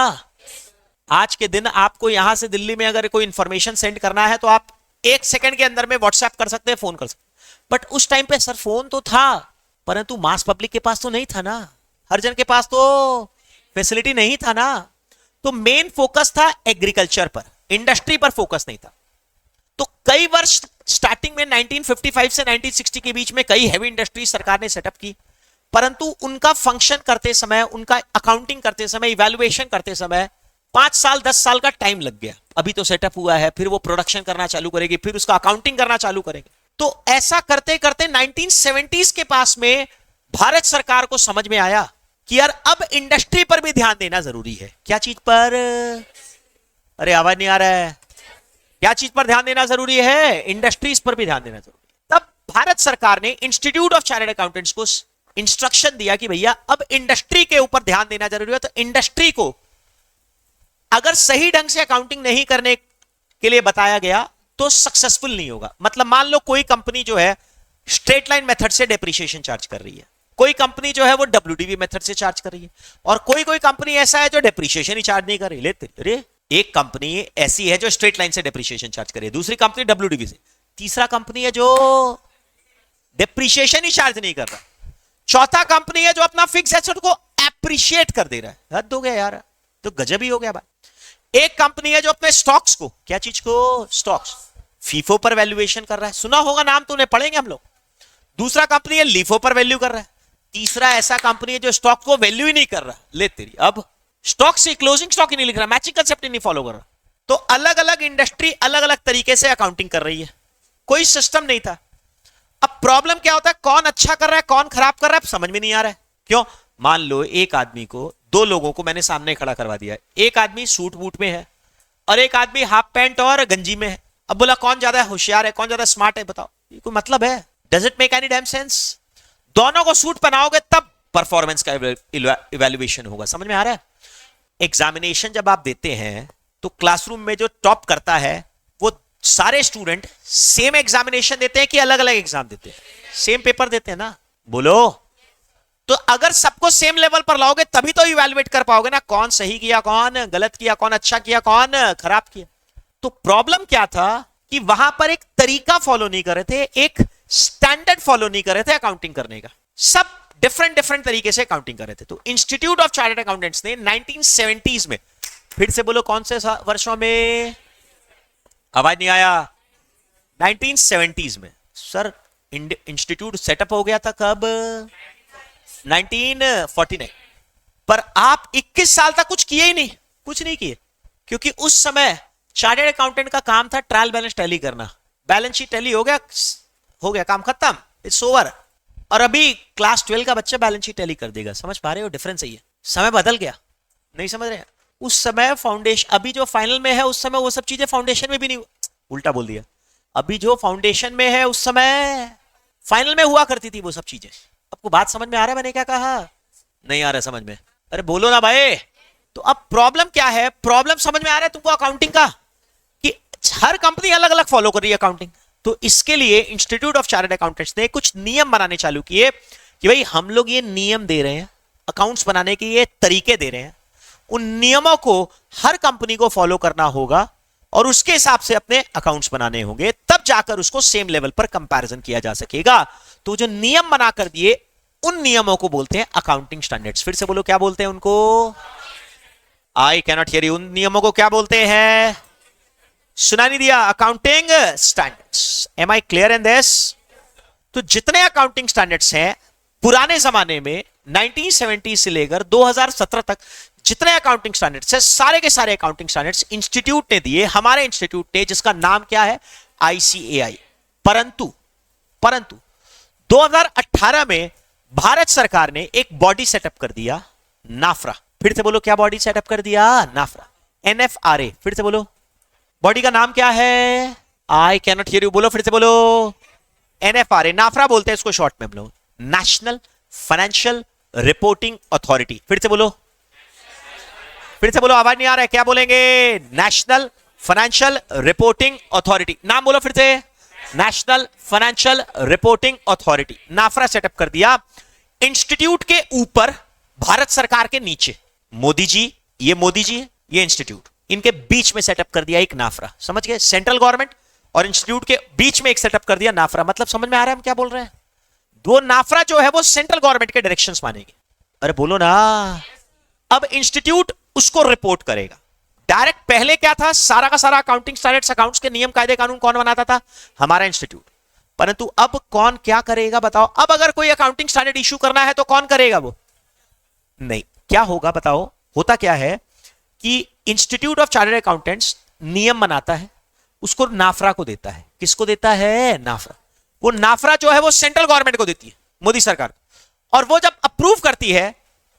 आज के दिन आपको यहां से दिल्ली में अगर कोई इंफॉर्मेशन सेंड करना है तो आप 1 सेकंड के अंदर में व्हाट्सएप कर सकते हैं, फोन कर सकते हैं। बट उस टाइम पे सर फोन तो था, परंतु मास पब्लिक के पास तो नहीं था ना, हर जन के पास तो फैसिलिटी नहीं था ना। तो मेन फोकस था एग्रीकल्चर पर, इंडस्ट्री पर फोकस नहीं था। तो कई वर्ष स्टार्टिंग में 1955 से 1960 के बीच में कई हैवी इंडस्ट्री सरकार ने सेटअप की, परंतु उनका फंक्शन करते समय, उनका अकाउंटिंग करते समय, इवैल्यूएशन करते समय 5 साल 10 साल का टाइम लग गया। अभी तो सेटअप हुआ है, फिर वो प्रोडक्शन करना चालू करेगी, फिर उसका अकाउंटिंग करना चालू करेंगे। तो ऐसा करते करते 1970s के पास में भारत सरकार को समझ में आया कि यार अब इंडस्ट्री पर भी ध्यान देना जरूरी है। क्या चीज पर? अरे आवाज नहीं आ रहा है। क्या चीज पर ध्यान देना जरूरी है? इंडस्ट्रीज पर भी ध्यान देना जरूरी है। तब भारत सरकार ने इंस्टीट्यूट ऑफ चार्टर्ड अकाउंटेंट्स को इंस्ट्रक्शन दिया कि भैया अब इंडस्ट्री के ऊपर ध्यान देना जरूरी है। तो इंडस्ट्री को अगर सही ढंग से अकाउंटिंग नहीं करने के लिए बताया गया तो सक्सेसफुल नहीं होगा। मतलब मान लो कोई कंपनी जो है स्ट्रेट लाइन मेथड से डेप्रिसिएशन चार्ज कर रही है, कोई कंपनी जो है वो डब्ल्यूडीवी मेथड से चार्ज कर रही है, और कोई कोई कंपनी ऐसा है जो डेप्रिसिएशन ही चार्ज नहीं कर रही। लेते अरे एक कंपनी ऐसी है जो स्ट्रेट लाइन से डेप्रिसिएशन चार्ज कर रही है, दूसरी कंपनी डब्ल्यूडीवी से, तीसरा कंपनी है जो डेप्रिसिएशन ही चार्ज नहीं कर रहा, चौथा कंपनी है जो अपना फिक्स एसेट को एप्रिशिएट कर दे रहा है। हद हो गया यार, तो गजब ही हो गया भाई। एक कंपनी है जो अपने स्टॉक्स को, क्या चीज को? स्टॉक्स, फीफो पर वैल्यूएशन कर रहा है, सुना होगा नाम, तो उन्हें पढ़ेंगे हम लोग। दूसरा कंपनी है लीफो पर वैल्यू कर रहा है, तीसरा ऐसा कंपनी है जो स्टॉक को वैल्यू ही नहीं कर रहा। ले तेरी, अब स्टॉक से क्लोजिंग स्टॉक ही नहीं लिख रहा, मैचिंग कंसेप्ट ही नहीं फॉलो कर रहा। तो अलग अलग इंडस्ट्री अलग अलग तरीके से अकाउंटिंग कर रही है, कोई सिस्टम नहीं था। अब प्रॉब्लम क्या होता है, कौन अच्छा कर रहा है कौन खराब कर रहा है समझ में नहीं आ रहा है। क्यों? मान लो एक आदमी को, दो लोगों को मैंने सामने खड़ा करवा दिया, एक आदमी सूट बूट में है और एक आदमी हाफ पैंट और गंजी में है। अब बोला कौन ज्यादा होशियार है, कौन ज्यादा स्मार्ट है, बताओ। ये कोई मतलब है? Does it make any damn sense? दोनों को सूट पहनाओगे तब परफॉर्मेंस का इवैल्यूएशन होगा। समझ में आ रहा है? एग्जामिनेशन जब आप देते हैं तो क्लासरूम में जो टॉप करता है वो सारे स्टूडेंट सेम एग्जामिनेशन देते हैं कि अलग अलग एग्जाम देते हैं? सेम पेपर देते हैं ना, बोलो। तो अगर सबको सेम लेवल पर लाओगे तभी तो इवैल्यूएट कर पाओगे ना, कौन सही किया, कौन गलत किया, कौन अच्छा किया, कौन खराब किया। तो प्रॉब्लम क्या था कि वहां पर एक तरीका फॉलो नहीं कर रहे थे, एक स्टैंडर्ड फॉलो नहीं कर रहे थे अकाउंटिंग करने का। सब डिफरेंट डिफरेंट तरीके से अकाउंटिंग कर रहे थे। तो इंस्टीट्यूट ऑफ चार्टर्ड अकाउंटेंट्स ने 1970s में, फिर से बोलो कौन से वर्षों में? आवाज नहीं आया। 1970s में। सर इंस्टीट्यूट सेटअप हो गया था कब? 1949। पर आप 21 साल तक कुछ किए ही नहीं, कुछ नहीं किए, क्योंकि उस समय चार्टर्ड अकाउंटेंट का काम था ट्रायल बैलेंस टैली करना। बैलेंस शीट टैली हो गया, काम खत्म, इट्स ओवर। और अभी क्लास 12 का बच्चा बैलेंस शीट टैली कर देगा। समझ पा रहे हो? डिफरेंस है ये, समय बदल गया। नहीं समझ रहे? उस समय फाउंडेशन, अभी जो फाइनल में है उस समय वो सब चीजें फाउंडेशन में भी नहीं, उल्टा बोल दिया, अभी जो फाउंडेशन में है उस समय फाइनल में हुआ करती थी वो सब चीजें। आपको बात समझ में आ रहा है मैंने क्या कहा? नहीं आ रहा समझ में? अरे बोलो ना भाई। तो अब प्रॉब्लम क्या है, प्रॉब्लम समझ में आ रहा है तुमको अकाउंटिंग का, कि हर कंपनी अलग अलग फॉलो कर रही है अकाउंटिंग। तो इसके लिए इंस्टीट्यूट ऑफ चार्टर्ड अकाउंटेंट्स ने कुछ नियम बनाने चालू किए कि भाई हम लोग ये नियम दे रहे हैं, अकाउंट्स बनाने के ये तरीके दे रहे हैं, उन नियमों को हर कंपनी को फॉलो करना होगा और उसके हिसाब से अपने अकाउंट्स बनाने होंगे, तब जाकर उसको सेम लेवल पर कंपैरिजन किया जा सकेगा। तो जो नियम बना कर दिए उन नियमों को बोलते हैं अकाउंटिंग स्टैंडर्ड्स। फिर से बोलो क्या बोलते हैं उनको? I cannot hear you. उन नियमों को क्या बोलते हैं? सुना नहीं दिया? Accounting standards. Am I clear in this? तो जितने अकाउंटिंग स्टैंडर्ड्स हैं पुराने जमाने में 1970 से लेकर 2017 तक जितने अकाउंटिंग स्टैंडर्ड्स हैं, सारे के सारे अकाउंटिंग स्टैंडर्ड्स इंस्टीट्यूट ने दिए, हमारे इंस्टीट्यूट ने, जिसका नाम क्या है? आईसीएआई। परंतु 2018 में भारत सरकार ने एक बॉडी सेटअप कर दिया, नाफरा। फिर से बोलो क्या बॉडी सेटअप कर दिया? नाफरा, एनएफआरए। फिर से बोलो बॉडी का नाम क्या है? आई कैनॉट हियर यू। बोलो फिर से बोलो। एनएफआरए, नाफरा बोलते हैं इसको शॉर्ट में हम लोग, नेशनल फाइनेंशियल रिपोर्टिंग अथॉरिटी। फिर से बोलो, फिर से बोलो, आवाज नहीं आ रहा है, क्या बोलेंगे? National financial reporting authority. नाम बोलो फिर से, national financial reporting authority. NFRA setup कर दिया इंस्टीट्यूट के ऊपर, भारत सरकार के नीचे। मोदी जी, ये इंस्टीट्यूट, इनके बीच में सेटअप कर दिया एक नाफरा। समझ गए? सेंट्रल गवर्नमेंट और इंस्टीट्यूट के बीच में एक सेटअप कर दिया नाफरा। मतलब समझ में आ रहा है हम क्या बोल रहे हैं? दो नाफरा जो है वो सेंट्रल गवर्नमेंट के डायरेक्शंस मानेगी। अरे बोलो ना। अब इंस्टीट्यूट उसको रिपोर्ट करेगा डायरेक्ट। पहले क्या था? सारा का सारा अकाउंटिंग स्टैंडर्ड्स, अकाउंट्स के नियम कायदे कानून कौन बनाता था? हमारा इंस्टीट्यूट। परंतु अब कौन क्या करेगा बताओ? अब अगर कोई अकाउंटिंग स्टैंडर्ड इशू करना है तो कौन करेगा? वो नहीं। क्या होगा बताओ? होता क्या है कि इंस्टीट्यूट ऑफ चार्टर्ड अकाउंटेंट्स नियम बनाता है, उसको नाफरा को देता है। किसको देता है? नाफरा। वो नाफरा जो है वो सेंट्रल गवर्नमेंट को देती है, मोदी सरकार, और वो जब अप्रूव करती है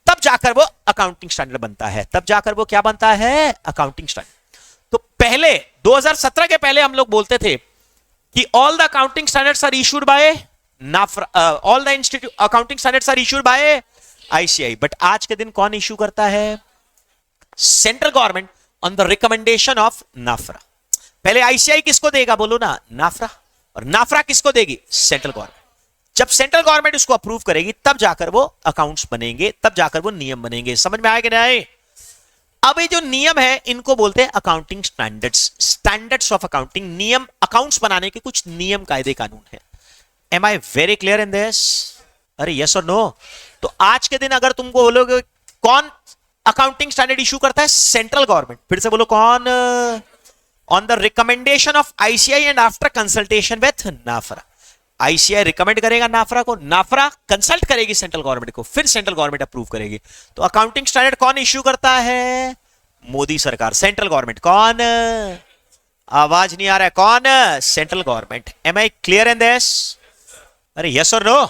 तब जाकर वो अकाउंटिंग स्टैंडर्ड बनता है। तब जाकर वो क्या बनता है? Accounting standard. तो पहले 2017 के पहले हम लोग बोलते थे कि all the accounting standards are issued by NFRA, all the institute accounting standards are issued by ICAI. But आज के दिन कौन इशू करता है? Central government on the recommendation of NFRA. पहले आईसीआई किसको देगा? बोलो ना, नाफरा। और नाफरा किसको देगी? Central government. जब सेंट्रल गवर्नमेंट उसको अप्रूव करेगी तब जाकर वो अकाउंट्स बनेंगे, तब जाकर वो नियम बनेंगे। समझ में आएगा नहीं? अब ये जो नियम है इनको बोलते हैं accounting standards. Standards of accounting, नियम, अकाउंट्स बनाने के कुछ नियम कायदे कानून है। Am I very clear in this? अरे यस और नो? तो आज के दिन अगर तुमको बोलोगे कौन अकाउंटिंग स्टैंडर्ड इशू करता है? Central government. फिर से बोलो कौन? On the recommendation of ICAI and after consultation with NFRA. ICAI recommend करेगा नाफरा को, नाफरा कंसल्ट करेगी सेंट्रल गवर्नमेंट को, फिर सेंट्रल गवर्नमेंट अप्रूव करेगी। तो अकाउंटिंग स्टैंडर्ड कौन इश्यू करता है? मोदी सरकार, सेंट्रल गवर्नमेंट। कौन? आवाज नहीं आ रहा है, कौन? Central government. Am I clear in this? अरे यस और नो?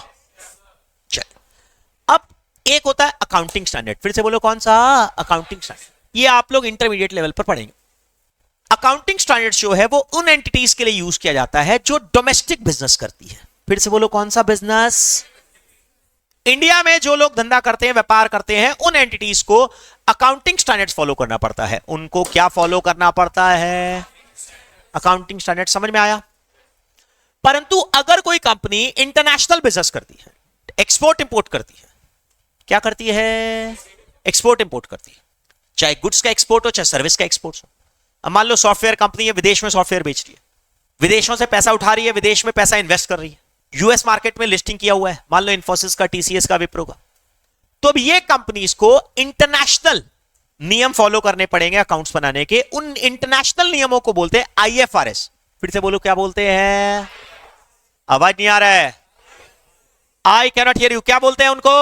चलो, अब एक होता है अकाउंटिंग स्टैंडर्ड। फिर से बोलो कौन सा? Accounting standard. ये आप लोग इंटरमीडिएट लेवल पर पढ़ेंगे। अकाउंटिंग स्टैंडर्ड जो है वो उन एंटिटीज के लिए यूज किया जाता है जो डोमेस्टिक बिजनेस करती है। फिर से बोलो कौन सा बिजनेस? इंडिया में जो लोग धंधा करते हैं, व्यापार करते हैं, उन एंटिटीज को अकाउंटिंग स्टैंडर्ड्स फॉलो करना पड़ता है। उनको क्या फॉलो करना पड़ता है? Accounting standard. समझ में आया? परंतु अगर कोई कंपनी इंटरनेशनल बिजनेस करती है, एक्सपोर्ट इंपोर्ट करती है, क्या करती है? एक्सपोर्ट इंपोर्ट करती है, चाहे गुड्स का एक्सपोर्ट हो चाहे सर्विस का एक्सपोर्ट हो। अब मान लो सॉफ्टवेयर कंपनी है, विदेश में सॉफ्टवेयर बेच रही है, विदेशों से पैसा उठा रही है, विदेश में पैसा इन्वेस्ट कर रही है, यूएस मार्केट में लिस्टिंग किया हुआ है, मान लो इन्फोसिस का, टीसीएस का, विप्रो का। तो अब ये कंपनीज को इंटरनेशनल नियम फॉलो करने पड़ेंगे अकाउंट्स बनाने के। उन इंटरनेशनल नियमों को बोलते हैं आईएफआरएस। फिर से बोलो क्या बोलते हैं? आवाज नहीं आ रहा है, आई कैनॉट हियर यू। क्या बोलते हैं उनको?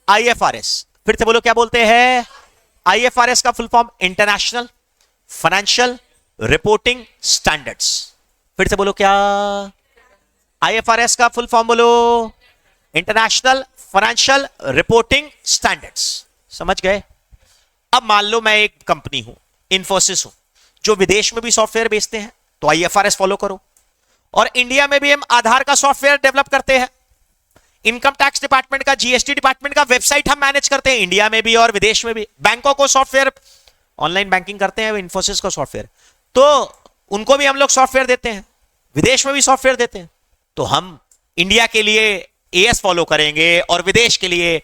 आईएफआरएस। फिर से बोलो क्या बोलते हैं? आईएफआरएस का full form international financial reporting standards. फिर से बोलो क्या? आईएफआरएस का फुल फॉर्म बोलो, इंटरनेशनल फाइनेंशियल रिपोर्टिंग स्टैंडर्ड्स। समझ गए? अब मान लो मैं एक कंपनी हूं, इंफोसिस हूं, जो विदेश में भी सॉफ्टवेयर बेचते हैं, तो आईएफआरएस फॉलो करो। और इंडिया में भी हम आधार का सॉफ्टवेयर डेवलप करते हैं, इनकम टैक्स डिपार्टमेंट का, जीएसटी डिपार्टमेंट का वेबसाइट हम मैनेज करते हैं, इंडिया में भी और विदेश में भी। बैंकों को सॉफ्टवेयर, ऑनलाइन बैंकिंग करते हैं इंफोसिस को सॉफ्टवेयर, तो उनको भी हम लोग सॉफ्टवेयर देते हैं, विदेश में भी सॉफ्टवेयर देते हैं। तो हम इंडिया के लिए एएस फॉलो करेंगे और विदेश के लिए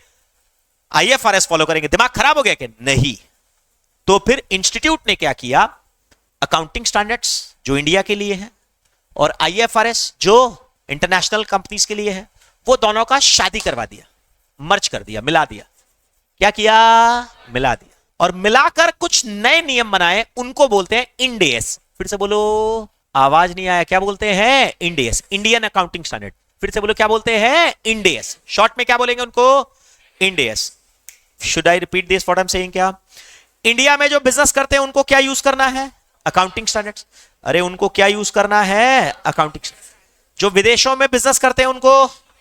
आईएफआरएस फॉलो करेंगे। दिमाग खराब हो गया क्या? नहीं। तो फिर इंस्टीट्यूट ने क्या किया, अकाउंटिंग स्टैंडर्ड्स जो इंडिया के लिए है और आईएफआरएस जो इंटरनेशनल कंपनीज के लिए है, वो दोनों का शादी करवा दिया, मर्ज कर दिया, मिला दिया। क्या किया? मिला दिया। और मिलाकर कुछ नए नियम बनाए, उनको बोलते हैं इंड एएस। फिर से बोलो, आवाज नहीं आया, क्या बोलते हैं? Ind AS, Indian accounting standard. फिर से बोलो, क्या बोलते हैं? Ind AS. शॉर्ट में क्या बोलेंगे उनको? Ind AS. Should I repeat this what I am saying? क्या इंडिया में जो बिजनेस करते हैं उनको क्या यूज करना है? Accounting standards. अरे उनको क्या यूज करना है? अकाउंटिंग। जो विदेशों में बिजनेस करते हैं उनको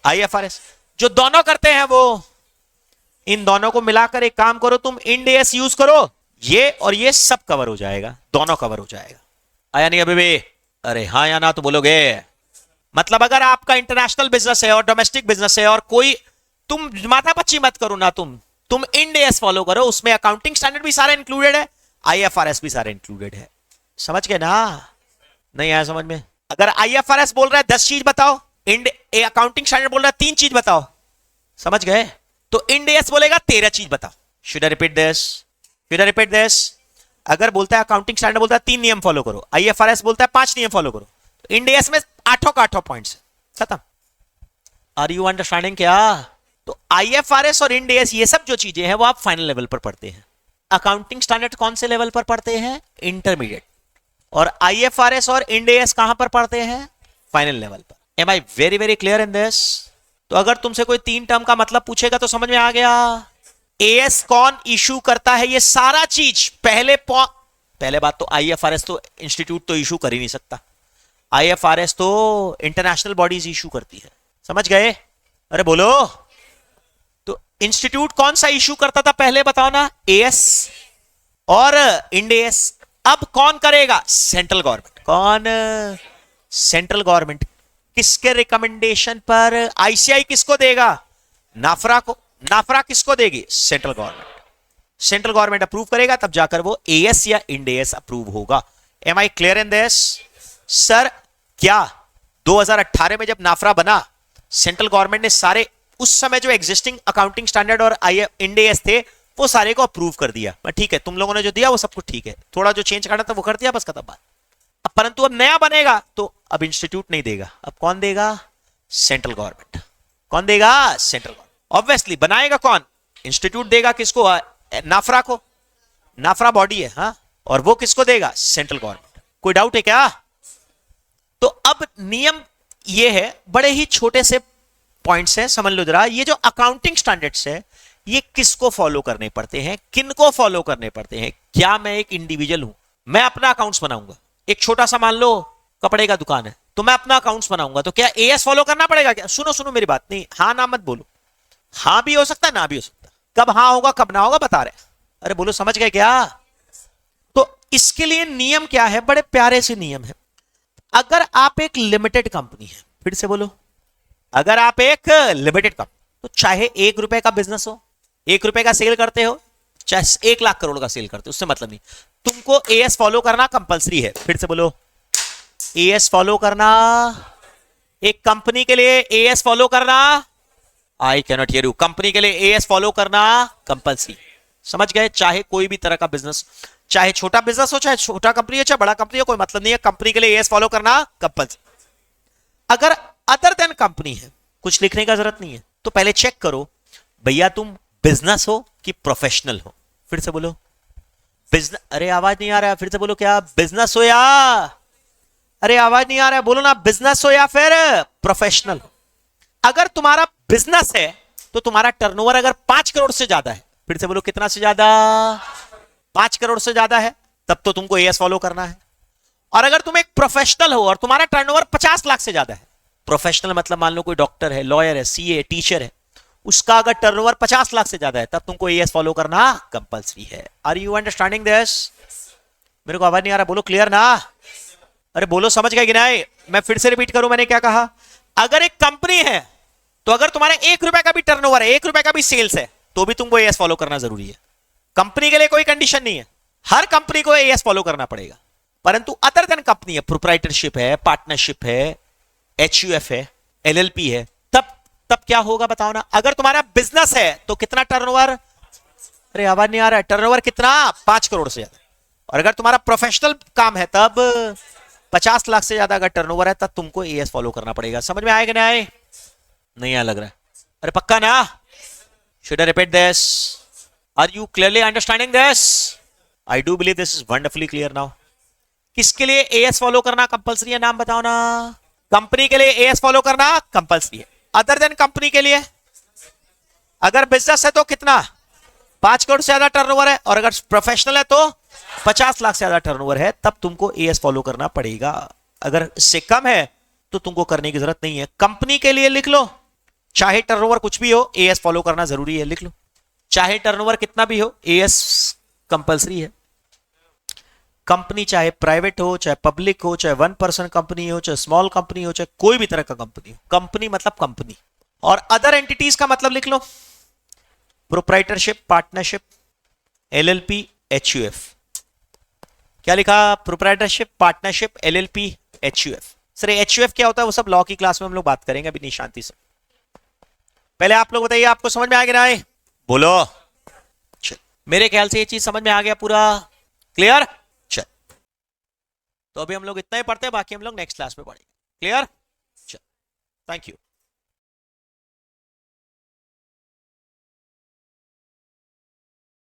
आईएफआरएस। जो दोनों करते हैं वो, इन दोनों को मिलाकर एक काम करो, तुम इंड एएस यूज करो, ये और ये सब कवर हो जाएगा, दोनों कवर हो जाएगा। आया नहीं अभी भी? अरे हाँ या ना तो बोलोगे। मतलब अगर आपका इंटरनेशनल बिजनेस है और डोमेस्टिक बिजनेस है और कोई, तुम माथापच्ची मत करो ना, तुम इंड एएस फॉलो करो, उसमें अकाउंटिंग स्टैंडर्ड भी सारे इंक्लूडेड है, आईएफआरएस भी सारे इंक्लूडेड है। समझ गए ना? नहीं आया समझ में? अगर आईएफआरएस बोल रहा है 10 चीज बताओ, इंड अकाउंटिंग स्टैंडर्ड बोल रहा है 3 चीज बताओ, समझ गए? तो इंड एएस बोलेगा 13 चीज बताओ। Should I repeat this? Should I repeat this? अगर बोलता है अकाउंटिंग स्टैंडर्ड बोलता है 3 नियम फॉलो करो, आईएफआरएस बोलता है 5 नियम फॉलो करो, तो इंड एएस में 8 पॉइंट्स खत्म। आर यू अंडरस्टैंडिंग क्या? तो आईएफआरएस और इंड एएस ये सब जो चीजें हैं वो आप फाइनल लेवल पर पढ़ते हैं। अकाउंटिंग स्टैंडर्ड कौन से लेवल पर पढ़ते हैं? इंटरमीडिएट। और आईएफआरएस और इंड एएस कहां पर पढ़ते हैं? फाइनल लेवल पर। Am I very very clear in this? तो अगर तुमसे कोई 3 टर्म का मतलब पूछेगा तो समझ में आ गया। एएस कौन इशू करता है, ये सारा चीज पहले बात तो आईएफआरएस तो इंस्टीट्यूट तो इशू कर ही नहीं सकता, आईएफआरएस तो इंटरनेशनल बॉडीज इशू करती है। समझ गए? अरे बोलो। तो इंस्टीट्यूट कौन सा इशू करता था पहले बताओ ना? एएस और इंड एएस। अब कौन करेगा? Central government. कौन? Central government. किसके रिकमेंडेशन पर? आईसीआई किसको देगा? नाफरा को। नाफरा किसको देगी? Central government. Central government approve करेगा तब जाकर वो एएस या इंड एएस अप्रूव होगा। Am I clear in this? Sir क्या 2018 में जब नाफरा बना, सेंट्रल गवर्नमेंट ने सारे उस समय जो एग्जिस्टिंग अकाउंटिंग स्टैंडर्ड और इंड एएस थे वो सारे को अप्रूव कर दिया। ठीक है, तुम लोगों ने जो दिया वो सब कुछ ठीक है, थोड़ा जो चेंज करना था वो कर दिया, बस खत्म बात। अब परंतु अब नया बनेगा तो अब इंस्टीट्यूट नहीं देगा, अब कौन देगा? Central government. कौन देगा? Central government. ऑब्वियसली बनाएगा कौन? इंस्टीट्यूट देगा। किसको? नाफरा को। नाफरा बॉडी है, हाँ, और वो किसको देगा? Central government. कोई डाउट है क्या? तो अब नियम ये है, बड़े ही छोटे से पॉइंट्स हैं, समझ लो जरा। ये जो अकाउंटिंग स्टैंडर्ड्स है ये किसको फॉलो करने पड़ते हैं, किनको फॉलो करने पड़ते हैं? क्या मैं एक इंडिविजुअल हूं, मैं अपना अकाउंट्स बनाऊंगा, एक छोटा सा मान लो कपड़े का दुकान है, तो मैं अपना अकाउंट्स बनाऊंगा, तो क्या एएस फॉलो करना पड़ेगा क्या? सुनो सुनो मेरी बात, नहीं हाँ ना मत बोलो, हाँ भी हो सकता है ना भी हो सकता है। कब हाँ होगा कब ना होगा बता रहे। अरे बोलो, समझ गए क्या? तो इसके लिए नियम क्या है? बड़े प्यारे से नियम है। अगर आप एक लिमिटेड कंपनी है, फिर से बोलो, अगर आप एक लिमिटेड कंपनी, तो चाहे 1 रुपए का बिजनेस हो, 1 रुपए का सेल करते हो, चाहे 1 लाख करोड़ का सेल करते हो, उससे मतलब नहीं, तुमको एएस फॉलो करना कंपलसरी है। फिर से बोलो, एएस फॉलो करना, एक कंपनी के लिए एएस फॉलो करना, I can not here you, company के लिए एएस फॉलो करना कंपलसरी। समझ गए? चाहे कोई भी तरह का बिजनेस, चाहे छोटा बिजनेस हो, चाहे छोटा कंपनी हो, चाहे बड़ा कंपनी हो, कोई मतलब नहीं है, कंपनी के लिए एएस फॉलो करना कंपलसरी। अगर अदर देन कंपनी है, कुछ लिखने का जरूरत नहीं है, तो पहले चेक करो भैया तुम बिजनेस हो कि प्रोफेशनल हो। फिर से बोलो, बिजनेस। अरे आवाज नहीं आ रहा है, फिर से बोलो, क्या बिजनेस हो या, अरे आवाज नहीं आ रहा है, बोलो ना, बिजनेस हो या फिर प्रोफेशनल हो। अगर तुम्हारा बिजनेस है तो तुम्हारा टर्नओवर अगर 5 करोड़ से ज्यादा है, फिर से बोलो कितना से ज्यादा? 5 करोड़ से ज्यादा है, तब तो तुमको एएस फॉलो करना है। और अगर तुम एक प्रोफेशनल हो और तुम्हारा टर्नओवर 50 लाख से ज्यादा है, प्रोफेशनल मतलब मान लो कोई डॉक्टर है, लॉयर है, सीए, टीचर है, उसका अगर टर्नओवर 50 लाख से ज्यादा है तब तुमको एएस फॉलो करना कंपलसरी है। Are you understanding this? मेरे को आवाज नहीं आ रहा, बोलो क्लियर ना? अरे बोलो, समझ गए कि नहीं? मैं फिर से रिपीट करूं, मैंने क्या कहा? अगर एक कंपनी है तो अगर तुम्हारा 1 रुपए का भी टर्नओवर है, 1 रुपए का भी सेल्स है, तो भी तुमको एएस फॉलो करना जरूरी है। कंपनी के लिए कोई कंडीशन नहीं है, हर कंपनी को एएस फॉलो करना पड़ेगा। परंतु अदर देन कंपनी है, प्रोप्राइटरशिप है, पार्टनरशिप है, एचयूएफ है, एलएलपी है, तब क्या होगा बताओ ना? अगर तुम्हारा बिजनेस है तो कितना टर्नओवर? अरे आवाज नहीं आ रहा है, टर्नओवर कितना? 5 करोड़ से ज्यादा। और अगर तुम्हारा प्रोफेशनल काम है तब 50 लाख से ज्यादा अगर टर्नओवर है तब तुमको एएस फॉलो करना पड़ेगा। समझ में आएगा? नहीं नहीं आ लग रहा है? अरे पक्का ना? Should I repeat this? Are you clearly understanding this? I do believe this is wonderfully clear now. किसके लिए एएस फॉलो करना कंपलसरी है, नाम बताओ ना? कंपनी के लिए एएस फॉलो करना कंपलसरी है। अदर देन कंपनी के लिए, अगर बिजनेस है तो कितना? 5 करोड़ से ज्यादा टर्नओवर है, और अगर प्रोफेशनल है तो 50 लाख से ज्यादा टर्नओवर है, तब तुमको एएस फॉलो करना पड़ेगा। अगर इससे कम है तो तुमको करने की जरूरत नहीं है। कंपनी के लिए लिख लो, चाहे टर्नओवर कुछ भी हो, एएस फॉलो करना जरूरी है, लिख लो। चाहे टर्नओवर कितना भी हो, एएस कंपलसरी है। कंपनी चाहे प्राइवेट हो, चाहे पब्लिक हो, चाहे 1 पर्सन कंपनी हो, चाहे स्मॉल कंपनी हो, चाहे कोई भी तरह का कंपनी हो, कंपनी मतलब कंपनी। और अदर एंटिटीज का मतलब लिख लो, प्रोप्राइटरशिप, पार्टनरशिप, एलएलपी, एचयूएफ। क्या लिखा? Proprietorship, partnership, LLP, HUF. Sir HUF क्या होता है वो सब लॉ की क्लास में हम लोग बात करेंगे, अभी नहीं, शांति से। पहले आप लोग बताइए, आपको समझ में आ गया ना? बोलो। चल, मेरे ख्याल से ये चीज समझ में आ गया, पूरा क्लियर? चल, तो अभी हम लोग इतना ही पढ़ते हैं, बाकी हम लोग नेक्स्ट क्लास में पढ़ेंगे। क्लियर? चल, थैंक यू।